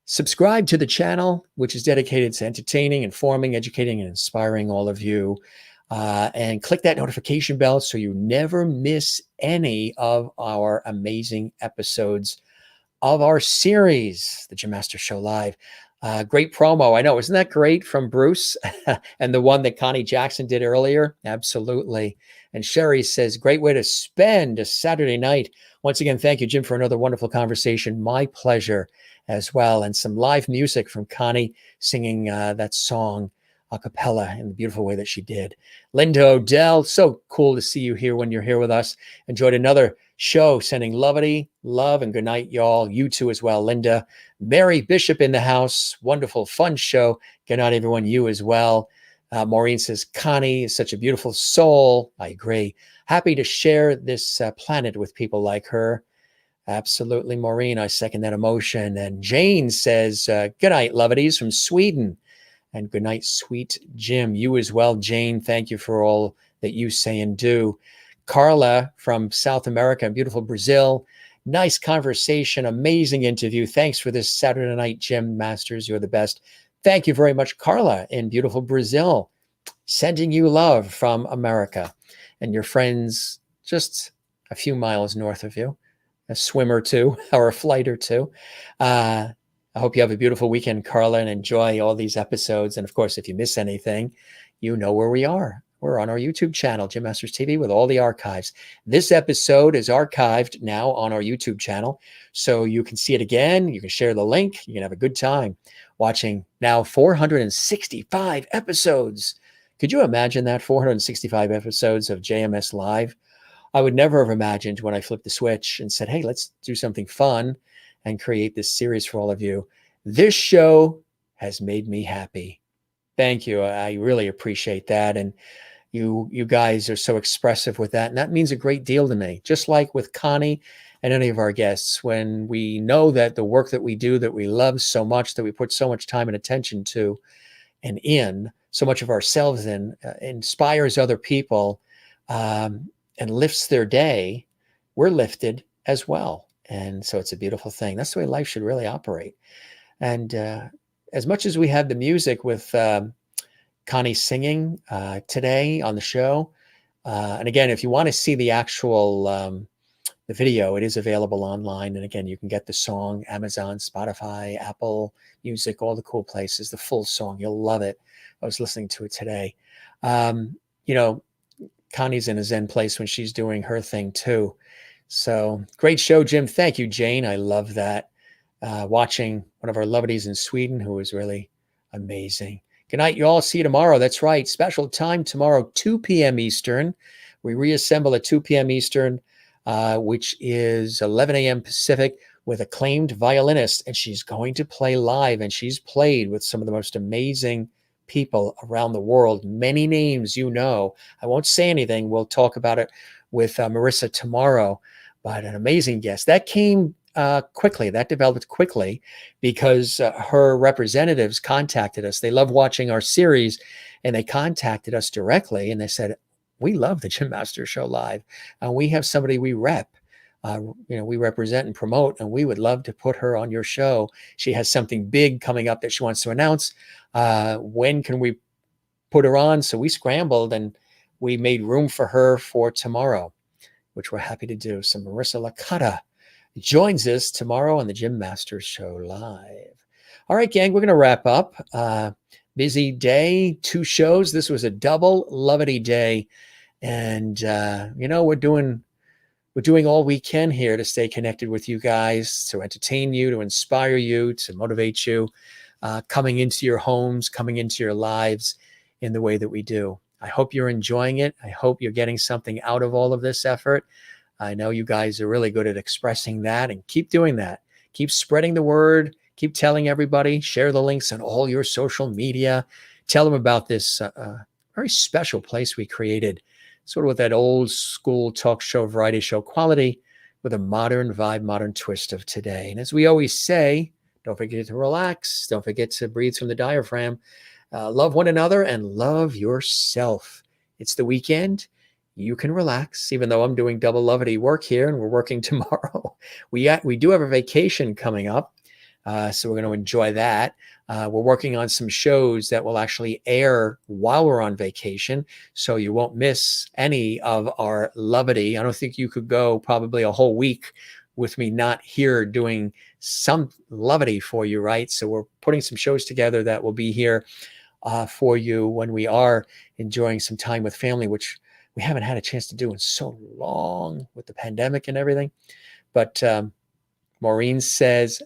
Subscribe to the channel, which is dedicated to entertaining, informing, educating, and inspiring all of you. And click that notification bell so you never miss any of our amazing episodes of our series, the Jim Master Show Live. Great promo. I know. Isn't that great from Bruce? And the one that Connie Jackson did earlier? Absolutely. And Sherry says, great way to spend a Saturday night. Once again, thank you, Jim, for another wonderful conversation. My pleasure as well. And some live music from Connie singing that song a cappella in the beautiful way that she did. Linda Odell, so cool to see you here when you're here with us. Enjoyed another show, sending lovity, love, and good night, y'all. You too as well, Linda. Mary Bishop in the house. Wonderful, fun show. Good night, everyone. You as well. Maureen says, Connie is such a beautiful soul. I agree. Happy to share this planet with people like her. Absolutely, Maureen. I second that emotion. And Jane says, good night, lovities from Sweden. And good night, sweet Jim. You as well, Jane. Thank you for all that you say and do. Carla from South America, beautiful Brazil. Nice conversation, amazing interview. Thanks for this Saturday night, Jim Masters. You're the best. Thank you very much, Carla in beautiful Brazil. Sending you love from America. And your friends just a few miles north of you. A swim or two, or a flight or two. I hope you have a beautiful weekend, Carla, and enjoy all these episodes. And of course, if you miss anything, you know where we are. We're on our YouTube channel, Jim Masters TV, with all the archives. This episode is archived now on our YouTube channel, so you can see it again. You can share the link. You can have a good time watching now 465 episodes. Could you imagine that? 465 episodes of JMS Live. I would never have imagined when I flipped the switch and said, hey, let's do something fun and create this series for all of you. This show has made me happy. Thank you. I really appreciate that. And you guys are so expressive with that. And that means a great deal to me. Just like with Connie and any of our guests, when we know that the work that we do, that we love so much, that we put so much time and attention to and in, so much of ourselves in, inspires other people and lifts their day, we're lifted as well. And so it's a beautiful thing. That's the way life should really operate. And as much as we had the music with Connie singing today on the show, and again, if you want to see the actual the video, it is available online. And again, you can get the song, Amazon, Spotify, Apple Music, all the cool places, the full song. You'll love it. I was listening to it today. You know, Connie's in a Zen Place when she's doing her thing too. So great show, Jim. Thank you, Jane. I love that. Watching one of our lovelies in Sweden who was really amazing. Good night, you all. See you tomorrow. That's right. Special time tomorrow, 2 p.m. Eastern. We reassemble at 2 p.m. Eastern, which is 11 a.m. Pacific, with acclaimed violinist. And she's going to play live. And she's played with some of the most amazing people around the world. Many names, you know. I won't say anything. We'll talk about it with Marissa tomorrow. But an amazing guest. That came quickly. That developed quickly because her representatives contacted us. They love watching our series, and they contacted us directly. And they said, we love the Jim Master Show Live. And we have somebody we rep. We represent and promote, and we would love to put her on your show. She has something big coming up that she wants to announce. When can we put her on? So we scrambled, and we made room for her for tomorrow, which we're happy to do. So Marissa Licata joins us tomorrow on the Jim Masters Show Live. All right, gang, we're going to wrap up. Busy day, 2 shows. This was a double lovety day. And, we're doing all we can here to stay connected with you guys, to entertain you, to inspire you, to motivate you, coming into your homes, coming into your lives in the way that we do. I hope you're enjoying it. I hope you're getting something out of all of this effort. I know you guys are really good at expressing that, and keep doing that. Keep spreading the word. Keep telling everybody. Share the links on all your social media. Tell them about this very special place we created, sort of with that old school talk show, variety show quality, with a modern vibe, modern twist of today. And as we always say, don't forget to relax. Don't forget to breathe from the diaphragm. Love one another and love yourself. It's the weekend. You can relax, even though I'm doing double lovety work here and we're working tomorrow. We do have a vacation coming up, so we're going to enjoy that. We're working on some shows that will actually air while we're on vacation, so you won't miss any of our lovety. I don't think you could go probably a whole week with me not here doing some lovety for you, right? So we're putting some shows together that will be here for you when we are enjoying some time with family, which we haven't had a chance to do in so long with the pandemic and everything. But Maureen says,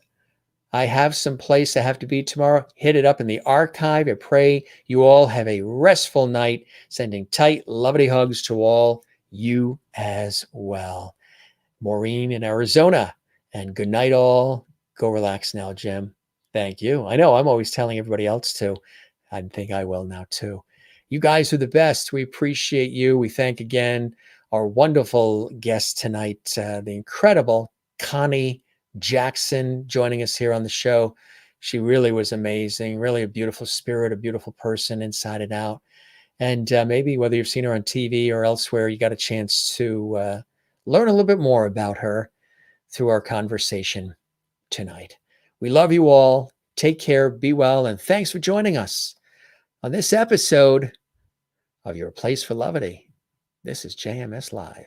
I have some place I have to be tomorrow. Hit it up in the archive. I pray you all have a restful night. Sending tight, lovely hugs to all you as well. Maureen in Arizona. And good night, all. Go relax now, Jim. Thank you. I know I'm always telling everybody else to. I think I will now, too. You guys are the best. We appreciate you. We thank again our wonderful guest tonight, the incredible Connie Jackson, joining us here on the show. She really was amazing, really a beautiful spirit, a beautiful person inside and out. And maybe whether you've seen her on TV or elsewhere, you got a chance to learn a little bit more about her through our conversation tonight. We love you all. Take care, be well, and thanks for joining us on this episode of Your Place for Levity. This is JMS Live.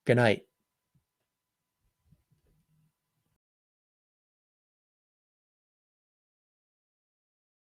Good night.